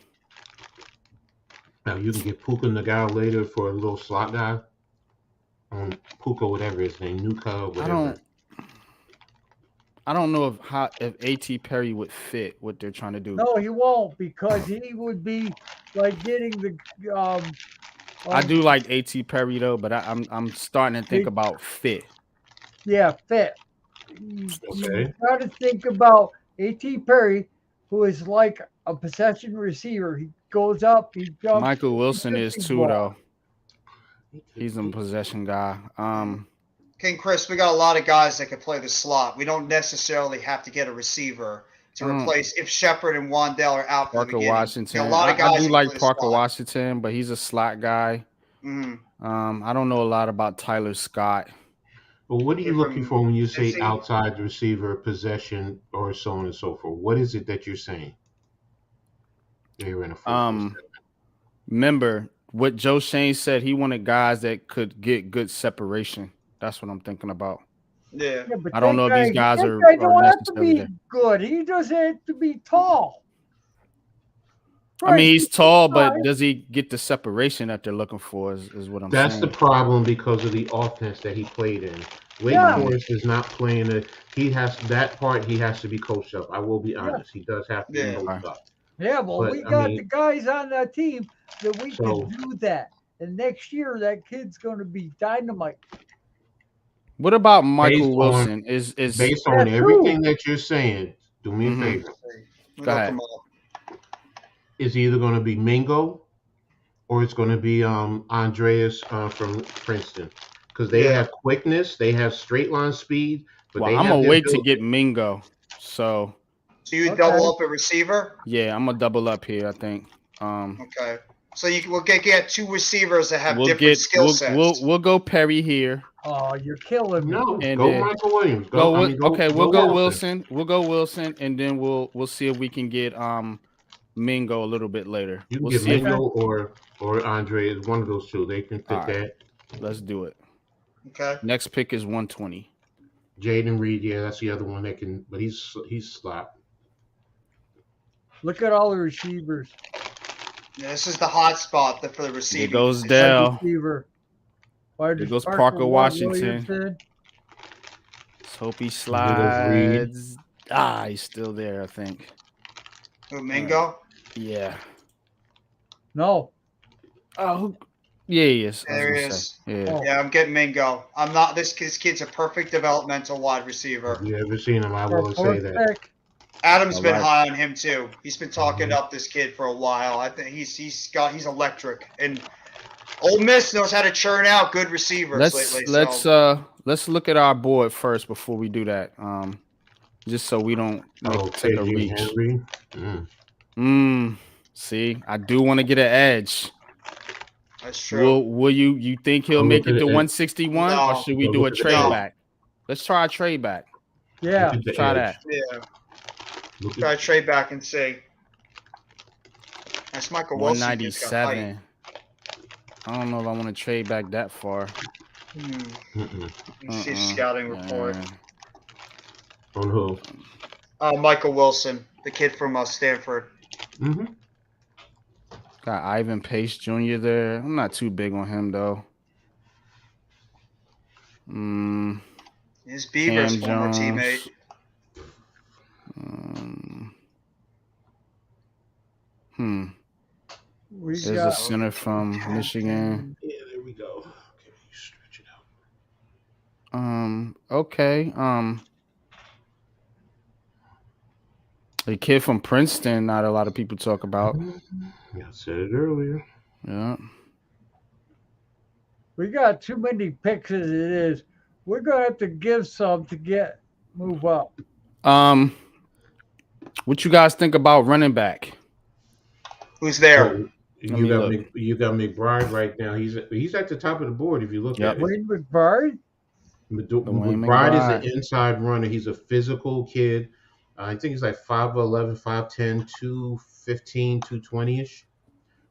you can get Puka Nagao later for a little slot guy. Puka, whatever his name, Nuka, whatever. I don't know if A.T. Perry would fit what they're trying to do. No, he won't, because he would be like getting the. I do like A.T. Perry though, but I'm starting to think about fit. Yeah, fit. Okay. You got to think about A.T. Perry, who is like a possession receiver. He goes up, he jumps. Michael Wilson is too, though. He's a possession guy. King Chris, we got a lot of guys that can play the slot. We don't necessarily have to get a receiver to replace if Shepard and Wandale are out for the Parker beginning. Washington. A lot of I guys do that like play the Parker slot. Washington, but he's a slot guy. I don't know a lot about Tyler Scott. But what are you looking for when you say Cincy? outside receiver, possession, or so on and so forth? What is it that you're saying? They're in a Remember what Joe Shane said. He wanted guys that could get good separation. That's what I'm thinking about. Yeah. but I don't know if these guys that are guy don't have to necessarily be there. good. He doesn't have to be tall. I mean, he's tall, but Right. does he get the separation that they're looking for? Is what I'm That's saying. the problem because of the offense that he played in. Wake Yeah. Forest is not playing it. He has that part. He has to be coached up. I will be honest. He does have to be Yeah. coached up. Yeah, well, But, we I got mean- the guys on that team that we So- can do that. And next year, that kid's going to be dynamite. What about Based Michael on- Wilson? Is Based on That's everything that you're saying, do me a Mhm. favor. We Go look ahead. them up. It's either going to be Mingo or it's going to be Andreas from Princeton because they Yeah. have quickness, they have straight line speed, but well, they I'm have gonna the wait to ability- get Mingo. So So you Okay. double up a receiver? yeah, I'm gonna double up here. I think. Okay. So we'll get two receivers that have We'll different get skill sets. we'll go Perry here. Oh, you're killing me. No, And go then- Michael Williams. Go, I mean, okay, we'll go Wilson. Wilson. We'll go Wilson, and then we'll see if we can get Mingo a little bit later. You can We'll get see. Mingo or Andre. It's one of those two. They can fit All right. that. Let's do it. Okay. Next pick is 120. Jaden Reed, yeah, that's the other one that can, but he's slot. Look at all the receivers. Yeah, this is the hot spot for the receiving. There goes position. Dell. Receiver. Why There does goes Parker Washington. Williamson? Let's hope he Reed. slides. He's still there, I think. Who, Mingo? Yeah. No. Oh, yeah, he is. I was There he gonna is. say. Yeah. Oh. Yeah, I'm getting Mingo. I'm not. This kid's a perfect developmental wide receiver. Have you ever seen him? I Our will say fourth that. pick. Adam's All been right. high on him too. He's been talking Mhm. up this kid for a while. I think he's electric. And Ole Miss knows how to churn out good receivers lately. Let's look at our board first before we do that. Just so we don't take a KJ reach. Henry. See, I do want to get an edge. That's true. Will you think he'll Go make look it at to it. 161, or No. should we Go do a look at it. trade No. back? Let's try a trade back. Yeah. Look at the Try edge. that. Yeah. Look at- Try to trade back and see. That's Michael Wilson. Kid's got height. 197. I don't know if I want to trade back that far. Mm-mm. Let's see scouting report. On who? Michael Wilson, the kid from Stanford. Mm-hmm. Got Ivan Pace Jr. there. I'm not too big on him though. His Beaver's Cam former Jones. teammate. We There's a got center from Michigan. Yeah, there we go. Okay, stretch it out. Okay. A kid from Princeton, not a lot of people talk about. Yeah, I said it earlier. Yeah. we got too many picks as it is. We're gonna have to give some to move up. What you guys think about running back? Who's there? So, Let me look. you got McBride right now. He's at the top of the board if you look Yep. at it. Wayne McBride. Dwayne McBride is McBride. an inside runner. He's a physical kid. I think he's like 5'11", 5'10", 215, 220-ish.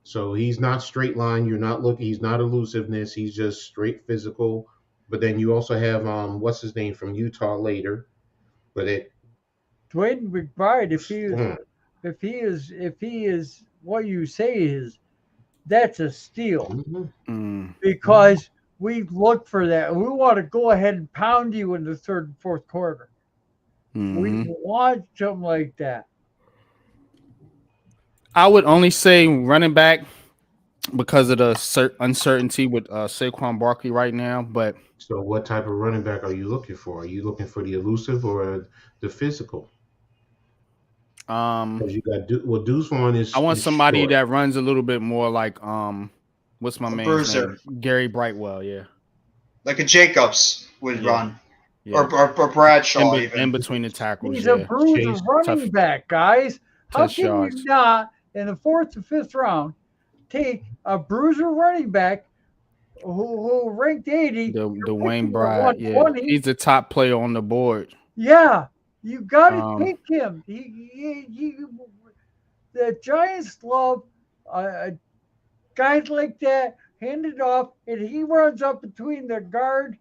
So he's not straight line. You're not looking. He's not elusiveness. He's just straight physical. But then you also have what's his name from Utah later. But Dwayne McBride. If he is what you say he is, that's a steal because we look for that. We want to go ahead and pound you in the third and fourth quarter. We want something like that. I would only say running back because of the uncertainty with Saquon Barkley right now. But so what type of running back are you looking for? Are you looking for the elusive or the physical? Because you got Deuce one is. I want is somebody short. that runs a little bit more like What's my A man's bruiser. name? Gary Brightwell. Yeah. Like a Jacobs would Yeah. run. Yeah. Or Bradshaw in even. between the tackles. He's a Yeah. bruiser Chase, running Tough- back, guys. How touch can yards. you not, in the 4th or 5th round, take a bruiser running back who ranked 80, The Wayne Bride. Yeah. 120? He's the top player on the board. Yeah, you got to Um, take him. The Giants love guys like that, hand it off, and he runs up between the guard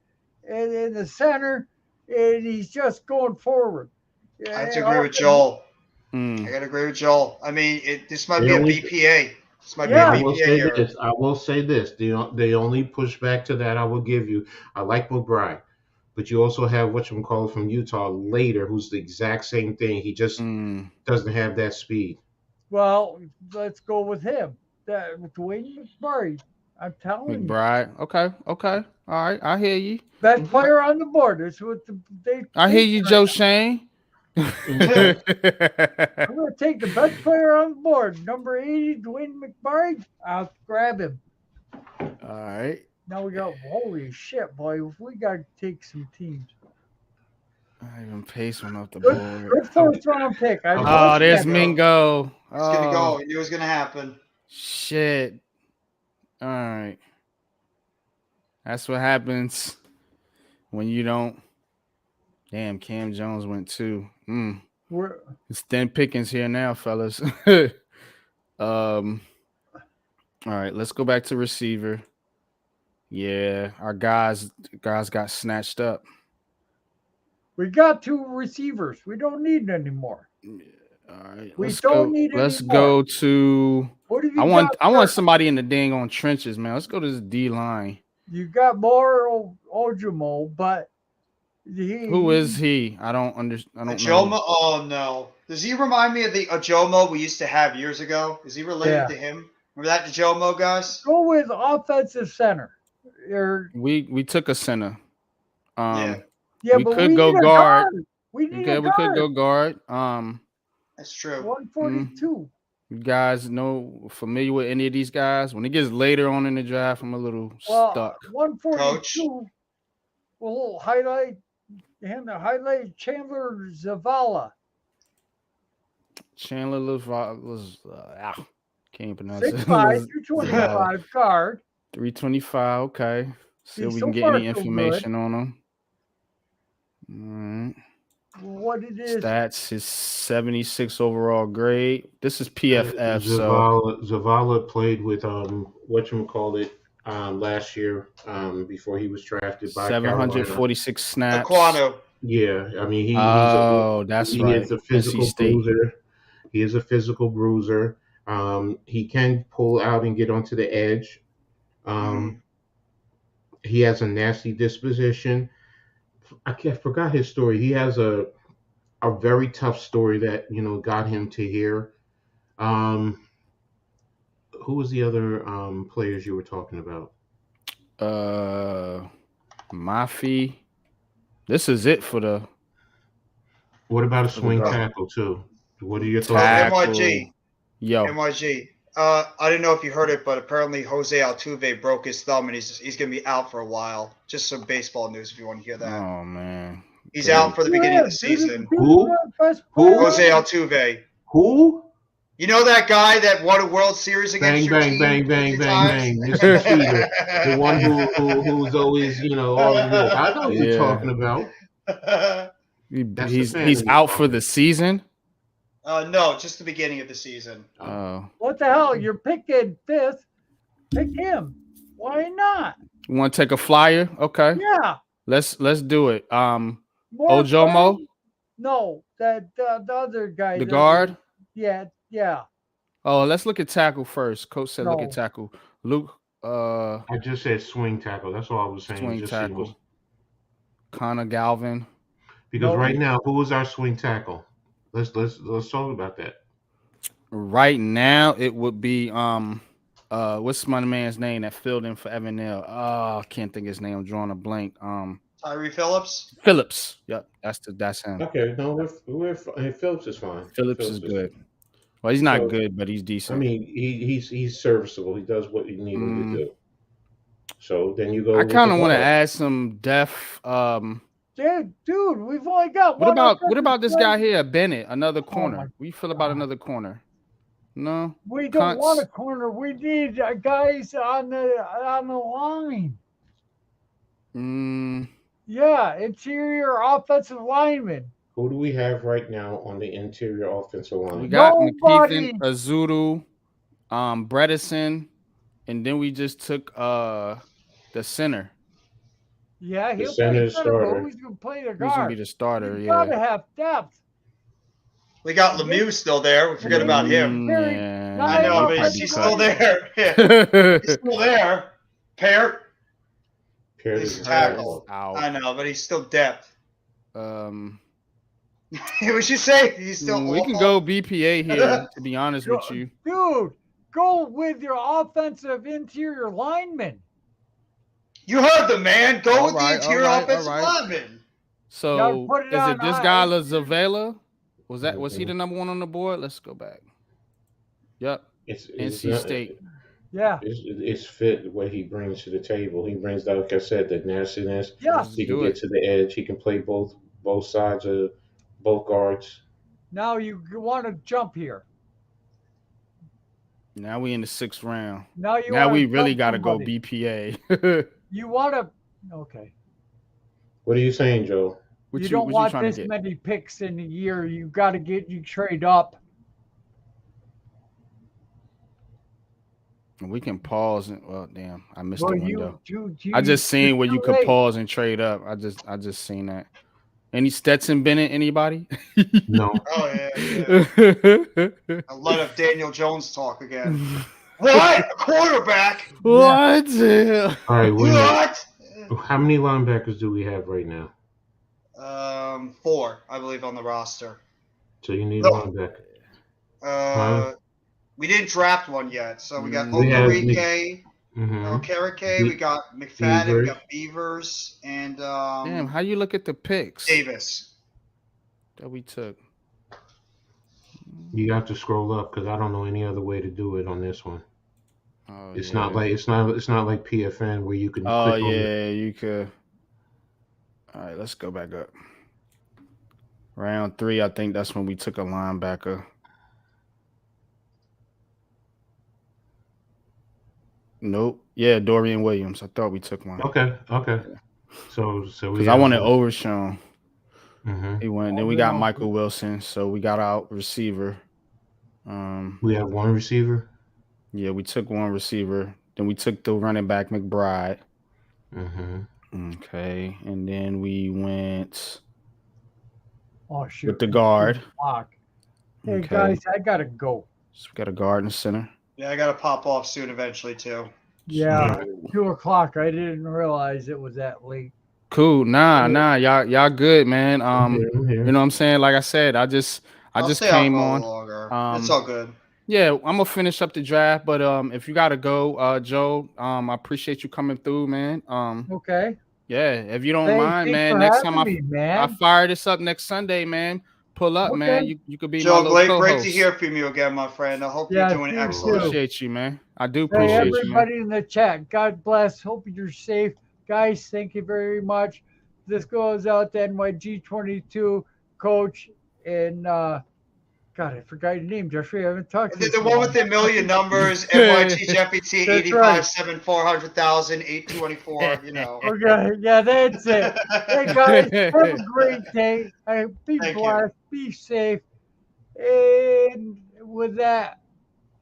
and the center, and he's just going forward. I have to agree with Joel. I gotta agree with Joel. I mean, this might They be a only- BPA. This might Yeah. I be a will BPA say here. this. I will say this. The only pushback to that I will give you. I like McBride, but you also have whatchamacallit from Utah later, who's the exact same thing. He just doesn't have that speed. Well, let's go with him. Dwayne McBride. I'm telling you. McBride. Okay. All right. I hear you. Best player on the board. That's what they I hear you, right Joe now. Shane. I'm going to take the best player on the board. Number 80, Dwayne McBride. I'll grab him. All right. Now we got, holy shit, boy. We got to take some teams. I even pace one off the Good, board. good 4th round pick. Oh, there's Mingo. Mingo. It's gonna go. I knew it was gonna happen. Shit. All right. That's what happens when you don't. Damn, Cam Jones went too. It's thin pickings here now, fellas. All right, let's go back to receiver. Yeah, our guys got snatched up. We got 2 receivers. We don't need anymore. All right, We let's don't go. need Let's any go more. to. What have you I want got? somebody in the dang on trenches, man. Let's go to this D line. You got more Ojimo, but Who is he? I don't understand. I don't Ajomo? know. Oh no. Does he remind me of the Ajomo we used to have years ago? Is he related to him? Remember that Ajomo, guys? Go with offensive center. We took a center. Yeah. Yeah, we but could we go need a guard. We need Okay, a we guard. could go guard. That's true. 142. You guys familiar with any of these guys? When it gets later on in the draft, I'm a little stuck. 142. We'll highlight Chandler Zavala. Chandler was can't pronounce 6'5", it. 225 guard. 325. Okay. See if we So can get far, any so good. information on him. All right. What it is? Stats, his 76 overall grade. This is PFF. Zavala played with whatchamacallit last year before he was drafted by 746 snaps. Aquano. Yeah, I mean that's he right. is a physical bruiser. He is a physical bruiser. He can pull out and get onto the edge. He has a nasty disposition. I forgot his story. He has a very tough story that got him to here. Who was the other players you were talking about? Mafi. This is it for the. What about a swing tackle too? What are your thoughts? NYG. Yo. NYG. I didn't know if you heard it, but apparently Jose Altuve broke his thumb and he's going to be out for a while. Just some baseball news if you want to hear that. Oh man. He's out for the beginning of the season. Who? Jose Altuve. Who? You know that guy that won a World Series against your team? Bang, Mr. Cheater. The one who's always, all in the I know what you're talking about. He's out for the season? No, just the beginning of the season. Oh. What the hell? You're picking 5th. Pick him. Why not? You want to take a flyer? Okay. Yeah. Let's do it. Ojomo? No, the other guy. The guard? Yeah. Oh, let's look at tackle first. Coach said look at tackle. Luke. I just said swing tackle. That's all I was saying. Swing tackle. Connor Galvin. Because right now, who is our swing tackle? Let's talk about that. Right now, it would be what's my man's name that filled in for Evan Neal? Oh, I can't think of his name. I'm drawing a blank. Tyree Phillips. Phillips. Yep, that's him. Okay, no, Phillips is fine. Phillips is good. Well, he's not So, good, but he's I decent. mean, he's serviceable. He does what you need him to do. So then you go I with kind the of want to guard. add some depth. Dude, we've only got What one. about this guy here, Bennett? Another my corner. What do you feel about God. another corner? No, We don't Cunts. want a corner. We need guys on the line. Yeah, interior offensive lineman. Who do we have right now on the interior offensive line? We got Nobody. McKeithen, Azulu, Bredesen, and then we just took the center. Yeah, The he'll center play center, but starter. who's gonna play the He's gonna be guard? the starter. You Yeah. gotta have depth. We got Lemieux still there. We forget about him. Yeah, I I know, know, but but he's you still might- there. Yeah, he's still there. Peart. Peart He's is tackle. out. I know, but he's still depth. Um, What you say? He's still. we can go BPA here. To be honest with you, Dude, go with your offensive interior lineman. You heard the man. Go All with right, the interior all right, offensive all right. lineman. so put it is on it this guy ice. Lazavela? Was he the number one on the board? Let's go back. Yep, It's NC not- State. Yeah. It's fit what he brings to the table. He brings, like I said, the nastiness. Yeah. Let's He can do get it. to the edge. He can play both sides of both guards. Now you want to jump here. Now we in the 6th round. Now you Now wanna we really jump got to go somebody. BPA. You want to. Okay. What are you saying, Joe? You don't what want trying to this get? many picks in a year. You got to you trade up. We can pause and well, damn, I missed Well, the window. you I just seen where you could late. pause and trade up. I just seen that. Any Stetson Bennett? Anybody? No. Oh yeah. I'll let up Daniel Jones talk again. What? A quarterback? What? All right. Wait a minute. What? How many linebackers do we have right now? 4, I believe, on the roster. So you need No. linebacker. We didn't draft one yet, so we got We have Okereke, Mm-hmm. Okereke, we got McFadden, we Beavers. got Beavers, and Damn, how you look at the picks Davis. that we took? You have to scroll up because I don't know any other way to do it on this one. Oh, It's yeah. not like PFN where you can. Oh click on it. yeah, you could. All right, let's go back up. Round 3, I think that's when we took a linebacker. Nope. Yeah, Dorian Williams. I thought we took one. Okay. So we. Because I wanted Overshown. Mm-hmm. He went. Then we got Michael Wilson. So we got our receiver. We have one receiver. Yeah, we took one receiver. Then we took the running back McBride. Mm-hmm. Okay, and then we went Oh shoot. with the guard. Hey Okay. guys, I gotta go. So we got a guard in the center. Yeah, I got to pop off soon eventually, too. Yeah, 2:00. I didn't realize it was that late. Cool. Nah. Y'all good, man. I'm here. You know what I'm saying? Like I said, I just I'll just stay out came for a on. little longer. It's all good. Yeah, I'm gonna finish up the draft, but if you gotta go, Joe, I appreciate you coming through, man. Okay. Yeah, if you don't Hey, mind, thanks man. for Next time having me, man. I fire this up next Sunday, man. Pull up, Okay. man. You could be my Joe, little great co-host. to hear from you again, my friend. I hope Yeah, you're doing you excellent. too. Appreciate you, man. I do Hey, appreciate you, man. everybody in the chat, God bless. Hope you're safe. Guys, thank you very much. This goes out to NYG22 coach and God, I forgot your name, Jeffrey. I haven't talked to you. The one with the million numbers, NYG Jeffy T, That's 85, right. 7, 400,000, 824, you know. Okay, yeah, that's it. Hey guys, have a great day. Be Thank you. blessed, be safe. And with that,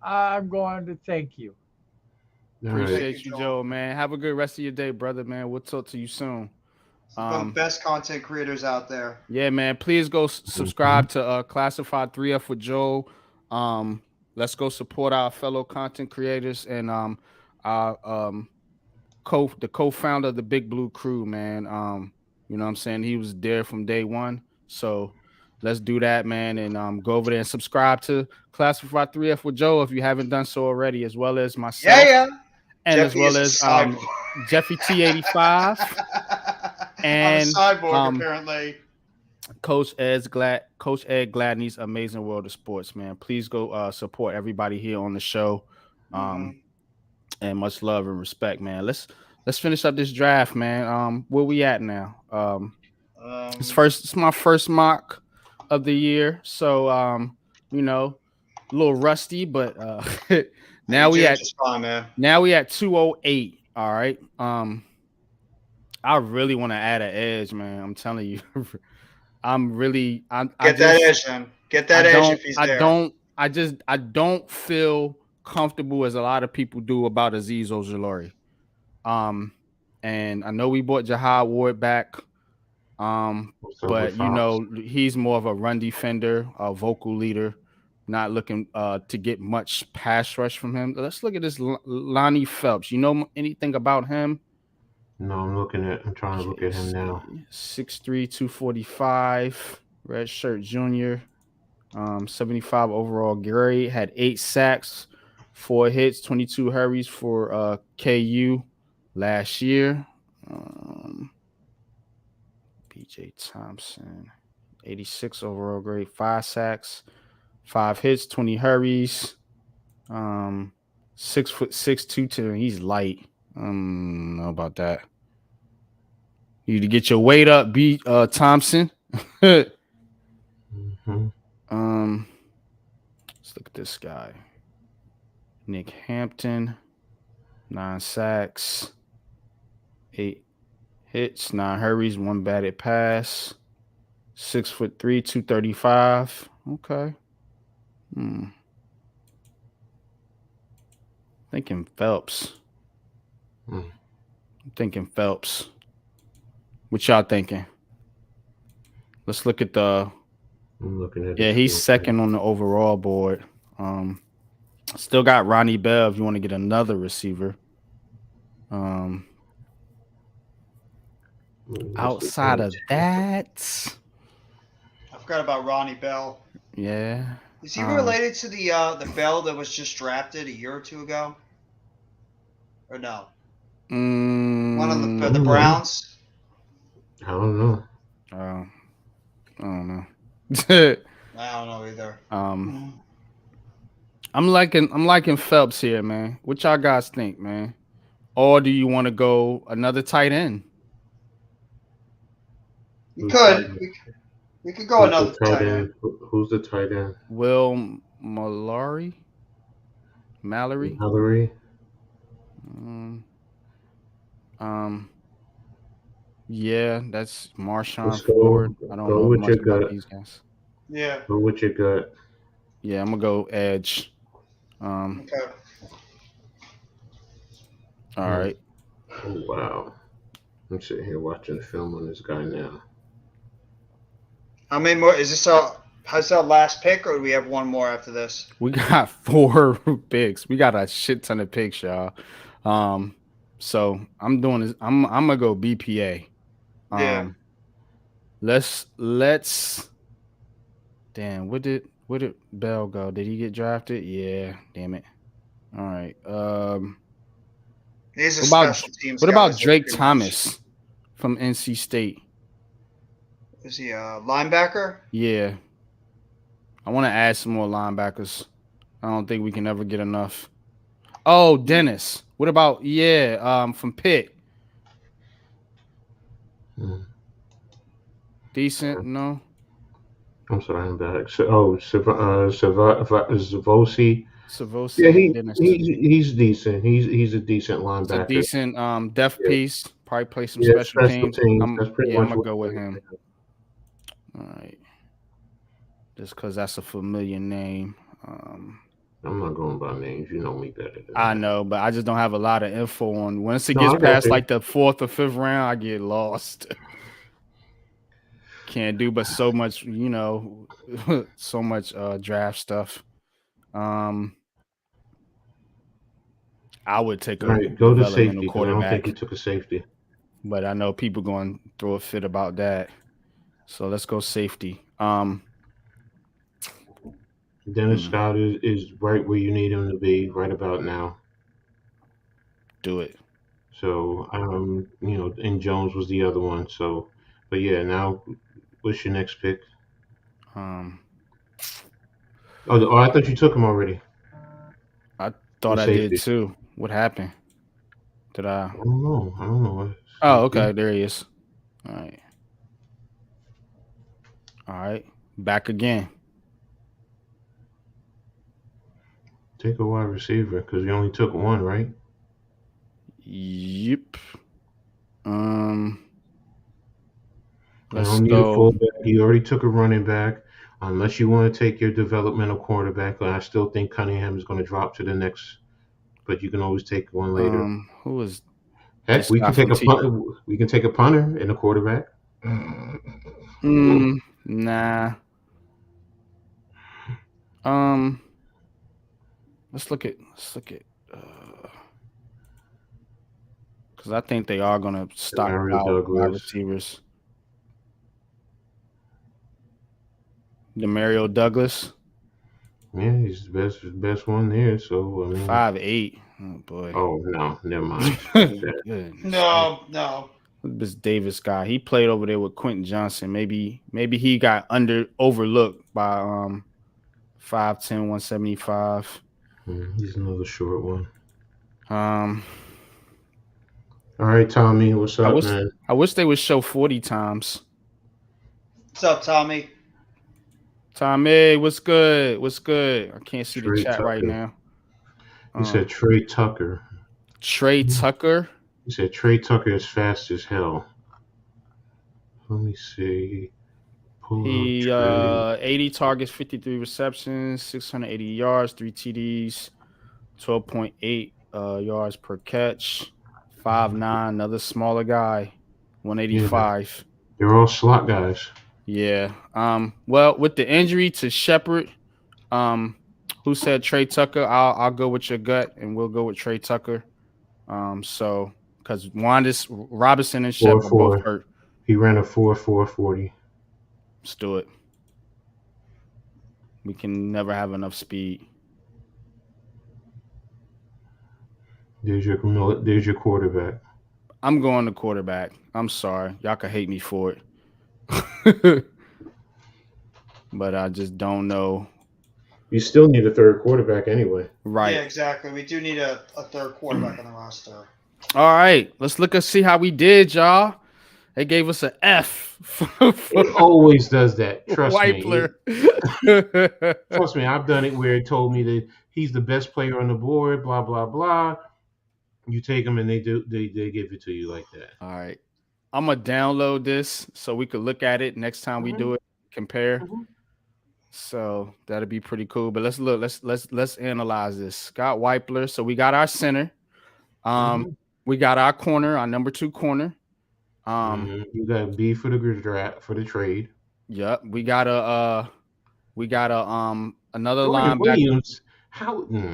I'm going to thank you. All right. Appreciate you, Joe, man. Have a good rest of your day, brother, man. We'll talk to you soon. One of the best content creators out there. Yeah, man. Please go subscribe to Classified 3F with Joe. Let's go support our fellow content creators and our the co-founder of the Big Blue Crew, man. You know what I'm saying? He was there from day one. So let's do that, man, and go over there and subscribe to Classified 3F with Joe if you haven't done so already, as well as myself. Yeah. And Jeffy as well is a as cyborg. Jeffy T85. I'm a And cyborg, apparently. Coach Ed Gladney's Amazing World of Sports, man. Please go support everybody here on the show. Um, Mhm. and much love and respect, man. Let's finish up this draft, man. Where we at now? Um, It's my first mock of the year. So you know, a little rusty, but hey, now we James at is fine, man. 208. All right. I really want to add an edge, man. I'm telling you. I'm really I Get that just edge, man. Get that edge if he's there. I don't feel comfortable as a lot of people do about Aziz Ojulari. Um and I know we brought Jahad Ward back. What's up with But Fox? he's more of a run defender, a vocal leader, not looking to get much pass rush from him. Let's look at this Lonnie Phelps. You know anything about him? No, I'm trying to look Okay, at him now. 6'3", 245, red shirt junior, 75 overall grade, had 8 sacks, 4 hits, 22 hurries for KU last year. BJ Thompson, 86 overall grade, 5 sacks, 5 hits, 20 hurries. 6'6", 210. He's light. Know about that. You need to get your weight up, B Thompson. Hmm. Let's look at this guy. Nick Hampton, 9 sacks, 8 hits, 9 hurries, 1 batted pass. 6'3", 235. Okay. Thinking Phelps. Mm. I'm thinking Phelps. What y'all thinking? Let's look at the. I'm looking at Yeah, his he's skill second set. on the overall board. Still got Ronnie Bell if you want to get another receiver. What's his Outside name? of that, I forgot about Ronnie Bell. yeah. Is he related to the Bell that was just drafted a year or two ago? Or no? One of I the don't know. Browns? I don't know. I don't know. I don't know either. I'm liking Phelps here, man. What y'all guys think, man? Or do you want to go another tight end? You Who's tight could. end? We could go Who's the another tight tight end. end? Who's the tight end? Will Mallory? Mallory. Um, um, yeah, that's Marshawn Let's go. Ford. I don't Go know with much your about gut. these guys. Yeah. Go with your gut. Yeah, I'm gonna go edge. Okay. All Hmm. right. Oh wow. I'm sitting here watching the film on this guy now. How many more? Is this our? How's our last pick, or do we have one more after this? We got 4 picks. We got a shit ton of picks, y'all. So I'm doing this. I'm gonna go BPA. Yeah. Let's damn, where did Bell go? Did he get drafted? Yeah, damn it. All right. He's a What about special teams what guy. about Is it Drake pretty much? Thomas from NC State? Is he a linebacker? Yeah. I want to add some more linebackers. I don't think we can ever get enough. Oh, Dennis. What about from Pitt? Hmm. Decent, no? I'm sorry, I'm back. Zavosi. Yeah, Savosi Dennis. he's decent. He's a decent It's a linebacker. decent depth Yeah, piece. Probably play some yeah, special special teams. teams. That's pretty I'm much gonna what go with it him. is. All right. Just because that's a familiar name. I'm not going by names. You know me better than I that. know, but I just don't have a lot of info on. Once it No, gets I got past you. like the 4th or 5th round, I get lost. Can't do but so much, so much draft stuff. I would take All a right, go to developmental safety because I don't think he quarterback, took a safety. but I know people going to throw a fit about that. So let's go safety. Dennis Scott is right where you need him to be right about now. Do it. So, and Jones was the other one. So, but yeah, now What's your next pick? Um, I thought you took him already. I thought Who's I did safety? too. What happened? Did I? I don't know. I don't know. Oh, Safety. okay. There he is. All right. All right. Back again. Take a wide receiver because you only took one, right? Yep. Um, I let's don't need a go. fullback. You already took a running back. Unless you want to take your developmental quarterback, I still think Cunningham is going to drop to the next. But you can always take one later. Who is Heck, this we guy can take from a T? punt. We can take a punter and a quarterback. Nah. Um, let's look at because I think they are gonna Mario stockpile wide Douglas. receivers. Demario Douglas, Yeah, he's the best one there. So I mean, 5'8". Oh boy. oh no, never mind. Scratch that. Goodness. No. This Davis guy, he played over there with Quentin Johnson. Maybe he got overlooked by 5'10", 175. He's another short one. Um, All right, Tommy, what's I up, wish man? I wish they would show 40 times. What's up, Tommy? Tommy, what's good? What's good? I can't see the Trey chat right Tucker. now. He said Trey Tucker. Trey Tucker. He said Trey Tucker is fast as hell. Let me see. Pull up He Trey. 80 targets, 53 receptions, 680 yards, 3 TDs, 12.8 yards per catch. 5'9", another smaller guy, Yeah, 185. they're all slot guys. Yeah. Well, with the injury to Shepard, who said Trey Tucker? I'll go with your gut, and we'll go with Trey Tucker. So because Wanda's Robinson and Shep are both 4.4. hurt. He ran a 4.440. Let's do it. We can never have enough speed. There's your quarterback. I'm going to quarterback. I'm sorry. Y'all can hate me for it. But I just don't know. You still need a third quarterback anyway. Right. Yeah, exactly. We do need a third quarterback on the roster. All right. Let's look and see how we did, y'all. They gave us an F for It always does that. Trust me. Whitepler. Trust me, I've done it where it told me that he's the best player on the board, blah, blah, blah. You take him and they give it to you like that. All right. I'm gonna download this so we could look at it next time we do it, compare. So that'll be pretty cool. But let's look, let's analyze this. Scott Whitepler. So we got our center. We got our corner, our number 2 corner. You got B for the draft for the trade. Yep. We got another Dorian linebacker. Williams, how this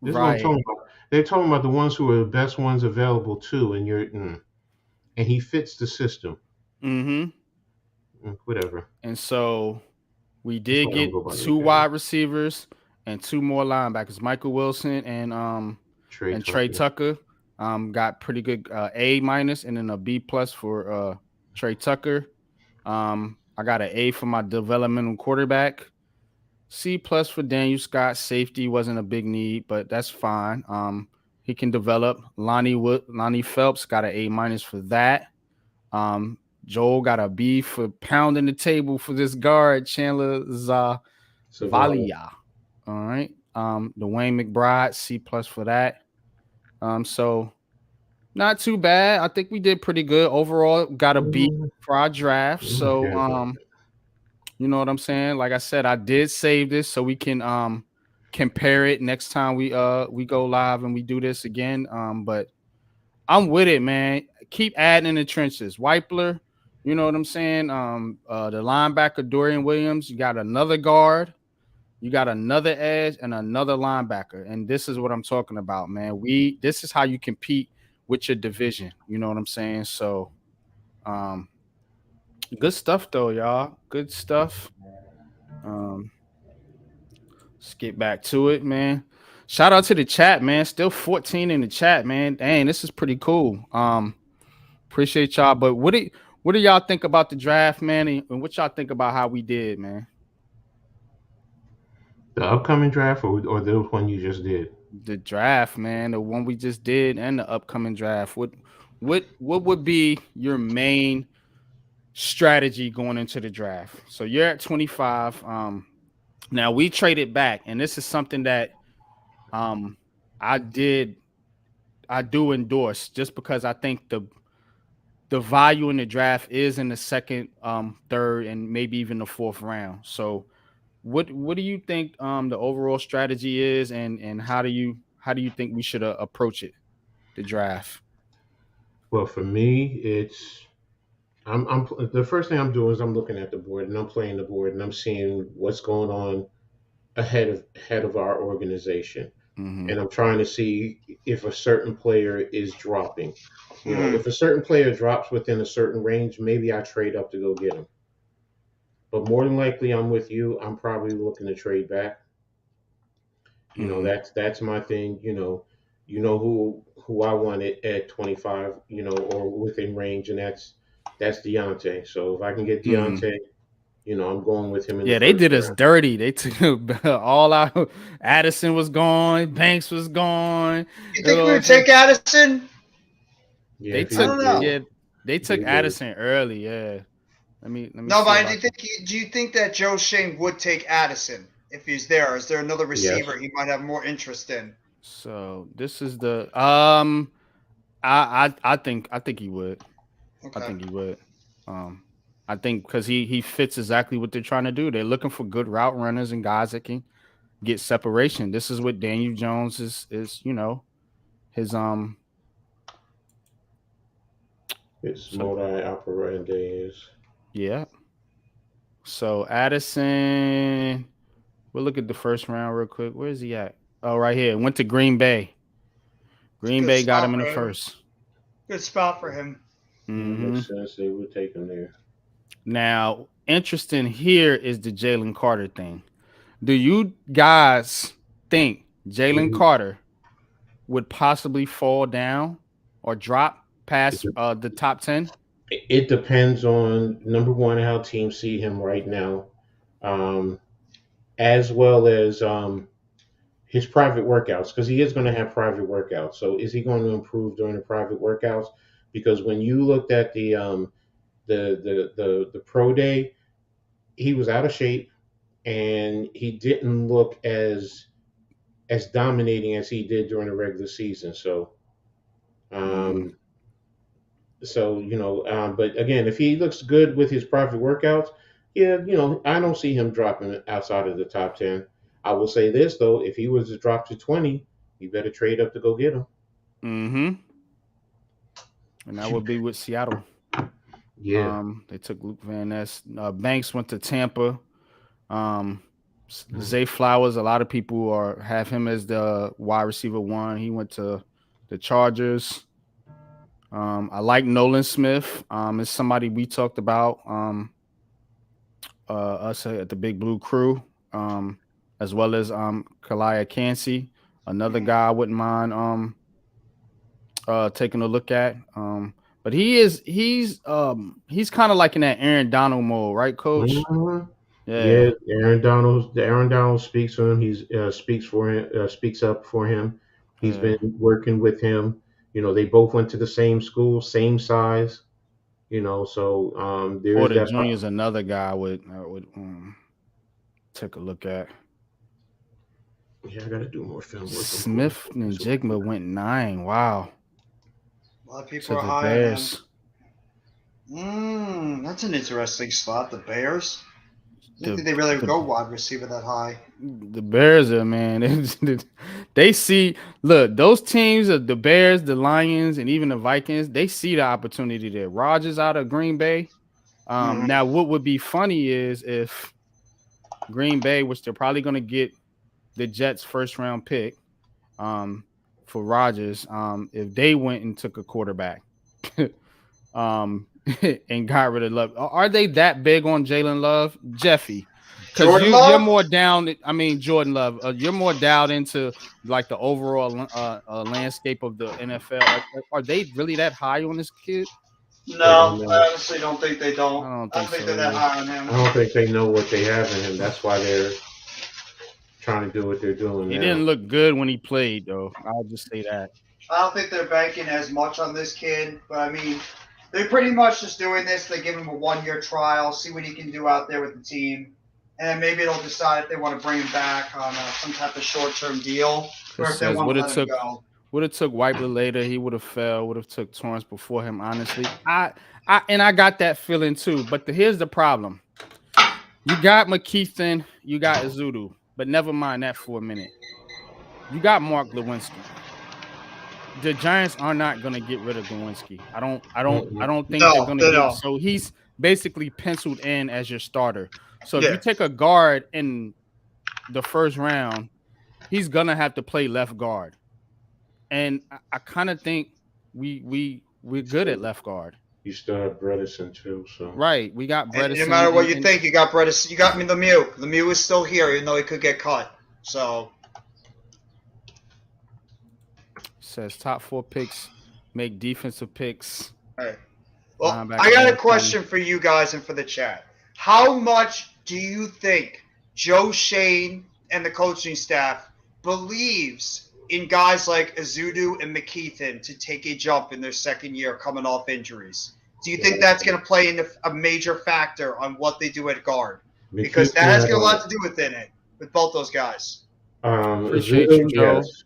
is what I'm talking about. They're talking about the ones who are the best ones available too, and and he fits the system. Whatever. And so we did get 2 wide receivers and 2 more linebackers, Michael Wilson and Trey Tucker. Got pretty good A- and then a B+ for Trey Tucker. I got an A for my developmental quarterback. C+ for Daniel Scott. Safety wasn't a big need, but that's fine. He can develop. Lonnie Phelps got an A- for that. Joel got a B for pounding the table for this guard, Chandler Zavalia. All right. Dwayne McBride, C+ for that. So not too bad. I think we did pretty good overall. Got a B for our draft. So you know what I'm saying? Like I said, I did save this so we can compare it next time we go live and we do this again. But I'm with it, man. Keep adding in the trenches. Whitepler, you know what I'm saying? The linebacker Dorian Williams, you got another guard, you got another edge, and another linebacker. And this is what I'm talking about, man. This is how you compete with your division. You know what I'm saying? So good stuff though, y'all. Good stuff. Let's get back to it, man. Shout out to the chat, man. Still 14 in the chat, man. Dang, this is pretty cool. Appreciate y'all. But what What do y'all think about the draft, man? And what y'all think about how we did, man? The upcoming draft or the one you just did? The draft, man, the one we just did, and the upcoming draft. What would be your main strategy going into the draft? So you're at 25. Now we traded back, and this is something that um I did I do endorse just because I think the value in the draft is in the second, third, and maybe even the fourth round. So what do you think the overall strategy is, and how do you think we should approach it, the draft? Well, for me, it's I'm the first thing I'm doing is I'm looking at the board and I'm playing the board and I'm seeing what's going on ahead of our organization, Mm-hmm. and I'm trying to see if a certain player is dropping. Hmm. If a certain player drops within a certain range, maybe I trade up to go get him. But more than likely, I'm with you. I'm probably looking to trade back. Mm-hmm. That's my thing. Who I wanted at 25. Or within range, and that's Deontay. So if I can get Mm-hmm. Deontay, I'm going with him in the Yeah, they first did us round. dirty. They took all out. Addison was gone. Banks was gone. You You think we know, would take Addison? Yeah, they if I he took don't was good, know. yeah, they took they did. Addison early. Yeah. Let me No, see but if I can. do you think that Joe Shane would take Addison if he's there? Is there another Yes. receiver he might have more interest in? So this is the I think he would. I Okay. think he would. Um, I think because he fits exactly what they're trying to do. They're looking for good route runners and guys that can get separation. This is what Daniel Jones is his It's so multi operandi is. yeah. So Addison, we'll look at the first round real quick. Where is he at? Oh, right here. Went to Green Bay. It's a Green good Bay got spot him in the for him. first. Good spot for him. Yeah, Hmm. makes sense. They would take him there. Now, interesting here is the Jalen Carter thing. Do you guys think Jalen It, Carter would possibly fall down or drop past the top 10? it depends on number one how teams see him right now, um, as well as his private workouts, because he is going to have private workouts. So is he going to improve during the private workouts? Because when you looked at the pro day, he was out of shape and he didn't look as dominating as he did during the regular season. Mm-hmm. Um, but again, if he looks good with his private workouts, yeah, I don't see him dropping outside of the top 10. I will say this though, if he was to drop to 20, you better trade up to go get him. Mm-hmm. And that would be with Seattle. Yeah. They took Luke Van Ness. Banks went to Tampa. Um, Zay Flowers. A lot of people have him as the wide receiver one. He went to the Chargers. I like Nolan Smith. It's somebody we talked about. Us at the Big Blue Crew. As well as Kalia Cansey, another Mhm. guy I wouldn't mind taking a look at. But he's kind of like in that Aaron Donald mode, right, Coach? Mhm. Yeah, Yeah, Aaron Donald speaks for him. He's speaks for him, speaks up for him. He's yeah. been working with him. They both went to the same school, same size. So there is Porter that. Jr. is another guy I would take a look at. Yeah, I got to do more film work. I'm pulling Smith and Jigma went 9. Wow, A lot of people to are the high on him. Bears. That's an interesting spot. The Bears. I didn't The think they really would the go wide receiver that high. the Bears are, man. They see, look, those teams of the Bears, the Lions, and even the Vikings. They see the opportunity there. Rodgers out of Green Bay. Mhm. Now what would be funny is if Green Bay, which they're probably going to get the Jets' first round pick, for Rodgers, if they went and took a quarterback, um, and got rid of Love. Are they that big on Jalen Love, Jeffy? Because Jordan you're Love. more down. I mean, Jordan Love, you're more dialed into like the overall landscape of the NFL. Are they really that high on this kid? No, I honestly don't think they I don't. don't I think don't think so they're that either. high on him. I don't think they know what they have in him. That's why they're trying to do what they're doing He now. didn't look good when he played, though. I'll just say that. I don't think they're banking as much on this kid, but I mean, they're pretty much just doing this. They give him a 1-year trial, see what he can do out there with the team, and then maybe they'll decide if they want to bring him back on some type of short-term deal, or Chris if they says, want would to have let him took go. Weibler later. He would have fell. Would have took Torrance before him. Honestly, I got that feeling too. But here's the problem: you got McKeithen, you got Azudu, but never mind that for a minute. You got Mark Lewinsky. The Giants are not going to get rid of Lewinsky. I don't think they're No, going they to get. don't. So he's basically penciled in as your starter. So if Yeah. you take a guard in the first round, he's gonna have to play left guard. And I kind of think we're good at left guard. You still have Bredesen too, so Right. We got And Bredesen. no matter what you think, you got Bredesen. You got me Lemieux. Lemieux is still here, even though he could get cut. So Says top 4 picks make defensive picks. Hey. Well, Linebacker I got a and question for you guys and for the chat. How much do you think Joe Shane and the coaching staff believes in guys like Azudu and McKeithen to take a jump in their second year coming off injuries? Do you think that's going to play in a major factor on what they do at guard? Because that has got a lot to do with it, with both those guys. Appreciate Azudu, you, Joe. yes.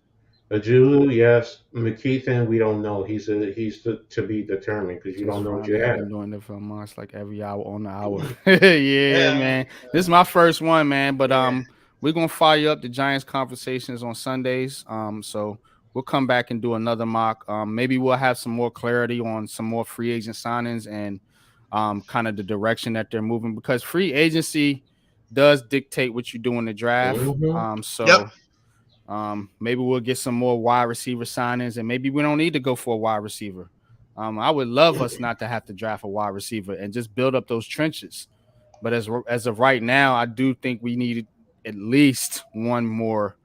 Ajudu, yes. McKeithen, we don't know. He's to be determined because you don't know what you I've have. been doing it for months, like every hour on the hour. yeah, man. This is my first one, man. But we're gonna fire up the Giants conversations on Sundays. So we'll come back and do another mock. Maybe we'll have some more clarity on some more free agent signings and kind of the direction that they're moving, because free agency does dictate what you do in the draft. Maybe we'll get some more wide receiver signings, and maybe we don't need to go for a wide receiver. I would love us not to have to draft a wide receiver and just build up those trenches. But as of right now, I do think we need at least one more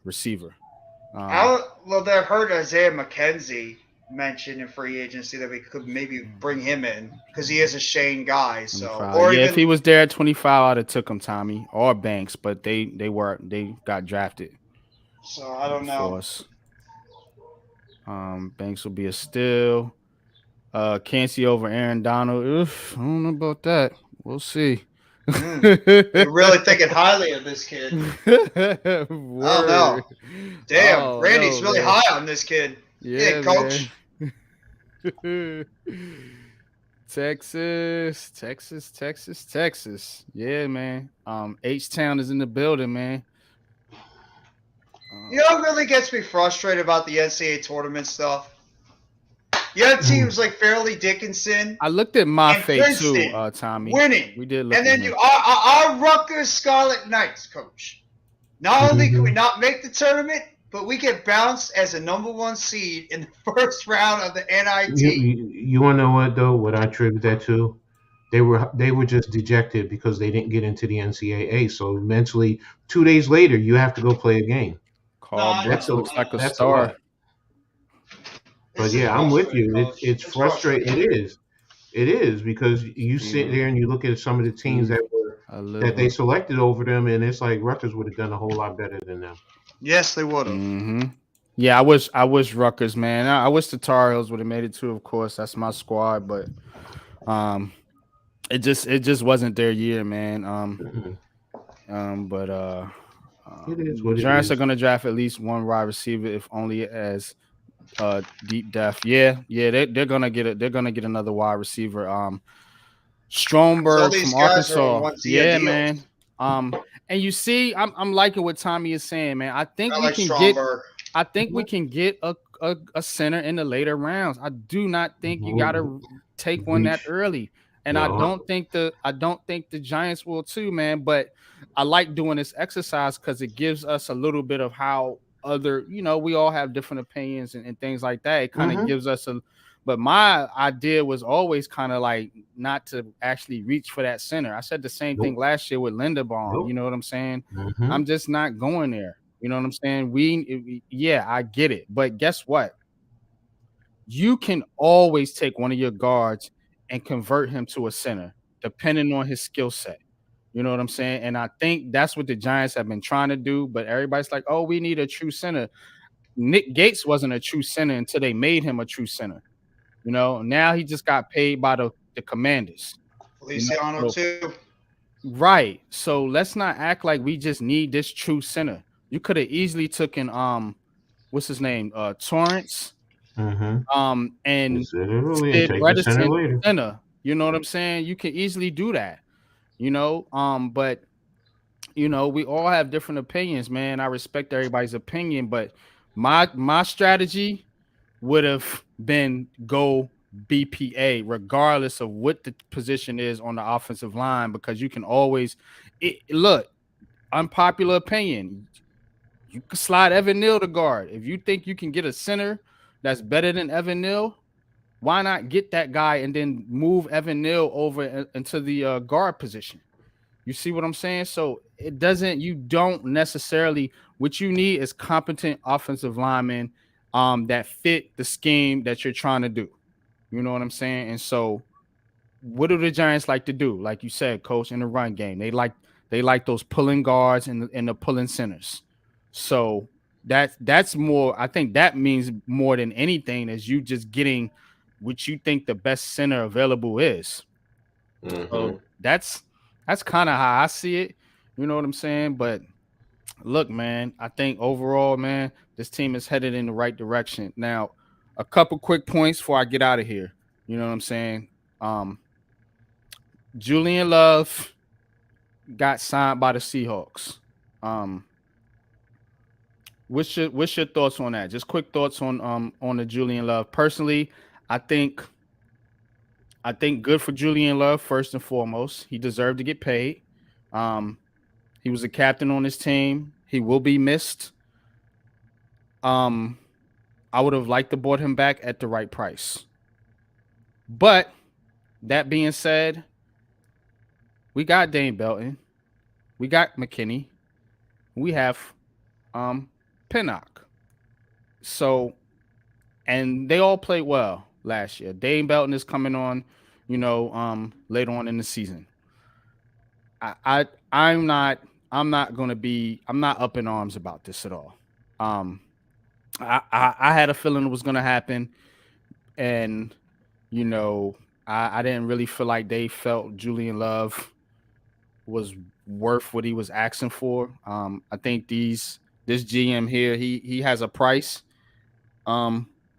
receiver. They've heard Isaiah McKenzie mentioned in free agency that we could maybe bring him in because he is a Shane guy. So, if he was there at 25, I'd have took him, Tommy, or Banks, but they got drafted. So I don't know. Banks will be a steal. Cansey over Aaron Donald. Oof, I don't know about that. We'll see. You're really thinking highly of this kid. I don't know. Damn, Randy's really high on this kid. Yeah, coach. Texas. Yeah, man. H-Town is in the building, man. You know what really gets me frustrated about the NCAA tournament stuff? You have teams like Fairleigh Dickinson. I looked at my face too, Tommy. Winning. We did look and then our Rutgers Scarlet Knights, coach. Not only can we not make the tournament, but we get bounced as a #1 seed in the first round of the NIT. You want to know what though? What I attribute that to? They were just dejected because they didn't get into the NCAA. So mentally, 2 days later, you have to go play a game. Carl Brooks looks like a star. But yeah, I'm with you. It's frustrating. It is because you sit there and you look at some of the teams that they selected over them, and it's like Rutgers would have done a whole lot better than them. Yes, they would have. Mm-hmm. Yeah, I wish Rutgers, man. I wish the Tar Heels would have made it too. Of course, that's my squad, but it just wasn't their year, man. It is what Giants are gonna draft at least one wide receiver, if only as deep depth. Yeah, they're gonna get another wide receiver. Stromberg from Arkansas. Yeah, man. And you see, I'm liking what Tommy is saying, man. I think we can get a center in the later rounds. I do not think you gotta take one that early. And I don't think the Giants will too, man. But I like doing this exercise because it gives us a little bit of how other, we all have different opinions and things like that. It kind of gives us but my idea was always kind of like not to actually reach for that center. I said the same thing last year with Linderbaum. You know what I'm saying? I'm just not going there. You know what I'm saying? I get it. But guess what? you can always take one of your guards and convert him to a center, depending on his skill set. You know what I'm saying? And I think that's what the Giants have been trying to do. But everybody's like, oh, we need a true center. Nick Gates wasn't a true center until they made him a true center. Now he just got paid by the Commanders. Feliciano So too. right. So let's not act like we just need this true center. You could have easily taken what's his name? Torrance. Mm-hmm. And Literally, and Sid take the center Bredesen later. center. You know what I'm saying? You can easily do that. But we all have different opinions, man. I respect everybody's opinion, but my strategy would have been go BPA regardless of what the position is on the offensive line, because you can always look, unpopular opinion. You can slide Evan Neal to guard. If you think you can get a center that's better than Evan Neal, why not get that guy and then move Evan Neal over into the guard position? You see what I'm saying? So you don't necessarily, what you need is competent offensive linemen that fit the scheme that you're trying to do. You know what I'm saying? And so what do the Giants like to do? Like you said, coach, in the run game, they like those pulling guards and the pulling centers. So that's more, I think that means more than anything is you just getting what you think the best center available is. Mm-hmm. So that's kind of how I see it. You know what I'm saying? But look, man, I think overall, man, this team is headed in the right direction. Now, a couple quick points before I get out of here. You know what I'm saying? Um, Julian Love got signed by the Seahawks. Um, what's your thoughts on that? Just quick thoughts on the Julian Love. Personally, I think good for Julian Love first and foremost. He deserved to get paid. Um, he was a captain on his team. He will be missed. Um, I would have liked to bought him back at the right price. But that being said, we got Dane Belton, we got McKinney, we have Pinnock. So, and they all played well last year. Dane Belton is coming on, later on in the season. I, I I'm not up in arms about this at all. Um, I had a feeling it was gonna happen, and you know, I didn't really feel like they felt Julian Love was worth what he was asking for. I think this GM here, he has a price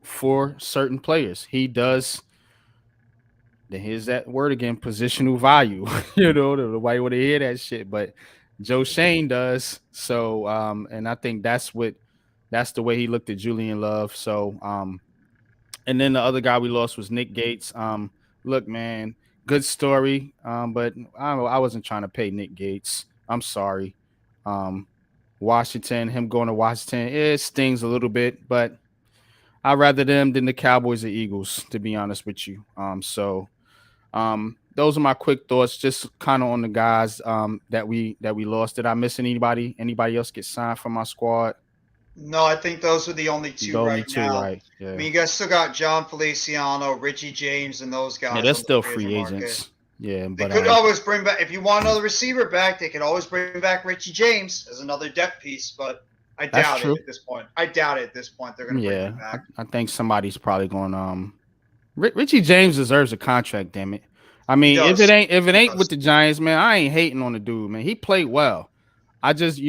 for certain players. He does. Then here's that word again, positional value. Nobody want to hear that shit, but Joe Shane does. So, and I think that's the way he looked at Julian Love. So, and then the other guy we lost was Nick Gates. Look, man, good story. But I wasn't trying to pay Nick Gates. I'm sorry. Um, Washington, him going to Washington, it stings a little bit, but I'd rather them than the Cowboys or Eagles, to be honest with you. Those are my quick thoughts, just kind of on the guys that we lost. Did I miss anybody? Anybody else get signed from my squad? No, I think those are the only two The only right two, now. right? I Yeah. mean, you guys still got John Feliciano, Richie James, and those Yeah, guys they're on the still free free agent market. agents. Yeah, They but could always bring back, if you want another receiver back, they could always bring back Richie James as another depth piece, but I that's doubt true. it at this point. I doubt it at this point they're going to bring him Yeah, back. I think somebody's probably going. Richie James deserves a contract. Damn it! I He mean, if it does. ain't He with does. the Giants, man, I ain't hating on the dude, man. He played well. I just,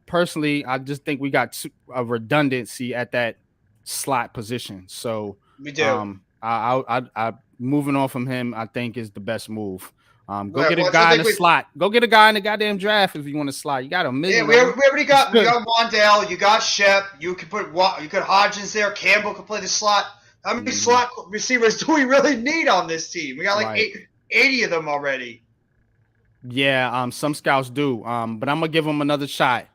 personally, I just think we got a redundancy at that slot position. So, We do. I moving on from him, I think is the best move. Go Well, get a I guy in think the we slot. Go get a guy in the goddamn draft if you want to slot. You got a Yeah, million we, of we them. already got Wandale, you got Shep, you could put Hodgins there, Campbell could play the slot. How many Mhm. slot receivers do we really need on this team? We got like Right. 80 of them already. Yeah, some scouts do. But I'm gonna give him another shot.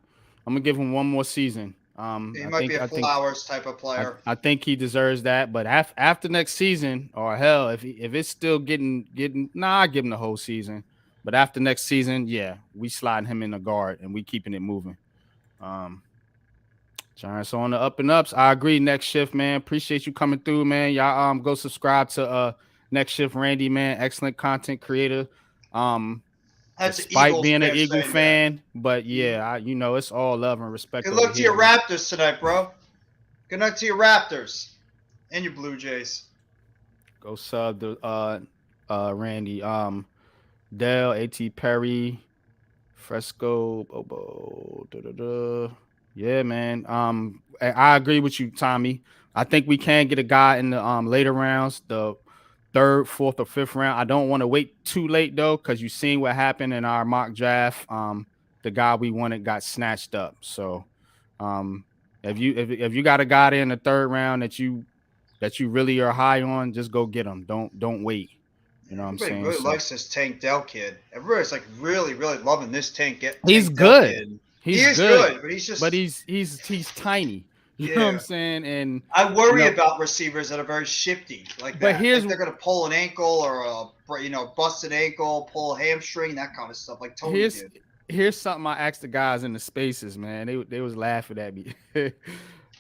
I'm gonna give him one more season. He I might be think a I think Flowers type of I, player. I think he deserves that. But after next season, or hell, if it's still getting, nah, I give him the whole season. But after next season, yeah, we sliding him in the guard and we keeping it moving. Um, Giants on the up and ups. I agree. Next shift, man. Appreciate you coming through, man. Y'all go subscribe to Next Shift Randy, man. Excellent content creator. Um, That's an despite Eagles being an fan Eagle saying that. fan, but yeah, it's all love and respect Good over luck to here, your man. Raptors tonight, bro. Good night to your Raptors and your Blue Jays. Go sub the Randy. Dell, AT Perry, Fresco, Bobo, yeah, man. I agree with you, Tommy. I think we can get a guy in the later rounds, the third, fourth, or fifth round. I don't want to wait too late though, because you seen what happened in our mock draft. The guy we wanted got snatched up. So, um, if you got a guy there in the third round that you really are high on, just go get him. Don't wait. You know what I'm Everybody saying? really So likes this Tank Dell kid. Everybody's like really, really loving this he's Tank Dell good. kid. He He's is good, good, but he's but just he's tiny. You know what I'm yeah. saying? And I you worry know, about receivers that are very shifty like but that. here's Like they're gonna pull an ankle or bust an ankle, pull a hamstring, that kind of stuff, like Tony here's did. here's something I asked the guys in the spaces, man. They was laughing at me.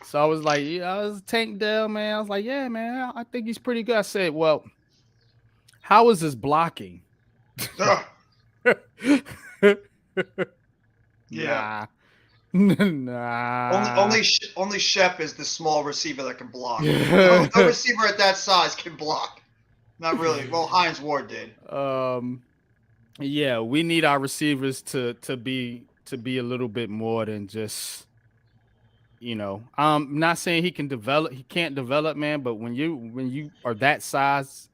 So I was like, yeah, I was Tank Dell, man. I was like, yeah, man, I think he's pretty good. I said, well, how is his blocking? Ugh, yeah. Nah. Only Nah. only Shep is the small receiver that can block. No receiver at that size can block. Not really. Well, Hines Ward did. Yeah, we need our receivers to be a little bit more than just, not saying he can't develop, man, but when you are that size,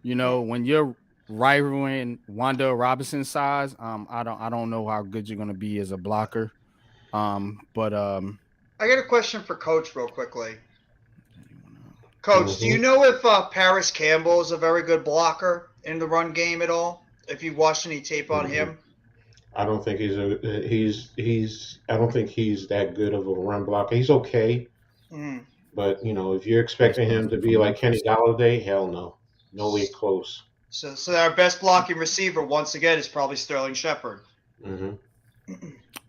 when you're rivaling Wanda Robinson size, I don't know how good you're gonna be as a blocker. But I got a question for Coach real quickly. you wanna- Coach, do you Hmm. know if Paris Campbell is a very good blocker in the run game at all? If you've watched any tape on Hmm. him? I don't think he's I don't think he's that good of a run blocker. He's okay, Mm. but if you're Pass expecting him to blocking for be like Kenny Memphis. Galladay, hell no, nowhere close. So our best blocking receiver once again is probably Sterling Shepard. Hmm.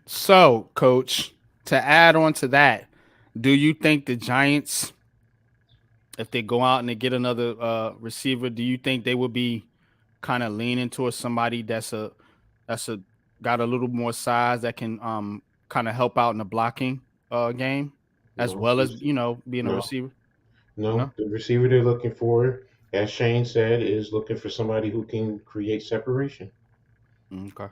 So, Coach, to add on to that, do you think the Giants, if they go out and they get another receiver, do you think they would be kind of leaning towards somebody that's a got a little more size that can kind of help out in the blocking game as No, well as being a no, receiver? no. No. The receiver they're looking for, as Shane said, is looking for somebody who can create separation. Okay.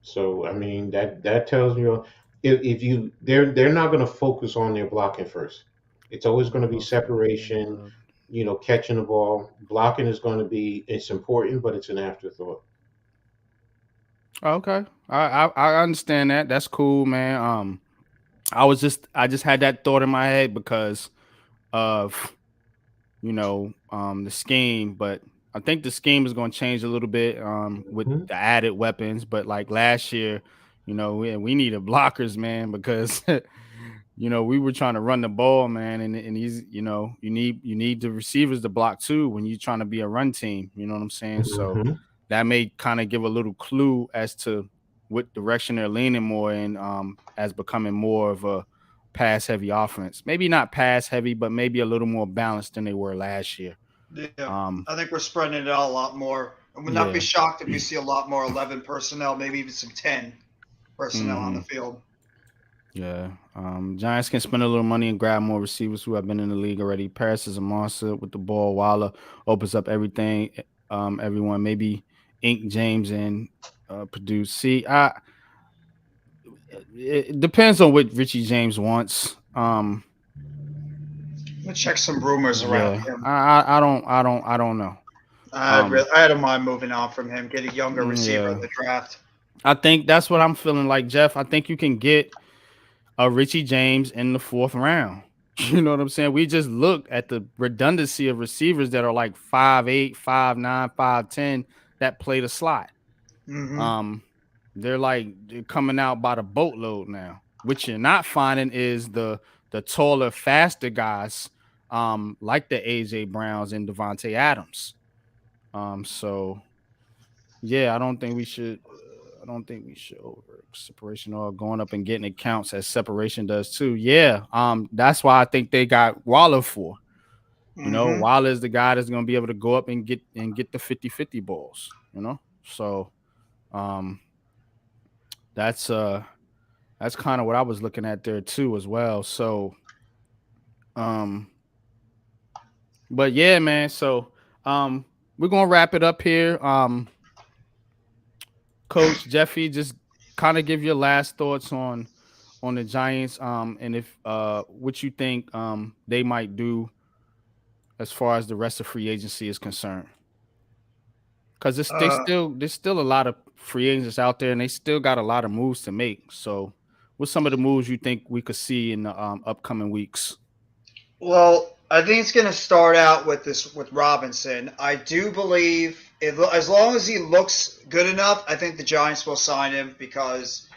So I mean that tells you if you they're not going to focus on their blocking first. It's always going to be separation, catching the ball. Blocking is going to be it's important, but it's an afterthought. Okay. I understand that. That's cool, man. I just had that thought in my head because of the scheme, but I think the scheme is going to change a little bit with Hmm. the added weapons. But like last year, we needed blockers, man, because we were trying to run the ball, man, and he's you need the receivers to block too when you're trying to be a run team. You know what I'm saying? So Hmm. that may kind of give a little clue as to what direction they're leaning more in, as becoming more of a pass heavy offense. Maybe not pass heavy, but maybe a little more balanced than they were last year. Yeah, Um, I think we're spreading it out a lot more. I would not be yeah. shocked if we see a lot more 11 personnel, maybe even some 10 personnel on hmm the field. Yeah. Giants can spend a little money and grab more receivers who have been in the league already. Paris is a monster with the ball. Waller opens up everything. Everyone, maybe Ink James and produce. See, it depends on what Richie James wants. Let's check some rumors around Yeah. him. I don't know. Um, I don't mind moving on from him, get a younger receiver in yeah. the draft. I think that's what I'm feeling like, Jeff. I think you can get a Richie James in the fourth round. You know what I'm saying? We just looked at the redundancy of receivers that are like 5'8", 5'9", 5'10", that play the slot. Mm-hmm. Um, they're coming out by the boatload now. What you're not finding is the taller, faster guys, like the AJ Browns and Devontae Adams. So yeah, I don't think we should. I don't think we should over separation or going up and getting accounts as separation does too. Yeah. That's why I think they got Waller for. You know, Mhm. Waller is the guy that's gonna be able to go up and get the 50-50 balls, you know. So um that's kind of what I was looking at there too as well. So um but yeah, man. So we're gonna wrap it up here. Coach Jeffy, just kind of give your last thoughts on the Giants, and if what you think they might do as far as the rest of free agency is concerned. Because Uh, there's still a lot of free agents out there, and they still got a lot of moves to make. So, what's some of the moves you think we could see in the upcoming weeks? Well, I think it's going to start out with Robinson. I do believe as long as he looks good enough, I think the Giants will sign him because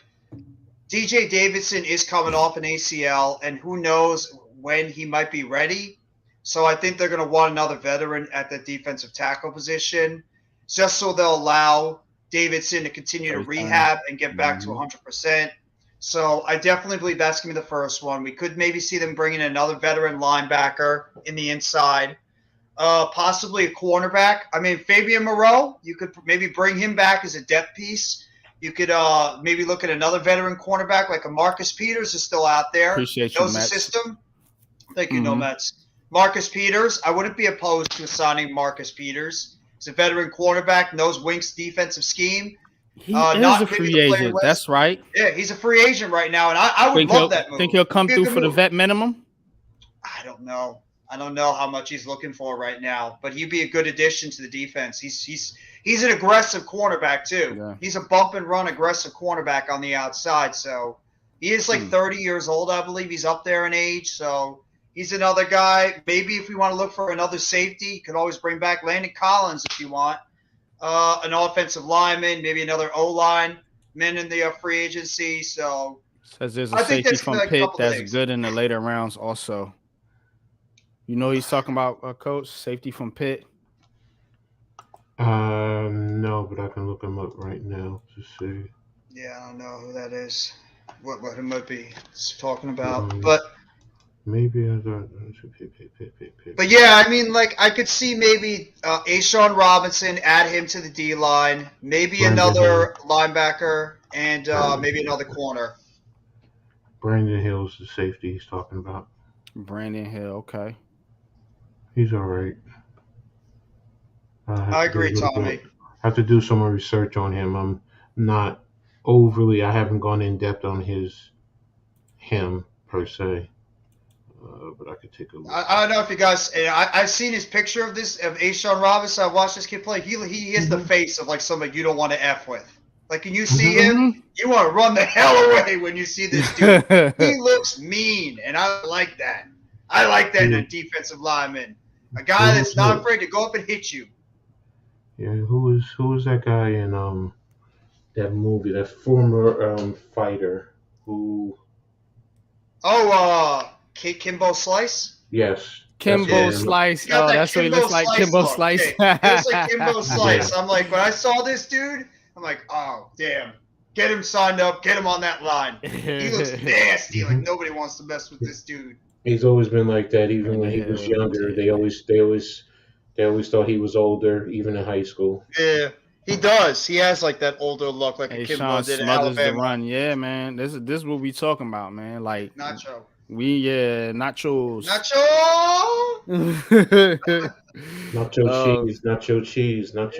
DJ Davidson is coming off an ACL, and who knows when he might be ready. So I think they're going to want another veteran at the defensive tackle position, just so they'll allow Davidson to continue to rehab and get back to 100%. So I definitely believe that's going to be the first one. We could maybe see them bring in another veteran linebacker in the inside, possibly a cornerback. I mean, Fabian Moreau, you could maybe bring him back as a depth piece. You could maybe look at another veteran cornerback like a Marcus Peters is still out there. Appreciate you, Knows the Mets. system. Thank you, no Mets. Marcus Peters, I wouldn't be opposed to signing Marcus Peters. He's a veteran cornerback, knows Wink's defensive scheme. He is a free agent. That's right. Yeah, he's a free agent right now, and I would love that move. Think he'll come through for the vet minimum? I don't know. I don't know how much he's looking for right now, but he'd be a good addition to the defense. He's an aggressive cornerback too. Yeah. He's a bump and run aggressive cornerback on the outside. So he is like 30 years old, I believe. He's up there in age, so he's another guy. Maybe if we want to look for another safety, you could always bring back Landon Collins if you want. An offensive lineman, maybe another O-line man in the free agency. So says there's a safety from Pitt that's good in the later rounds also. You know he's talking about, Coach, safety from Pitt? No, but I can look him up right now to see. Yeah, I don't know who that is. What he might be talking about, but maybe I got. But yeah, I mean, like I could see maybe Ashawn Robinson, add him to the D line, maybe another linebacker, and maybe another corner. Brandon Hill's the safety he's talking about. Brandon Hill, okay. He's all right. I agree, Tommy. I have to do some more research on him. I'm not overly. I haven't gone in depth on him per se. But I could take a look. I don't know if you guys. I've seen his picture of Ashawn Robinson. I watched this kid play. He has the face of like somebody you don't want to f with. Like, when you see him, you want to run the hell away when you see this dude. He looks mean, and I like that. I like that in a defensive lineman. A guy that's not afraid to go up and hit you. Yeah, who was that guy in that movie? That former fighter who? Oh, Kimbo Slice. Yes. Kimbo Slice. Oh, that's what he looks like. Kimbo Slice. He looks like Kimbo Slice. I'm like, when I saw this dude, I'm like, oh damn, get him signed up, get him on that line. He looks nasty. Like nobody wants to mess with this dude. He's always been like that. Even when he was younger, they always thought he was older, even in high school. Yeah, he does. He has like that older look, like a Kimbo did in Alabama. The run. Yeah, man. This is what we talking about, man. Like Nacho. Nachos. Nacho cheese. I'm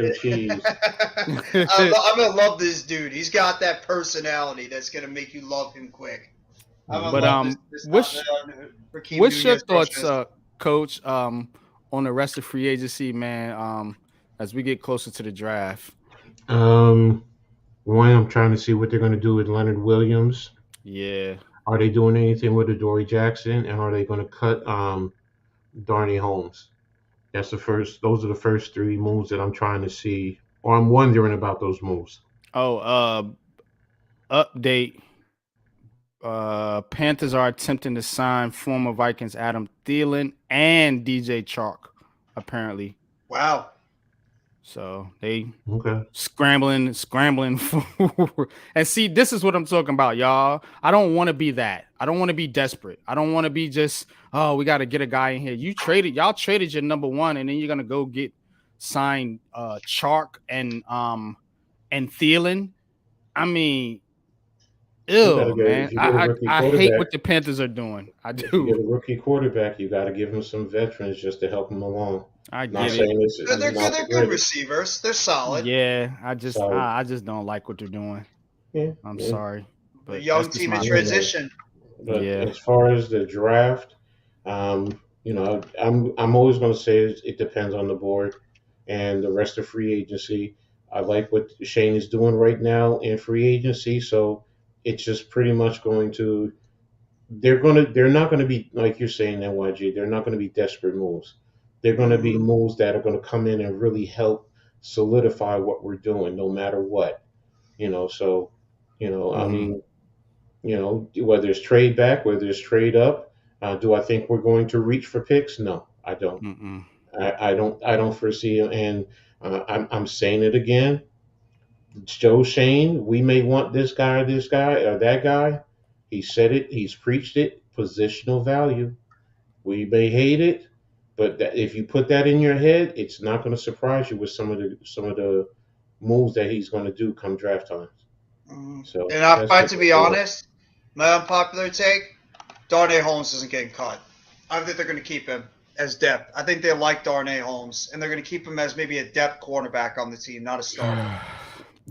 gonna love this dude. He's got that personality that's gonna make you love him quick. What's your thoughts, Coach, on the rest of free agency, man? As we get closer to the draft. One, I'm trying to see what they're gonna do with Leonard Williams. Yeah. Are they doing anything with Adoree Jackson, and are they going to cut Darnay Holmes? Those are the first three moves that I'm trying to see, or I'm wondering about those moves. Oh, update. Panthers are attempting to sign former Vikings Adam Thielen and DJ Chark, apparently. Wow. So they Okay. scrambling for and see, this is what I'm talking about, y'all. I don't want to be that. I don't want to be desperate. I don't want to be just, oh, we got to get a guy in here. Y'all traded your number one, and then you're gonna go get signed Chark and Thielen. I mean, You gotta ew, get man. if you get a I rookie I, I hate quarterback. what the Panthers are doing. I If you do. get a rookie quarterback, you got to give him some veterans just to help him along. I Not get it. saying this I is They're just good. not the They're good greatest. receivers. They're solid. yeah, So I just don't like what they're doing. yeah, I'm yeah. sorry, A but that's young just team in my You opinion. know, transition. but Yeah. as far as the draft, I'm always going to say it depends on the board and the rest of free agency. I like what Shane is doing right now in free agency, so it's just pretty much going to they're not going to be like you're saying NYG. They're not going to be desperate moves. They're going to be Mhm. moves that are going to come in and really help solidify what we're doing, no matter what. So I Mm-hmm. mean, whether it's trade back, whether it's trade up. Do I think we're going to reach for picks? No, I don't. Mm-mm. I don't foresee it. And I'm saying it again. Joe Shane, we may want this guy, or that guy. He said it. He's preached it. Positional value. We may hate it, but if you put that in your head, it's not going to surprise you with some of the moves that he's going to do come draft time. Mhm. So And I that's find, just to the be way. honest, my unpopular take: Darnay Holmes isn't getting cut. I think they're going to keep him as depth. I think they like Darnay Holmes, and they're going to keep him as maybe a depth cornerback on the team, not a starter.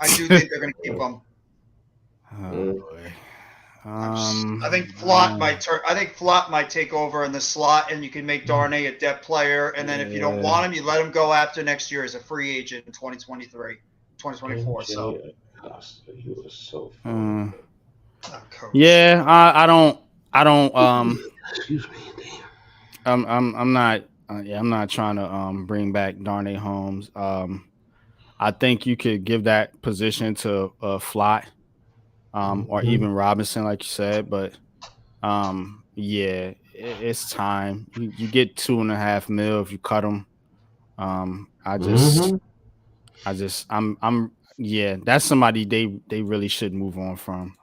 I do think they're going to keep Mm, him. Oh mm, boy. I think Flott might turn. I think Flott might take over in the slot, and you can make Darnay a depth player. And then if you don't Yeah. want him, you let him go after next year as a free agent in 2023, 2024. So, MJ Acosta, he was so funny. Uh, oh, coach. yeah. I don't. Excuse me. I'm not. Yeah. I'm not trying to bring back Darnay Holmes. I think you could give that position to Fly, or Mhm. even Robinson, like you said. But yeah, it's time. You get 2.5 mil if you cut them. I just Mhm. I'm yeah, that's somebody they really should move on from.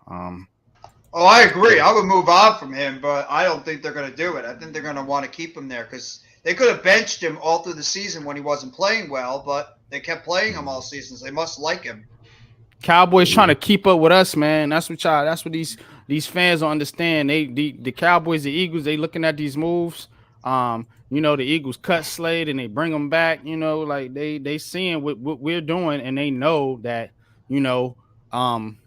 Oh, I agree. So I would move on from him, but I don't think they're going to do it. I think they're going to want to keep him there because they could have benched him all through the season when he wasn't playing well, but they kept playing him all season. So they must like him. Cowboys trying Mhm. to keep up with us, man. That's what these fans don't understand. The Cowboys, the Eagles, they looking at these moves. The Eagles cut Slade and they bring them back. Like they seeing what we're doing, and they know that you know um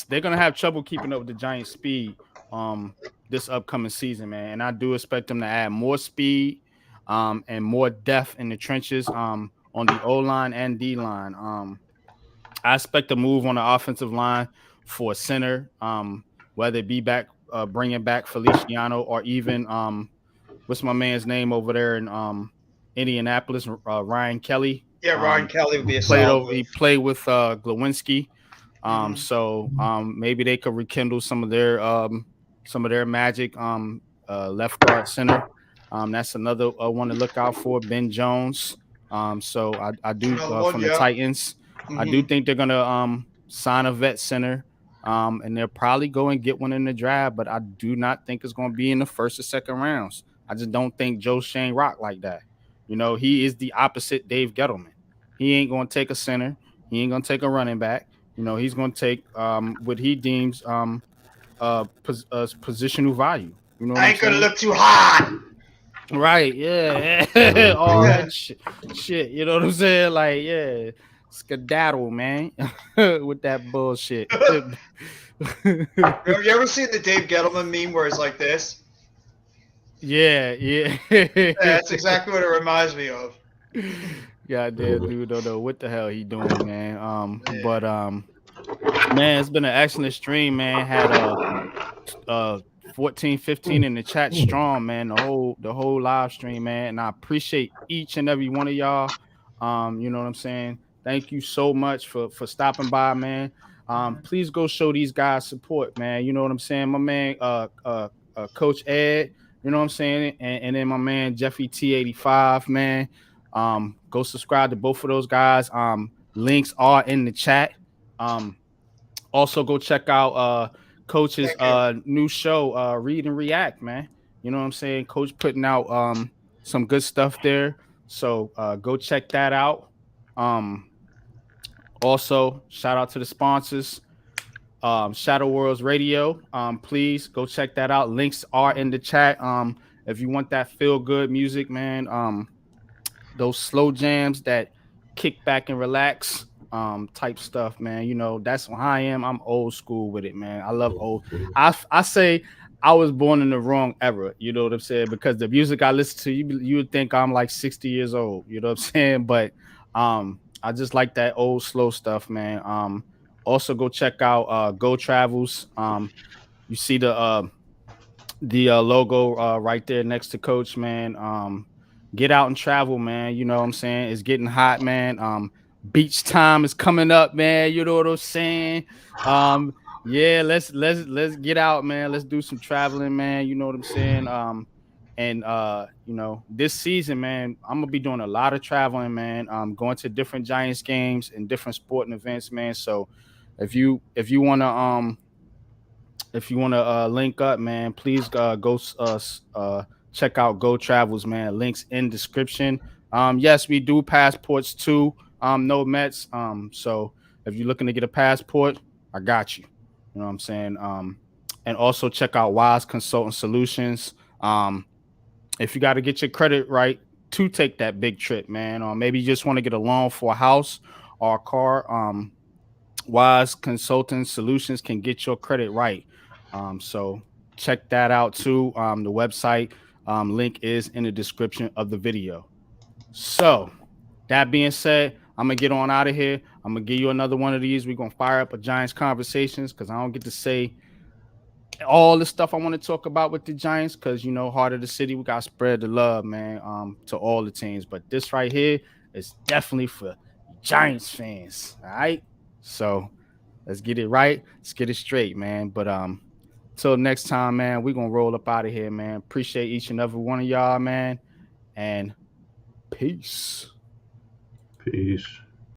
they're gonna have trouble keeping up with the Giants' speed this upcoming season, man. And I do expect them to add more speed and more depth in the trenches on the O line and D line. I expect a move on the offensive line for center, whether it be bringing back Feliciano or even what's my man's name over there in Indianapolis, Ryan Kelly. Yeah, Ryan Kelly would be a Played solid over. He move. played with Glowinski. Hmm. So maybe they could rekindle some of their magic. Left guard center. That's another one to look out for. Ben Jones. So I do Another one, from the yeah. Titans. I do Hmm. think they're gonna sign a vet center. And they'll probably go and get one in the draft, but I do not think it's going to be in the first or second rounds. I just don't think Joe Shane rock like that. He is the opposite Dave Gettleman. He ain't going to take a center. He ain't going to take a running back. He's going to take what he deems positional value. You know what I I'm ain't going to saying? look too hot. Right? Yeah. All Mhm. that shit. You know what I'm saying? Like, yeah, skedaddle, man, with that bullshit. You ever seen the Dave Gettleman meme where it's like this? Yeah, yeah. Yeah, that's exactly what it reminds me of. Goddamn dude don't know what the hell he doing, man. Yeah. But man, it's been an excellent stream, man. Had 14, 15 in the chat strong, man. The whole live stream, man. And I appreciate each and every one of y'all. You know what I'm saying? Thank you so much for stopping by, man. Please go show these guys support, man. You know what I'm saying? My man, Coach Ed, you know what I'm saying? And then my man Jeffy T85, man. Go subscribe to both of those guys. Links are in the chat. Also go check out Coach's new show, Read and React, man. You know what I'm saying? Coach putting out some good stuff there. So go check that out. Also, shout out to the sponsors. Shadow Worlds Radio. Please go check that out. Links are in the chat. If you want that feel good music, man, those slow jams that kick back and relax type stuff, man. You know, that's how I am. I'm old school with it, man. I love old. I say I was born in the wrong era, you know what I'm saying? Because the music I listen to, you would think I'm like 60 years old, you know what I'm saying? But I just like that old slow stuff, man. Also go check out Go Travels. You see the logo right there next to Coach, man. Get out and travel, man. You know what I'm saying? It's getting hot, man. Beach time is coming up, man. You know what I'm saying? Yeah, let's get out, man. Let's do some traveling, man. You know what I'm saying? And you know, this season, man, I'm gonna be doing a lot of traveling, man. Going to different Giants games and different sporting events, man. So if you want to link up, man, please go check out Go Travels, man. Links in description. Yes, we do passports too. No Mets. So if you're looking to get a passport, I got you. You know what I'm saying? And also check out Wise Consultant Solutions. If you got to get your credit right to take that big trip, man, or maybe you just want to get a loan for a house or a car, Wise Consulting Solutions can get your credit right. So check that out too. The website link is in the description of the video. So that being said, I'm gonna get on out of here. I'm gonna give you another one of these. We're gonna fire up a Giants conversations because I don't get to say all the stuff I want to talk about with the Giants because you know, heart of the city, we gotta spread the love, man, to all the teams. But this right here is definitely for Giants fans. All right. So let's get it right. Let's get it straight, man. But till next time, man, we're gonna roll up out of here, man. Appreciate each and every one of y'all, man. And peace. Peace.